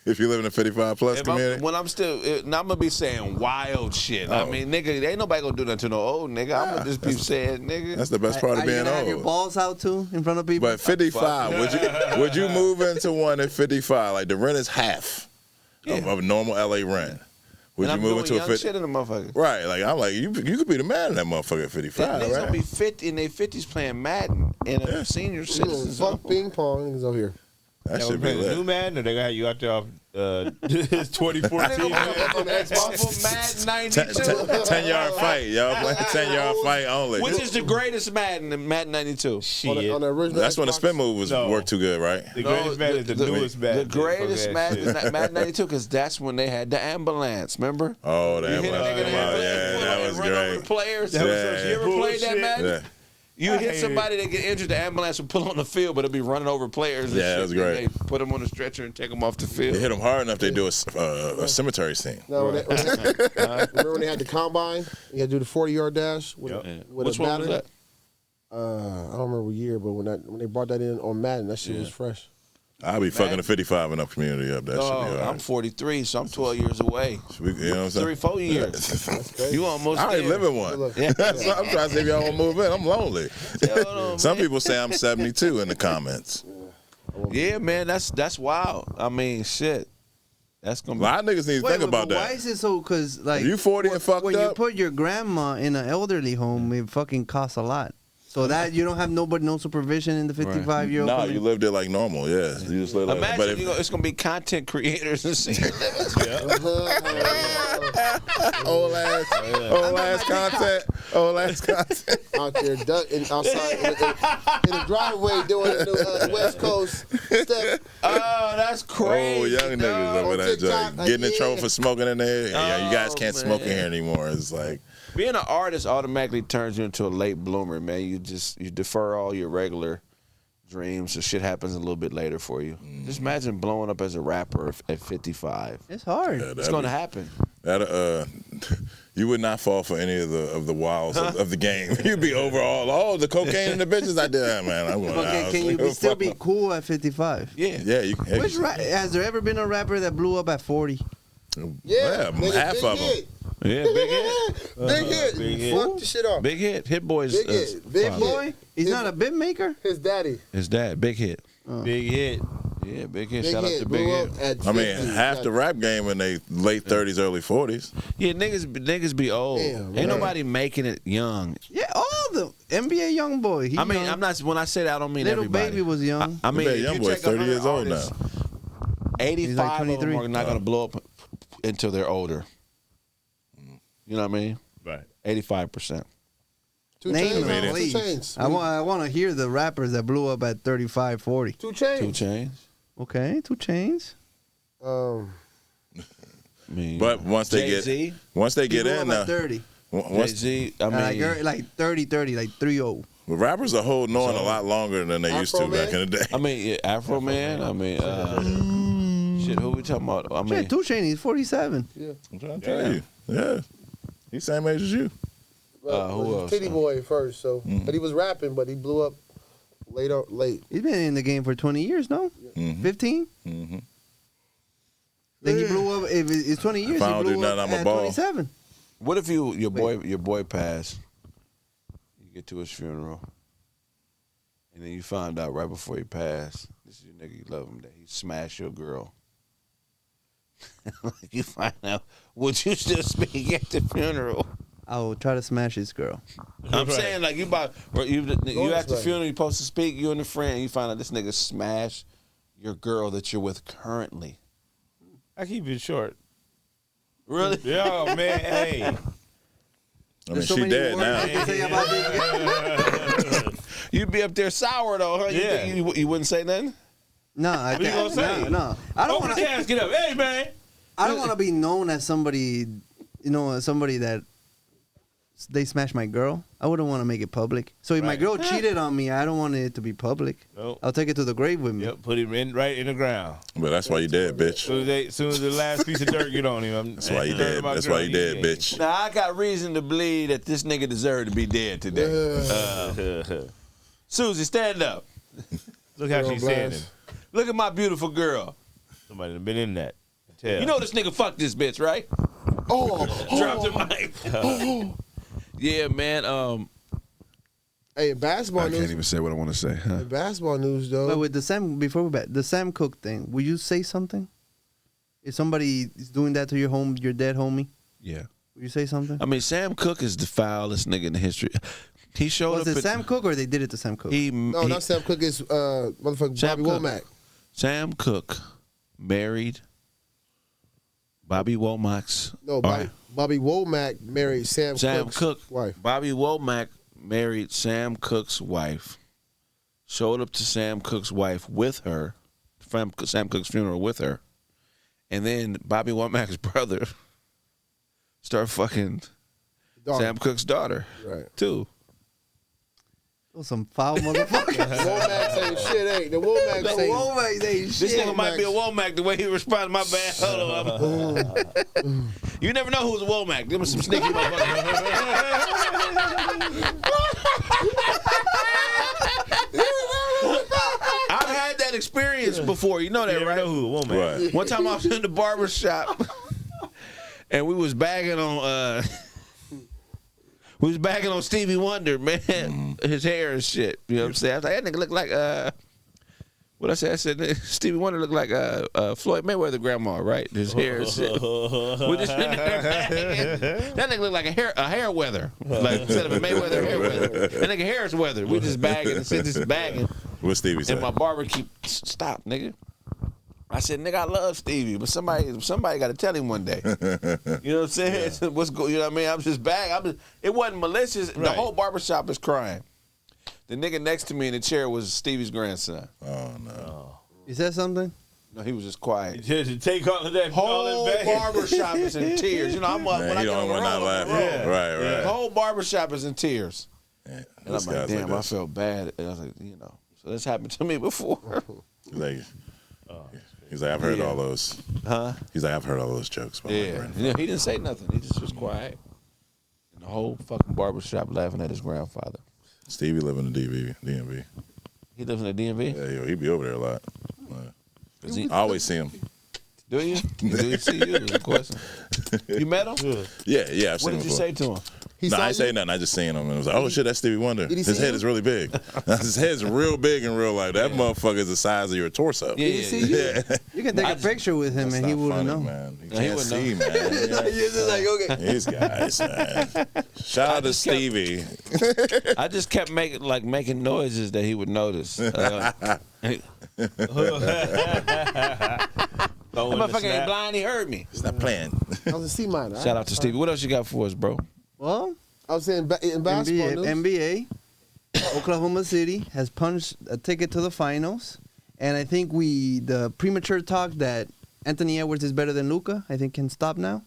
If you live in a 55 plus community, When I'm still, I'm gonna be saying wild shit. I Oh. mean, nigga, ain't nobody gonna do nothing to no old nigga. I'm gonna just be saying, nigga. that's the best part Are of you being gonna have your old. balls out too in front of people? But 55, would you move into one at 55? Like the rent is half of normal LA rent. Would and you I'm move doing into a young 50? shit in the motherfucker. Right, like I'm like you could be the man in that motherfucker at 55, Niggas right? gonna be 50 in their 50s playing Madden in a senior citizen zone. Fuck ping pong niggas over here. That Y'all should be playing the new lit. Madden, or they gonna have you out there off 2014 On Madden? the Xbox for Madden 92. 10-yard fight, y'all playing 10-yard fight only. Which is the greatest Madden in Madden 92? Shit. On the original That's when the Xbox. spin move was No. worked too good, right? The greatest Madden is the newest Madden. The greatest Fuck that Madden, shit. Madden 92, because that's when they had the ambulance, remember? Oh, You that hit a nigga in the wow, ambulance, yeah, pull that up was and run over the great. players. That was Yeah. some You ever played that bullshit. Madden? Yeah. You I hit hate somebody that get injured, the ambulance would pull on the field, but it'd be running over players. And Yeah, that shit. was Then great. They put them on the stretcher and take them off the They field. hit them hard enough, they do a cemetery scene. No, remember when they had the combine? You had to do the 40-yard dash with, Yep. with Which a one was batter? that? I don't remember what year, but when they brought that in on Madden, that shit was fresh. I'll be fucking the 55 and up community up. That should be all I'm right. 43, so I'm 12 years away. You know what I'm saying? 3-4 years. You almost I already there. live in one. Look, Yeah. That's what I'm trying to see if y'all want to move in. I'm lonely. Hold on, Some man. people say I'm 72 in the comments. Yeah, man, that's wild. I mean, shit. That's A gonna be. lot of niggas need to think about Why that. is it so? Because like You 40 and fucked when you up? put your grandma in an elderly home, it fucking costs a lot. So that you don't have no supervision in the 55-year-old. No, you live there like normal. Yeah, you just live like. Imagine But if, it's gonna be content creators and senior living. old ass content, old ass content. out there outside in the driveway doing the West Coast step. Oh, that's crazy. Oh, young niggas dog. over that TikTok, joint getting in yeah. trouble for smoking in there. Yeah, you guys Oh, can't smoke in man. here anymore. It's like Being an artist automatically turns you into a late bloomer, man. You defer all your regular dreams, so shit happens a little bit later for you. Just imagine blowing up as a rapper at 55. It's hard. It's gonna happen. that. You would not fall for any of the wiles of the game. You'd be overall. Oh, the cocaine and the bitches I did, man. I'm going Okay, can you still be cool at 55? Yeah. Yeah, you can. Which has there ever been a rapper that blew up at 40? Yeah, nigga, half big of them. hit. Yeah, big hit. Big hit. Big hit. Fuck the shit off. Big hit. Hit Boy's Big hit. Big Boy, hit. he's not a bit maker. His daddy. his dad. Big hit. Big hit. Yeah, big hit. Big Shout out hit. to Big Blew Hit. up at I mean, 50. half the rap game in they late 30s, early 40s. Yeah, niggas be old. Damn, Ain't man. nobody making it young. Yeah, all the NBA young boy. He I mean, young. I'm not. When I say that, I don't mean Little everybody. Baby was young. I mean, Bet if Young you Boy's take 30 years 100 old now. artists, 85 of them 23. are not gonna blow up until they're older. You know what I mean? Right. 85%. Name them, Two please. Chainz. I want to hear the rappers that blew up at 35, 40. 2 Chainz. 2 Chainz. Okay, 2 Chainz. I mean, But once they Jay-Z? get Blew in, up at 30. once Jay-Z, I mean, Like 30, like 3-0. the rappers are holding on a lot longer than they used to Afro back in the day. I mean, yeah, Afro Man. I mean, shit. Who we talking about? I mean, Shit, 2 Chainz, he's 47. I'm trying to tell you. Yeah. He's same age as you. who else? Titty Boy first, so but he was rapping, but he blew up late. He's been in the game for 20 years, no? 15? Mm-hmm. Then he blew up. If it's 20 years, If I he don't do blew nothing, up I'm a at ball. 27. What if your boy passed? You get to his funeral, and then you find out right before he passed, this is your nigga, you love him, that he smashed your girl. Like you find out, would you still speak at the funeral? I will try to smash his girl. I'm saying like you at the right. funeral, you supposed to speak, you and a friend, you find out this nigga smashed your girl that you're with currently. I keep it short. Really? Yo, man, hey. I mean, There's so she many dead words now. I can say about this guy. You'd be up there sour though, huh? Yeah. You wouldn't say nothing? No, I you gonna say? No. I don't Open want the to. casket up. Hey, man. I don't want to be known as somebody, somebody that they smashed my girl. I wouldn't want to make it public. So if my Right. girl cheated on me, I don't want it to be public. Nope. I'll take it to the grave with me. Yep, put him right in the ground. But that's why you dead, bitch. Soon as the last piece of dirt get on him, That's why you dead. That's why you dead, bitch. Now I got reason to believe that this nigga deserved to be dead today. Susie, stand up. Look how Girl she's blast. standing. Look at my beautiful girl. Somebody done been in that. Tell. You know this nigga fucked this bitch, right? Drop the mic. Yeah, man. Hey, in basketball I can't news. even say what I want to say. Huh? In basketball news, though. But with the Sam, before we back, the Sam Cooke thing, will you say something? If somebody is doing that to your dead homie, Yeah. will you say something? I mean, Sam Cooke is the foulest nigga in the history. He showed Was up. it Sam Cooke or they did it to Sam Cooke? No, not Sam Cooke. It's motherfucker Sam Bobby Cooke. Womack. Sam Cooke married Bobby Womack's. No, Bobby Womack married Sam Cooke's Cooke. wife. Bobby Womack married Sam Cooke's wife. Showed up to Sam Cooke's wife with her, Sam Cooke's funeral with her, and then Bobby Womack's brother started fucking Daughter. Sam Cooke's daughter Right. too. Those some foul motherfuckers. Womack ain't shit, ain't. The Womack The ain't. Womack ain't This shit. nigga might be a Womack the way he responded. My bad. Hold on. You never know who's a Womack. Give me some sneaky motherfuckers. I've had that experience before. You know that, You never right? know who, woman. Right. One time I was in the barber shop and we was bagging on Stevie Wonder, man. His hair and shit. You know what I'm saying? I was like, that nigga look like what I said? I said Stevie Wonder looked like Floyd Mayweather grandma, right? His hair and shit. We just in there bagging. That nigga look like a hair weather. Like instead of a Mayweather hair weather. That nigga hair is weather. We just bagging and just bagging. What Stevie said? And my barber keep stop, nigga. I said, nigga, I love Stevie, but somebody got to tell him one day. You know what I'm saying? You know what I mean? I'm just back. It wasn't malicious. The Right. whole barbershop is crying. The nigga next to me in the chair was Stevie's grandson. Oh no. You said something? No, he was just quiet. Just take all of that. all Whole that back. barbershop is in tears. You know, I'm when Man, I he get the on only the one not road, laughing. Yeah. Right, the right. whole barbershop is in tears. Yeah, And this I'm like, guy's damn, I this. felt bad. And I was like, so this happened to me before. He's like, I've heard Yeah. all those. Huh? He's like, I've heard all those jokes. About my Yeah. grandfather. He didn't say nothing. He just was quiet. And the whole fucking barbershop laughing at his grandfather. Stevie live in the DMV. He lives in the DMV? Yeah, he be over there a lot. I always see him. Do you? Do you see you? Of course. You met him? Yeah, I've What seen him did you before. say to him? No, I ain't say nothing. I just seen him and was like, oh shit, that's Stevie Wonder. Did he His see head you? is really big. His head's real big in real life. That motherfucker is the size of your torso. Yeah, you see you? Yeah. You can take I a just- picture with him That's and he not wouldn't funny, know. man. He No, he can't wouldn't see, know. man. You're just like, okay. These guys, man. Shout out to just kept- Stevie. I just kept making noises that he would notice. Throwing the motherfucker ain't snap. blind. He heard me. Stop playing. I was a C minor. Shout out to Stevie. What else you got for us, bro? Well, I was saying in basketball NBA, Oklahoma City has punched a ticket to the finals, and I think the premature talk that Anthony Edwards is better than Luka, I think can stop now.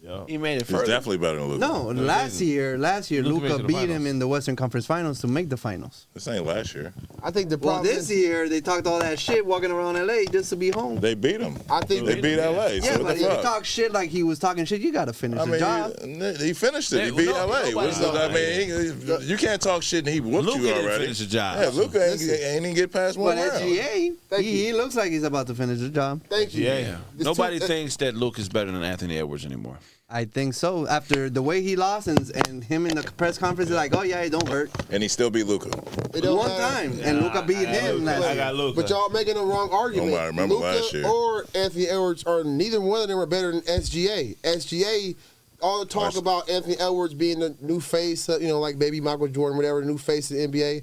Yo. He made it He's further. definitely better than Luka. No, last year Luka made Luka it to the beat him finals. in the Western Conference Finals to make the finals. This ain't last year. I think the Well, problem this is, year they talked all that shit walking around LA just to be home. They beat him. I think They beat LA. Yeah, So what but the if you fuck? talk shit like he was talking shit, you gotta finish I the mean, job. he finished it. He Yeah, beat no, LA. nobody- You can't talk shit and he whooped Luka you didn't already. finish the job. Yeah, Luka ain't even get past one But round. SGA, Thank he looks like he's about to finish the job. thank you. Yeah. It's Nobody too- thinks that Luke is better than Anthony Edwards anymore. I think so. After the way he lost and him in the press conference, is like, oh yeah, it don't hurt. And he still beat Luka. It don't One matter. time, and Luka beat him last I year. got Luka. But y'all making the wrong argument. Nobody remember Luka last year. or Anthony Edwards, or neither one of them are better than SGA. SGA, all the talk about Anthony Edwards being the new face, like baby Michael Jordan, whatever, the new face of the NBA.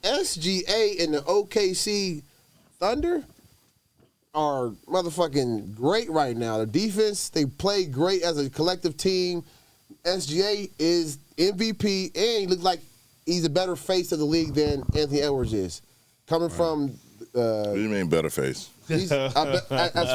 SGA and the OKC Thunder are motherfucking great right now. The defense, they play great as a collective team. SGA is MVP, and he looks like he's a better face of the league than Anthony Edwards is. Coming from, What do you mean better face? he's, as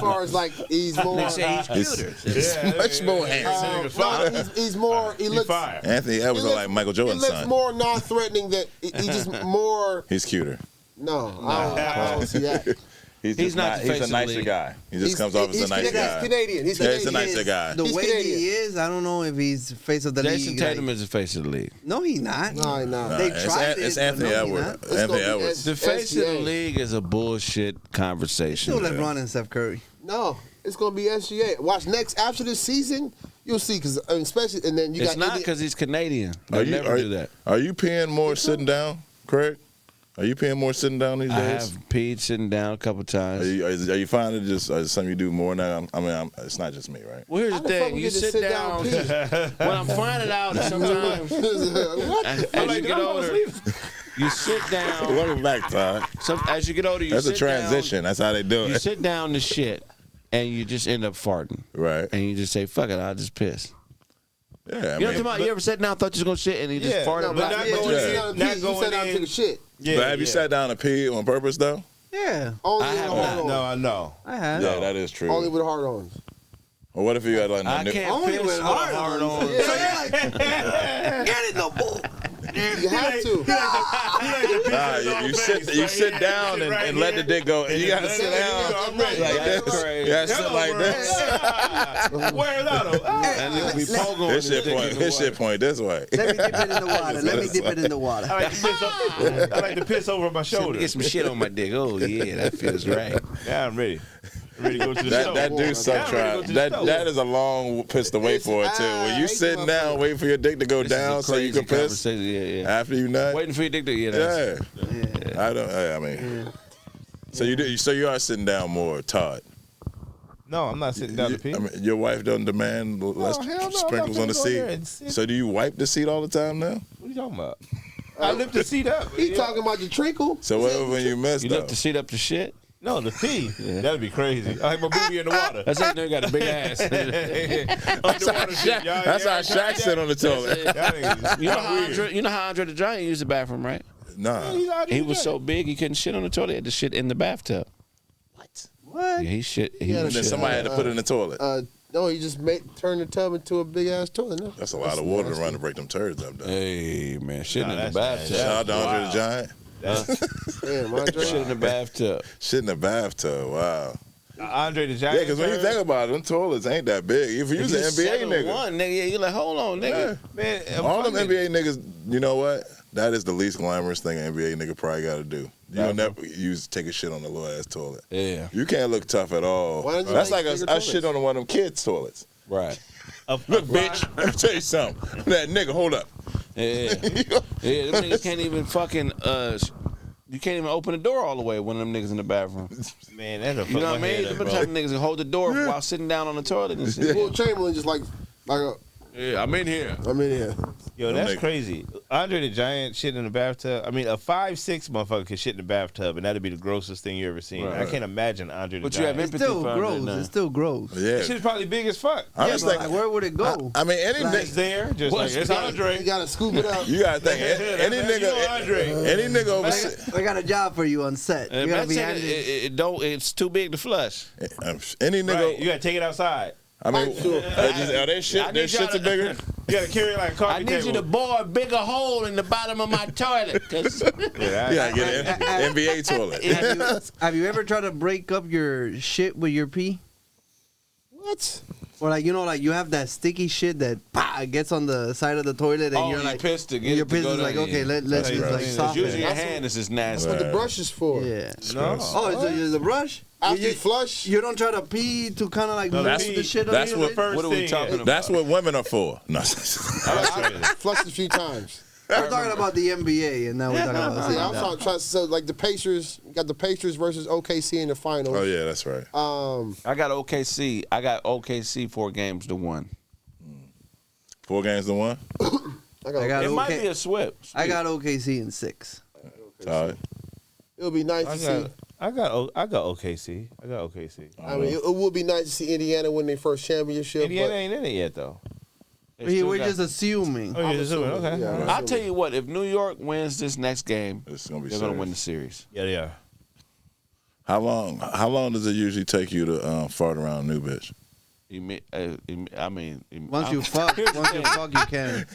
far as like he's more. They say he's cuter. He's much more handsome. No, he's more. He looks. fire. Anthony Edwards look like Michael Jordan's He looks son. more non-threatening. That he's just more. He's cuter. No, I don't see that. He's not the face He's of a the nicer league. guy. He just comes off as a nice guy. He's Canadian. He's Yeah, he's a Canadian. nicer guy. The He's way Canadian. he is, I don't know if he's face of the Jason league. Tatum like- is the face of the league. No, he's not. No, no. They It's tried It's it, but Anthony no, he's Edwards. not. It's Anthony gonna be Edwards. The face of the SGA. league is a bullshit conversation. Still LeBron and Steph Curry. No, it's gonna be SGA. Watch next after this season, you'll see. Because especially, and then you It's got not Indiana- because he's Canadian. They'll never do that. Are you peeing more sitting down, Craig? Are you peeing more sitting down these I days? have peed sitting down a couple times. Are you finding it just something you do more now? It's not just me, right? Well, here's How the the fuck thing. we You get to sit down. pee? What I'm finding out is sometimes What? as you get older, you sit down. Welcome back, Todd. As you get older, you That's a sit down. transition. That's how they do You it. sit down to shit, and you just end up farting. Right. And you just say, "Fuck it, I'll just piss." Yeah, I You know what I'm mean, talking about? You ever sat down, thought you was gonna shit, and you just Yeah, farted? No, but not you going sat in, down and not pee. You going sat down and in. took a shit. Yeah, but have you sat down to pee on purpose though? Yeah, Only I with have a hard not. on. No, I know. I have. Yeah, that is true. Only with a hard on. Or what if you got like I no can't Only piss with with hard hard on. on. So you're like, get it, no bull. You have to. you sit down and let the dick go, and you gotta sit down I'm ready. like That's this. crazy. You gotta sit like this. Where is that? And you be pogo His shit point this way. Let me dip it in the water. Let me dip it in the water. I like to piss over my shoulder. Get some shit on my dick. Oh yeah, that feels right. Yeah, I'm ready. I'm ready to go to the show. That do suck. I'm ready to go Try to the that. stove. That is a long piss to wait for it too. When you sitting down waiting for your dick to go This is a down so you crazy can piss conversation. Yeah. after you nut. Waiting for your dick to Yeah. I don't. I mean. So you do. So you are sitting down more, Todd. No, I'm not sitting down to pee. I mean, your wife doesn't demand less hell no, I'm sprinkles not on the gonna go there and seat. sit. So do you wipe the seat all the time now? What are you talking about? I lift the seat up. He talking about the trickle. So what when you miss You though? lift the seat up to shit. No, the pee. That'd be crazy. I like my booty in the water. That's how you know you got a big ass. That's how Shaq sit on the toilet. You know how Andre the Giant used the bathroom, right? Nah. He was so big he couldn't shit on the toilet. He had to shit in the bathtub. What? Yeah, he shit. He And was then shit. somebody had to put it in the toilet. No, you just turn the tub into a big ass toilet. No? That's a lot of water to run to break them turds up though. Hey man, shitting in the that's bathtub. Shout out to Andre the Giant. Damn, Andre. Shit in the bathtub. Shit in the bathtub. Wow. Andre the Yeah, Giant. because when you think about it, them toilets ain't that big. If you was an NBA nigga, 7'1", nigga, yeah, you like, hold on, nigga. man, all them NBA niggas, you know what? That is the least glamorous thing an NBA nigga probably got to do. You'll never take a shit on a little ass toilet. Yeah, You can't look tough at all. Why don't you That's make like bigger I shit on one of them kids' toilets. right. Look, bitch, let me tell you something. That nigga, hold up. Yeah, yeah. Them niggas can't even fucking. You can't even open the door all the way when them niggas in the bathroom. Man, that'll You know what I mean? Them type of niggas can hold the door while sitting down on the toilet and shit. Will Chamberlain just like Yeah, I'm in here. I'm in here. Yo, Them that's niggas. crazy. Andre the Giant shit in the bathtub. I mean, a 5'6" motherfucker could shit in the bathtub, and that'd be the grossest thing you ever seen. Right. I can't imagine Andre the But you Giant. have It's empathy still for Andre gross. now. It's still gross. Yeah. That shit's probably big as fuck. I'm Yeah, just but thinking. like, where would it go? I mean, any Like, It's there, just What's like it's that? Andre. You gotta scoop it up. you gotta think any You know Andre. nigga over I got a job for you on set. You gotta be Imagine handed. it's too big to flush. any nigga. Right, you gotta take it outside. I mean, are they I shit? need Their y'all shits to- are bigger. You gotta carry it like a coffee I need table. you to bore a bigger hole in the bottom of my toilet. 'Cause Yeah, You gotta get an NBA toilet. Have you ever tried to break up your shit with your pee? What? Or like, you know, like you have that sticky shit that gets on the side of the toilet, and Oh, you're you like, pissed to and get your it to piss go is like, down, okay, yeah. let's That's just right. like It's soften. using your it. hand is nasty. That's what the brush is for. Yeah. No. Oh, it's the brush. After you flush, You don't try to pee to kind of like No, move that's- the shit. that's on what- you? First What are we thing, talking about? That's what women are for. No. flush a few times. We're talking about the NBA, and now we're talking about. See, I'm trying to so like the Pacers got the Pacers versus OKC in the finals. Oh yeah, that's right. I got OKC. I got OKC 4 games to 1. 4 games to 1. I got It might be OK. a sweep. I got OKC in 6. All right. It'll be nice to see. I got OKC. I got OKC. I mean, it would be nice to see Indiana win their first championship. Indiana ain't in it yet though. We're just assuming. Oh, you're assuming, okay. Yeah. I'll tell you what. If New York wins this next game, It's gonna be they're gonna serious. win the series. Yeah. How long does it usually take you to fart around a new bitch? I mean, Once you fuck, you can.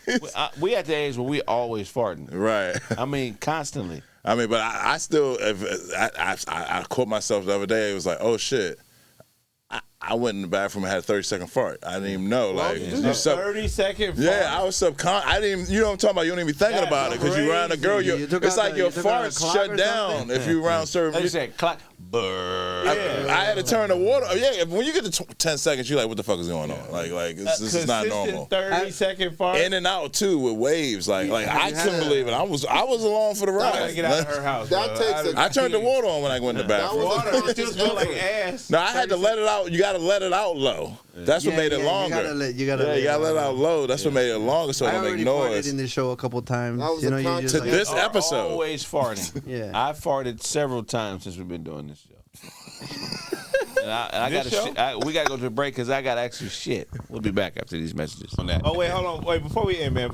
we at the age where we always farting. Right. I mean, constantly. I mean, but I still, I caught myself the other day. It was like, oh shit. I went in the bathroom and had a 30-second fart. I didn't even know. Like, This is a 30-second fart. yeah, I was subconscious. I didn't even, you know what I'm talking about? You don't even be thinking about it because you around a girl. You took It's out like the- your you took out a farts clock shut or down something? if you around certain. Like you said, clock. Brrr. I had to turn the water. Yeah, when you get to 10 seconds, you're like, what the fuck is going on? Like this is not normal. 30-second fart. In and out too with waves. Like I couldn't believe it. I was along for the I gotta ride. get out of her house. That bro. takes a- I turned the water on when I went in the bathroom. Water it still smell like ass. No, I had to let it out. You got to let it out low. That's what made it longer. You gotta let it out low. That's what made it longer, so it I don't make already noise. farted in this show a couple times. That was You a know, you content- just To like, this episode. Always farting. Yeah. I farted several times since we've been doing this show. And I This got show? we got to go to the break because I got extra shit. We'll be back after these messages on that. Oh wait, hold on. Wait, before we end, man.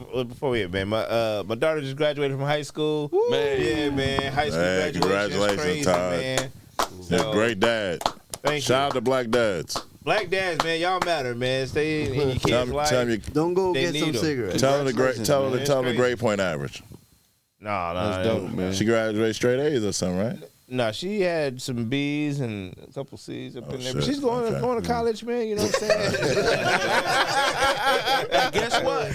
My daughter just graduated from high school. Man. Yeah, man. High school Hey, graduation. congratulations, Crazy, Todd. man. You're So, a great dad. Thank Shout you. out to black dads. Black dads, man, y'all matter, man. Stay in your Tell kids' me, life. tell me, don't go They get some need 'em. cigarettes. tell her the great, tell her man. tell her the It's grade point average. No, That's dope, man. She graduated straight A's or something, right? No, she had some B's and a couple C's up in there. But shit. she's going Okay. to college, man. You know what I'm saying? Hey, guess what?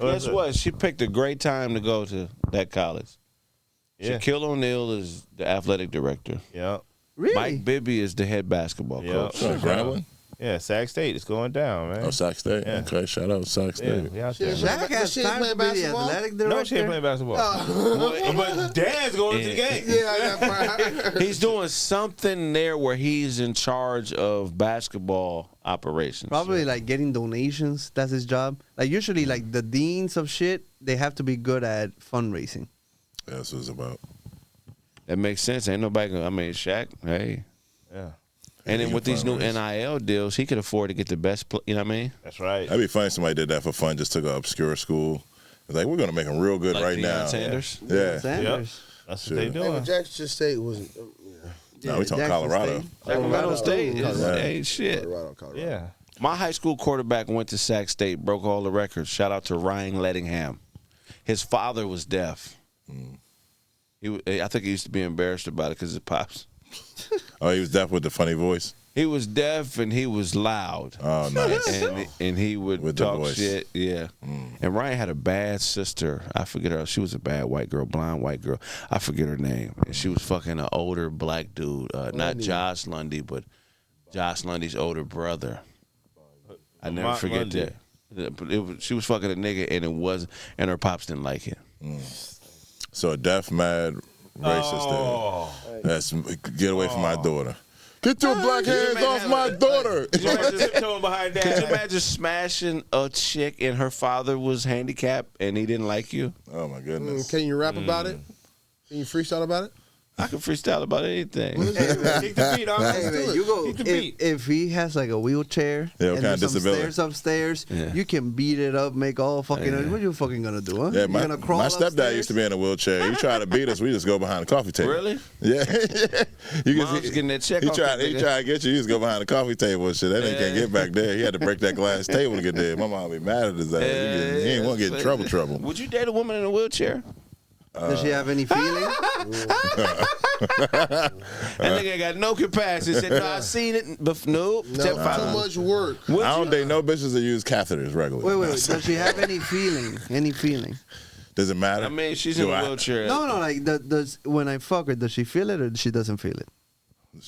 Guess what? She picked a great time to go to that college. Yeah. Shaquille O'Neal is the athletic director. Yeah. Really? Mike Bibby is the head basketball Yeah. coach. Sure, Grambling. Yeah, Sac State is going down, man. Oh, Sac State. Yeah. Okay, shout out to Sac Yeah, State. we out there. Shit, man. Shaq has She ain't time to playing be the basketball? athletic director. No, she ain't playing basketball. But Dad's going to the game. Yeah, I got He's doing something there where he's in charge of basketball operations. Probably like getting donations. That's his job. Like usually, like the deans of shit, they have to be good at fundraising. That's what it's about. That makes sense. Ain't nobody gonna, I mean, Shaq, hey. Yeah, And then He with can these new fundraise. NIL deals, he could afford to get the best, you know what I mean? that's right. That'd be funny if somebody did that for fun, just took an obscure school. It's like, we're going to make them real good Like right Deion now. Sanders. Yeah. Sanders. That's Sure. what they Hey, doing. but Jackson State was No, we talking Jackson Colorado. State. Sacramento State is, Colorado. hey, shit. Colorado. Yeah. My high school quarterback went to Sac State, broke all the records. Shout out to Ryan Lettingham. His father was deaf. I think he used to be embarrassed about it because his pops. Oh, he was deaf with the funny voice. He was deaf and he was loud. Oh, nice. And he would With the talk voice. shit. Yeah. And Ryan had a bad sister. I forget her. She was a bad white girl, blind white girl. I forget her name. And she was fucking an older black dude. Not Josh Lundy, but Josh Lundy's older brother. I never Mark forget Lundy. that. She was fucking a nigga and her pops didn't like it. So a deaf, mad racist Oh. there. That's get away from my daughter. Get your black hands off my daughter. Could you imagine smashing a chick and her father was handicapped and he didn't like you? Oh my goodness. Can you rap about it? Can you freestyle about it? I can freestyle about anything. Hey, man, you go if he has like a wheelchair Yeah, and kind of there's some disability. stairs upstairs, you can beat it up, make all fucking. What you fucking gonna do? Huh? Yeah, You gonna crawl my stepdad upstairs? used to be in a wheelchair. He tried to beat us. We just go behind the coffee table. Really? Yeah. Mom's getting that check He off tried that to nigga. get you. You just go behind the coffee table and shit. That nigga can't get back there. He had to break that glass table to get there. My mom be mad at his ass. He ain't want to get in trouble. Would you date a woman in a wheelchair? Does she have any feeling? That nigga got no capacity. Said, no, I seen it, but nope. No, too much work. I don't date no bitches that use catheters regularly. Wait. Does she have any feeling? Any feeling? Does it matter? I mean, she's in a wheelchair. No. Like, does when I fuck her, does she feel it or she doesn't feel it?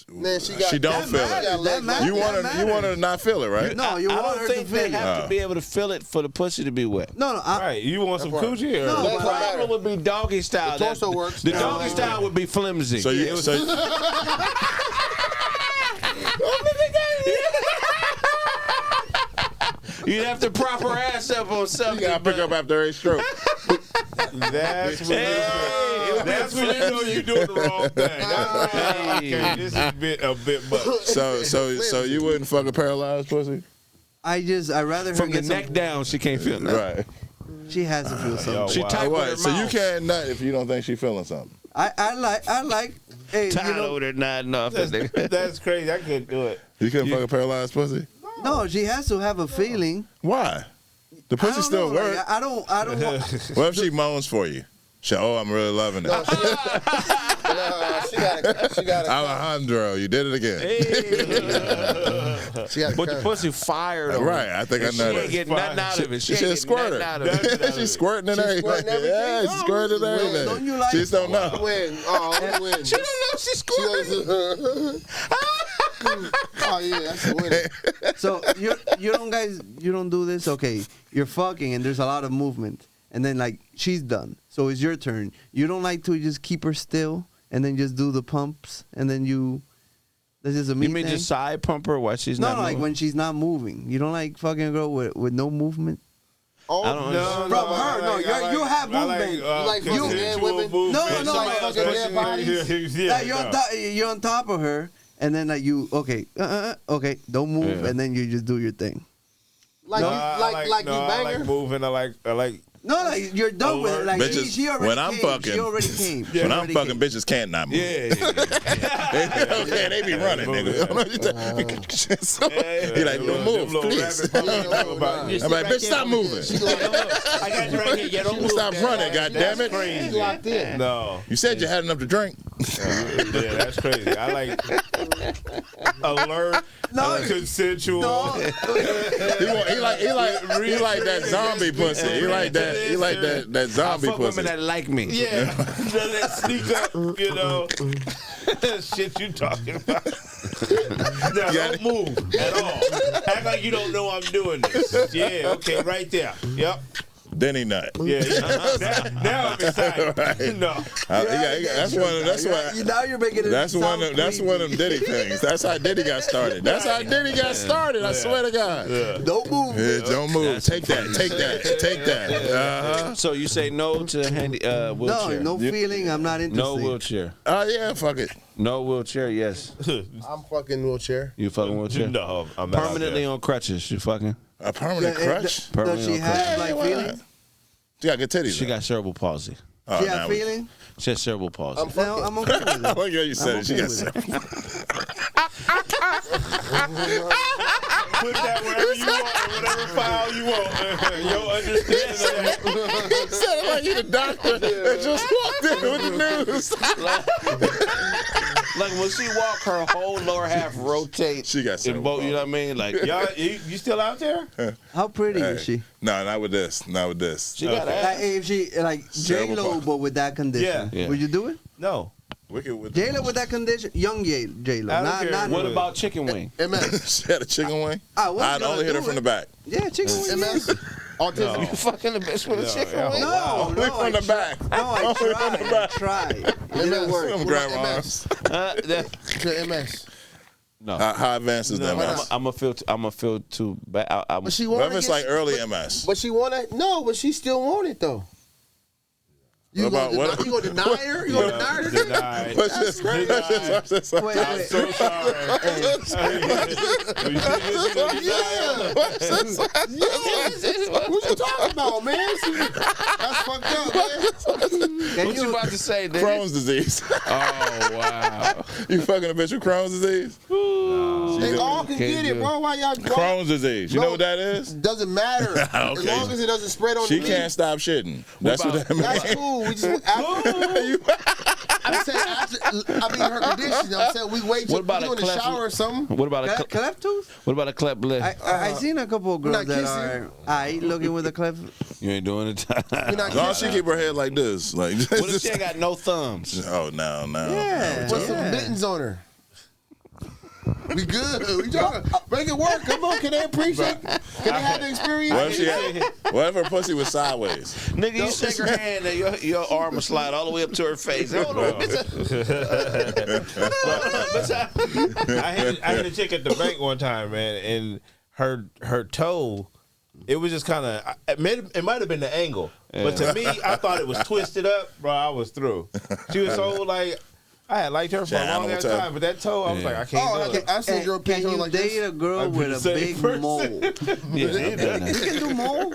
Man, She don't feel it. That matters. You want her to not feel it, right? No, you I want don't her think to they feel it. have to be able to feel it for the pussy to be wet. No. Right, you want some coochie or? No, The problem would be doggy style. The torso works. The doggy style would be flimsy. So you, You'd have to prop her ass up on something. you gotta pick up after every stroke. That's when you know you're doing the wrong thing. Okay, this is a bit much. So you wouldn't fuck a paralyzed pussy? I'd rather her From the get neck some. down, she can't feel nothing. Right. She has to feel something. She tight with her What? So you mouth. can't nut if you don't think she feeling something. I like. Hey, Tyler over there nodding off. That's crazy. I couldn't do it. You couldn't fuck a paralyzed pussy? no, she has to have a feeling. Why? The I pussy don't still know, work. like, I don't. What if she moans for you? I'm really loving it. She got Alejandro, you did it again. But the pussy fired her. Right, I think I She know ain't that. getting nothing out of it. She She ain't a squirter. getting nothing out of it. She's squirting and everything. Yeah, she's squirting and everything. Don't you like- She just don't know. win. Oh, win. She don't know she's squirting. Oh yeah, that's a winner. So you don't do this. Okay, you're fucking and there's a lot of movement, and then like she's done, so it's your turn. You don't like to just keep her still and then just do the pumps, and then this is a me You mean thing? just side pump her while she's no, not like moving? when she's not moving. You don't like fucking a girl with no movement. Oh, I don't understand. From her, no, you have movement. You like consensual fucking dead women? movement. No, You like fucking dead bodies? Like you're on top of her, and then like you okay, don't move, Yeah. and then you just do your thing. Like you bang I like her? moving. I like. No, like you're done with it. Like Bitches, she already when I'm came. fucking- She already came. She When I'm already fucking, came. bitches can't not move. Yeah. Okay, they be running, nigga. He like, don't move, please. I'm like, bitch, stop moving. I got you right here. Yeah, don't move. Stop running, goddammit. She's locked in. No. You said you had enough to drink. Yeah, that's crazy. I like alert, consensual. No. He like that zombie pussy. He like that I zombie fuck women pussy. that like me. Yeah, that sneak up, you know. Shit you talking about. No, don't move at all. Act like you don't know I'm doing this. Yeah, okay, right there. Yep. Then he nut. Yeah. Now I'm excited. Right. No. That's one. Now you're making it. That's one sound of them Diddy things. That's how Diddy got started. That's how Diddy got started. I swear to God. Don't move. Yeah, don't move. Take that. Uh-huh. So you say no to wheelchair? No feeling. I'm not interested. No wheelchair. Oh yeah, fuck it. No wheelchair. Yes. I'm fucking wheelchair. You fucking wheelchair. No, I'm not. Permanently on crutches. You fucking. A permanent crutch. Does she have like Why feeling? not? She got good titties. She got cerebral palsy. Oh, She nah, have feeling? She has cerebral palsy. No, I'm okay with it. Oh yeah, you said I'm it. She okay got with it. Put that wherever you want, in whatever file you want. Your understanding of that. He said it like he the doctor that just walked in with the news. Like when she walk, her whole lower half rotates. She got in cerebral both. You know what I mean? Like Y'all, you still out there? How pretty is she? No, not with this. Not with this. she got Like ass. if she like Cerebral J-Lo, palsy. but with that condition, Yeah. would you do it? No. Wicked with J-Lo with that condition, young J-Lo, I don't not care. not. What about chicken wing? MS. She had a chicken wing. what's I'd gonna only hit do her from it? the back. Yeah, chicken wing. MS. Autism. You fucking the bitch with a chicken wing? No, Only from the back. No, I Only from the tried. back. It didn't MS. work. Them grandmas. To MS. No. How advanced is the MS? I'm gonna feel too bad. But she What wanna if it's like early MS? But she wanna but she still want it though. You gonna deny her? You gonna deny her? Denied. What's this? Wait, I'm so sorry. What you talking about, man? That's fucked up, man. What you about to say, nigga? Crohn's disease. Oh wow. You fucking a bitch with Crohn's disease? They all can get it, bro. Why y'all? Crohn's disease. You know what that is? Doesn't matter. As Okay. long as it doesn't spread on She the can't stop shitting. That's what that means. That's cool. We just I'm saying her condition. I'm saying we wait till What about we a in the cleft shower or something. What about a Cleft tooth? What about a cleft lip? I seen a couple of girls not that are looking with a cleft. You ain't doing it. You're not As long as she keep her head like this, like. What if she ain't got no thumbs? Oh no. Yeah. Put some mittens on her. We good. We talking. Make it work. Come on. Can they appreciate? Can they have the experience? What if her pussy was sideways? Nigga, you shake her hand and your arm will slide all the way up to her face. Hold on. I hit a chick at the bank one time, man, and her toe, it was just kind of, it might have been the angle, but to me, I thought it was twisted up, bro. I was through. She was so like, I had liked her for a long ass time, but that toe, I was like, I can't do it. I seen a girl Can picture you like date this. a girl with a big mole? Yeah, You can do mole.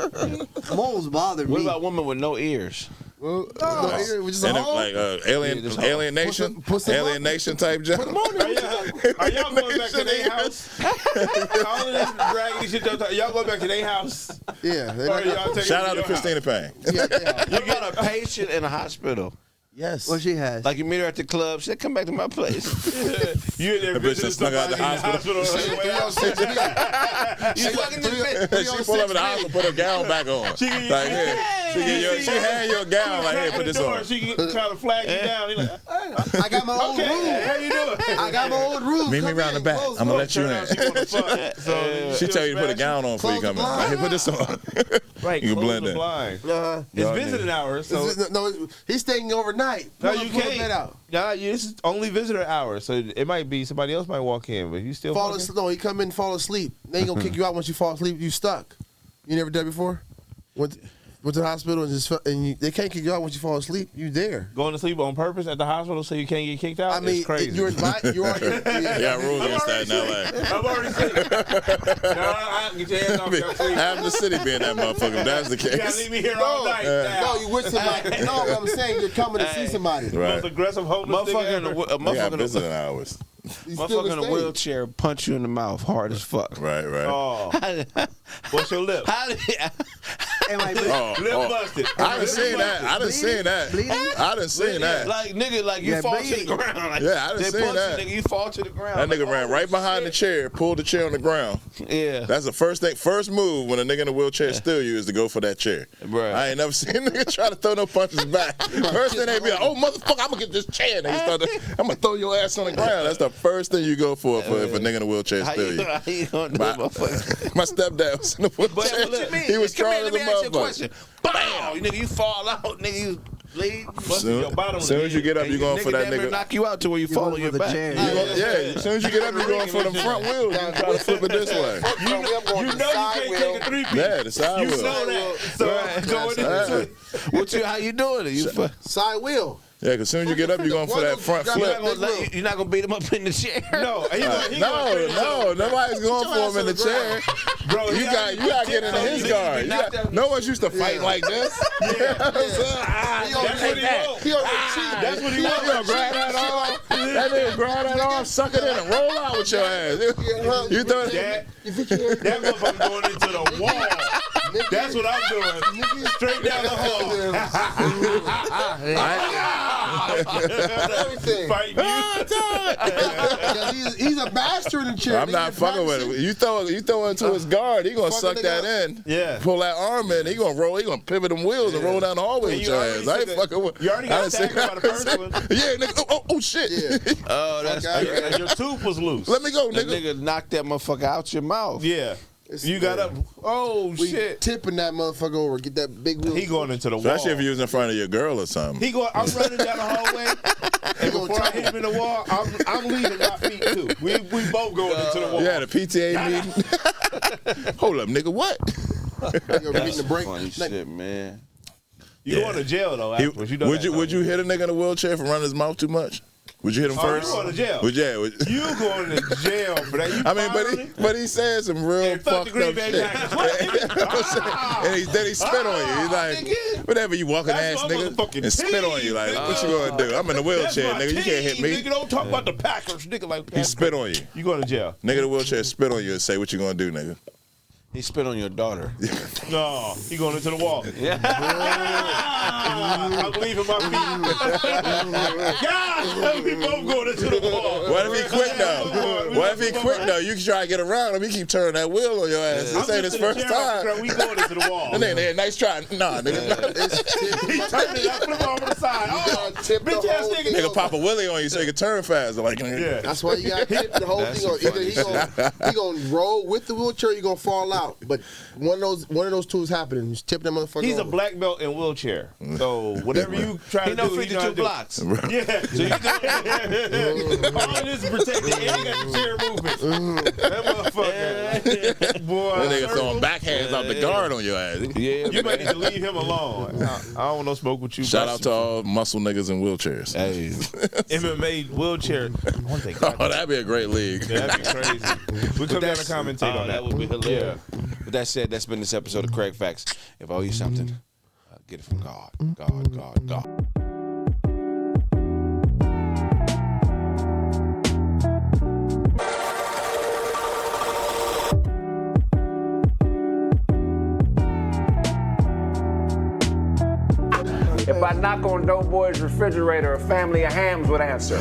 Moles bother me. what about women with no ears? Which is a And hole. like alienation, alienation type job. Are y'all going back to their house? All of this dragging shit, y'all going back to their house? Yeah. Or y'all taking Shout out to your Christina Payne. What about a patient in a hospital? Yes. What she has? Like you meet her at the club, she said, "Come back to my place." You in there That bitch visiting just snuck out somebody in the hospital. You fucking this She pull up in the house and put her gown back on. Like, here, she hand your gown like, here, put this on. She trying to flag you down. He like, I got my own room. how you doing? I got my own room. Meet me around the back. I'm gonna let you in. She tell you to put a gown on before you come in. Like, here, put this on. Right, You can close blend the in. blind. Uh-huh. It's visiting hours, so No, he's staying overnight. no, Pull you that can't. out. Nah, this is only visitor hours, so it might be somebody else might walk in, but you still Fall fucking- asleep. No, he come in, fall asleep. They ain't gonna kick you out once you fall asleep. You stuck. You never done before? Went to the hospital and they can't kick you out once you fall asleep. You there. going to sleep on purpose at the hospital so you can't get kicked out. I mean, it's crazy. you're invited. You are. Yeah, rules against that in LA. I'm already sleeping. I can get your hands off your sleep. Half the city being that motherfucker. If that's the You gotta case. leave me here all night. No, you with somebody. No, what I'm saying, you're coming to see somebody. Right. Most aggressive homeless Motherfucker nigga in a, ever. a We got motherfucker in visiting hours. motherfucker in a wheelchair punch you in the mouth hard as fuck. Right. Oh, what's your lip? How did Am I Lip busted. I done seen that. I done seen that. Bleeding? I done seen that. like nigga, like you Yeah, fall to bleeding. the ground. Like, Yeah, I done they seen punch that. You, nigga, you fall to the ground. That nigga Like, ran oh, right behind the chair, pulled the chair on the ground. Yeah. That's the first move when a nigga in a wheelchair steal you is to go for that chair. Right. I ain't never seen a nigga try to throw no punches back. First thing they be like, oh motherfucker, I'm gonna get this chair. I'm gonna throw your ass on the ground. That's the first thing you go for if a nigga in a wheelchair How steal you, you. how you gonna do it, motherfucker? My stepdad was in the But wheelchair. what you mean? He was Come strong here, as let a me ask you a motherfucker. question. Bow! Nigga, you fall out. Nigga, you bleed. As soon as you get up, you going for that damn near nigga. knock you out to where you fall on your back. As soon as you get up, you going for the front wheels. You try to flip it this way. You know you can't take a three-piece. Yeah, the side You wheel. know that. So Right. going into What you? How you doing it? You Side wheel. Yeah, because as soon as you get up, you're going for that front flip. you're not gonna beat him up in the chair. no, No, nobody's going for him in the chair. bro. You got to get into his guard. No one's used to fight like this. That's what he wants. He on the cheat. That's what he You wants. gonna grab that off? That nigga grab that off, suck it in, and roll out with your ass. You throw it. That motherfucker going into the wall. That's what I'm doing. Straight down the hall. Everything. Fight you. He's a bastard in the chair. I'm not fucking with him. You throw it into his guard, he gonna suck that in. Yeah. Pull that arm in, he gonna roll, he gonna pivot them wheels and roll down the hallway with your ass. I ain't fucking with. You already got tackled by the first one. Yeah, nigga. Oh shit. Yeah. Oh, that's And your tooth was loose. Let me go, that nigga. nigga knocked that motherfucker out your mouth. Yeah. You got up. Oh We shit. tipping that motherfucker over. Get that big wheel. He going into the wall. Especially if you was in front of your girl or something. I'm running down the hallway. And before I hit him in the wall, I'm leaving my feet too. We both going into the wall. Yeah, the PTA meeting. Hold up, nigga, what? That's funny shit, man. You going to jail though? Afterwards. Would you hit a nigga in a wheelchair for running his mouth too much? Would you hit him first? You going to jail? Would you going to jail for that? I mean, but he said some real fucked up shit. And then he spit on you. He's like, whatever, you walking ass nigga, and spit on you. Like, what you gonna do? I'm in a wheelchair, nigga. You can't hit me. Nigga, don't talk about the Packers, nigga. Like he spit on you. You going to jail? Nigga in the wheelchair spit on you and say, what you gonna do, nigga? He spit on your daughter. No, he going into the wall. Yeah. I'm leaving my feet. God, we both going into the wall. What if he quit though? What if he quit though? You can try to get around him. He keep turning that wheel on your ass. This ain't his first time. We going into the wall. And then, nice try. Nah, nigga. He turned it. I flip over the side. Oh, bitch ass nigga. Nigga pop a willy on you so you can turn faster. Like, yeah. That's why you got to tip the whole thing on. Either he gonna roll with the wheelchair, or you gonna fall out. But one of those two is happening. Just tip that motherfucker. He's over. a black belt in wheelchair. So whatever you try to do, 52 blocks. Yeah. So you all of this is protected. And he got the chair movement. That motherfucker. Boy. That nigga throwing backhands out the guard on your ass. Yeah. You might need to leave him alone. I don't want no smoke with you. Shout out to all muscle niggas in wheelchairs. Hey. MMA wheelchair. Oh, that'd be a great league. Yeah, that'd be crazy. We come down and commentate on that. That would be hilarious. With that said, that's been this episode of Kraig Facts. If I owe you something, get it from God. God. If I knock on Doughboy's refrigerator, a family of hams would answer.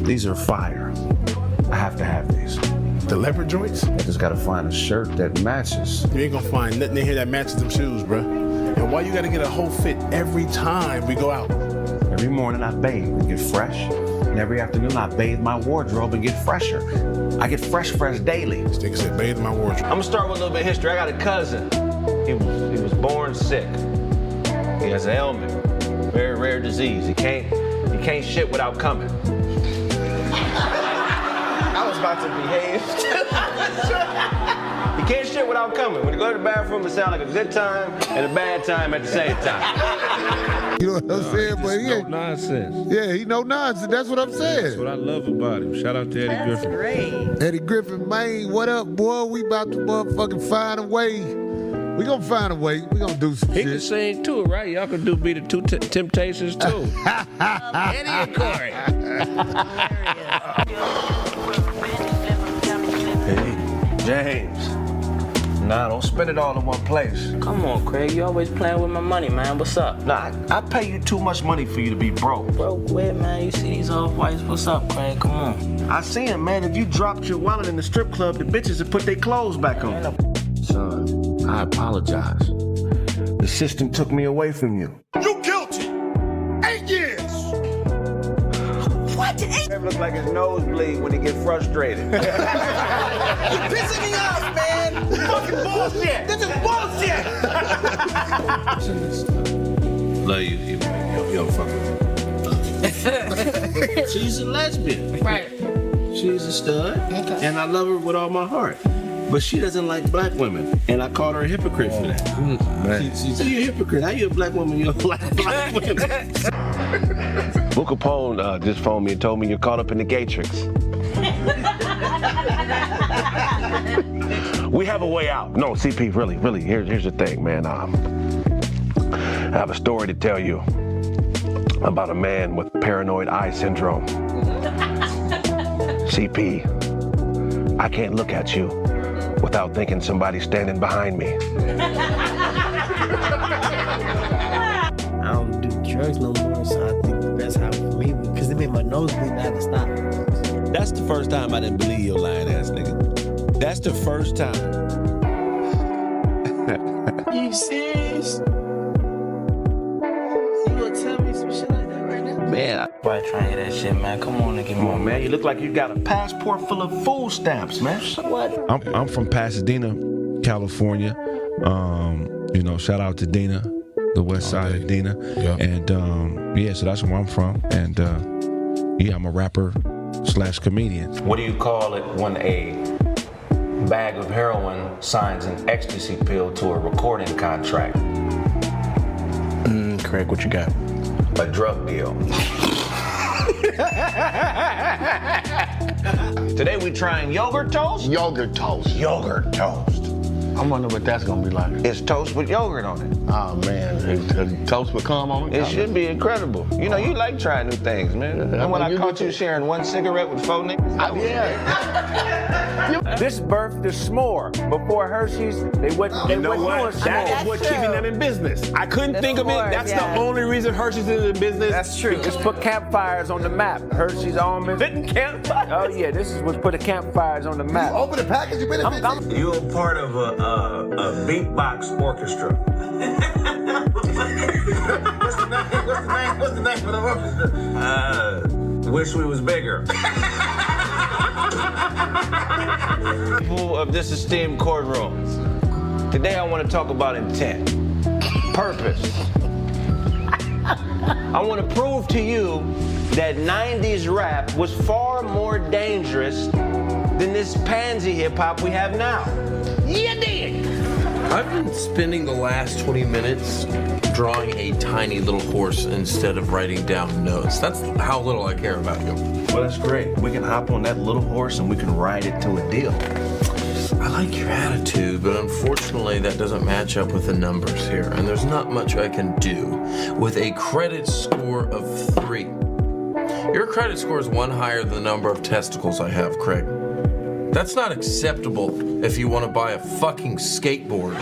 These are fire. I have to have these. The leopard joints? I just gotta find a shirt that matches. You ain't gonna find nothing in here that matches them shoes, bro. And why you gotta get a whole fit every time we go out? Every morning I bathe and get fresh. And every afternoon I bathe my wardrobe and get fresher. I get fresh daily. This nigga said bathe my wardrobe. I'm gonna start with a little bit of history. I got a cousin. He was born sick. He has an ailment, very rare disease. He can't shit without coming. I was about to behave. He can't shit without coming. When you go to the bathroom, it sounds like a good time and a bad time at the same time. You know what I'm saying? But he ain't no nonsense. Yeah, he no nonsense. That's what I'm saying. That's what I love about him. Shout out to Eddie Griffin. Great. Eddie Griffin, man, what up, boy? We about to motherfucking find a way. We gonna find a way. We gonna do some He shit. can sing too, right? Y'all can do Be the Two Temptations too. Eddie and Corey. Hey, James. Nah, don't spend it all in one place. Come on, Kraig. You always playing with my money, man. What's up? Nah, I pay you too much money for you to be broke. Broke where, man? You see these off-whites? What's up, Kraig? Come on. I see him, man. If you dropped your wallet in the strip club, the bitches would put their clothes back on. Son, I apologize. The system took me away from you. You guilty! 8 years! What? It looks like his nose bleed when he get frustrated. You're pissing me off, man! Fucking bullshit! This is bullshit! Love you. Yo, fuck with She's a lesbian. Right. She's a stud. Okay. And I love her with all my heart. But she doesn't like black women. And I called her a hypocrite for that. She said, you're a hypocrite. How you a black woman? You don't like black women. Book Capone just phoned me and told me you're caught up in the Gatrix. We have a way out. No, CP, really, here's the thing, man. I have a story to tell you about a man with paranoid eye syndrome. CP, I can't look at you without thinking somebody's standing behind me. I don't do drugs no more, so I think the best how for me, because it made my nose bleed and I had to stop. That's the first time I didn't believe your lying ass nigga. That's the first time. You serious? You gonna tell me some shit like that right now? Man, Why try to hear that shit, man? Come on and give me Come on, man. You look like you got a passport full of food stamps, man. What? I'm from Pasadena, California. You know, shout out to Dina, the west side of Dina. Yeah. And yeah, so that's where I'm from. And yeah, I'm a rapper / comedian. What do you call it when a bag of heroin signs an ecstasy pill to a recording contract? Kraig, what you got? A drug deal. Today we trying yogurt toast? Yogurt toast. Yogurt toast. I wonder what that's gonna be like. It's toast with yogurt on it. Oh man, toast with cum on it? It should be incredible. You know, you like trying new things, man. And when I caught you sharing one cigarette with 4 niggas, yeah. This birthed the s'more. Before Hershey's, they wasn't doing s'more. That is what keeping them in business. I couldn't think of it. That's the only reason Hershey's is in business. That's true. Just put campfires on the map. Hershey's almonds. Didn't campfires? Oh yeah, this is what put the campfires on the map. You open the package, you better be. You're part of a beatbox orchestra. What's the name of the orchestra? Wish we was bigger. People of this esteemed courtroom, today I want to talk about intent, purpose. I want to prove to you that 90s rap was far more dangerous than this pansy hip hop we have now. You dig? I've been spending the last 20 minutes drawing a tiny little horse instead of writing down notes. That's how little I care about you. Well, that's great. We can hop on that little horse and we can ride it to a deal. I like your attitude, but unfortunately that doesn't match up with the numbers here, and there's not much I can do with a credit score of 3. Your credit score is 1 higher than the number of testicles I have, Kraig. That's not acceptable if you want to buy a fucking skateboard.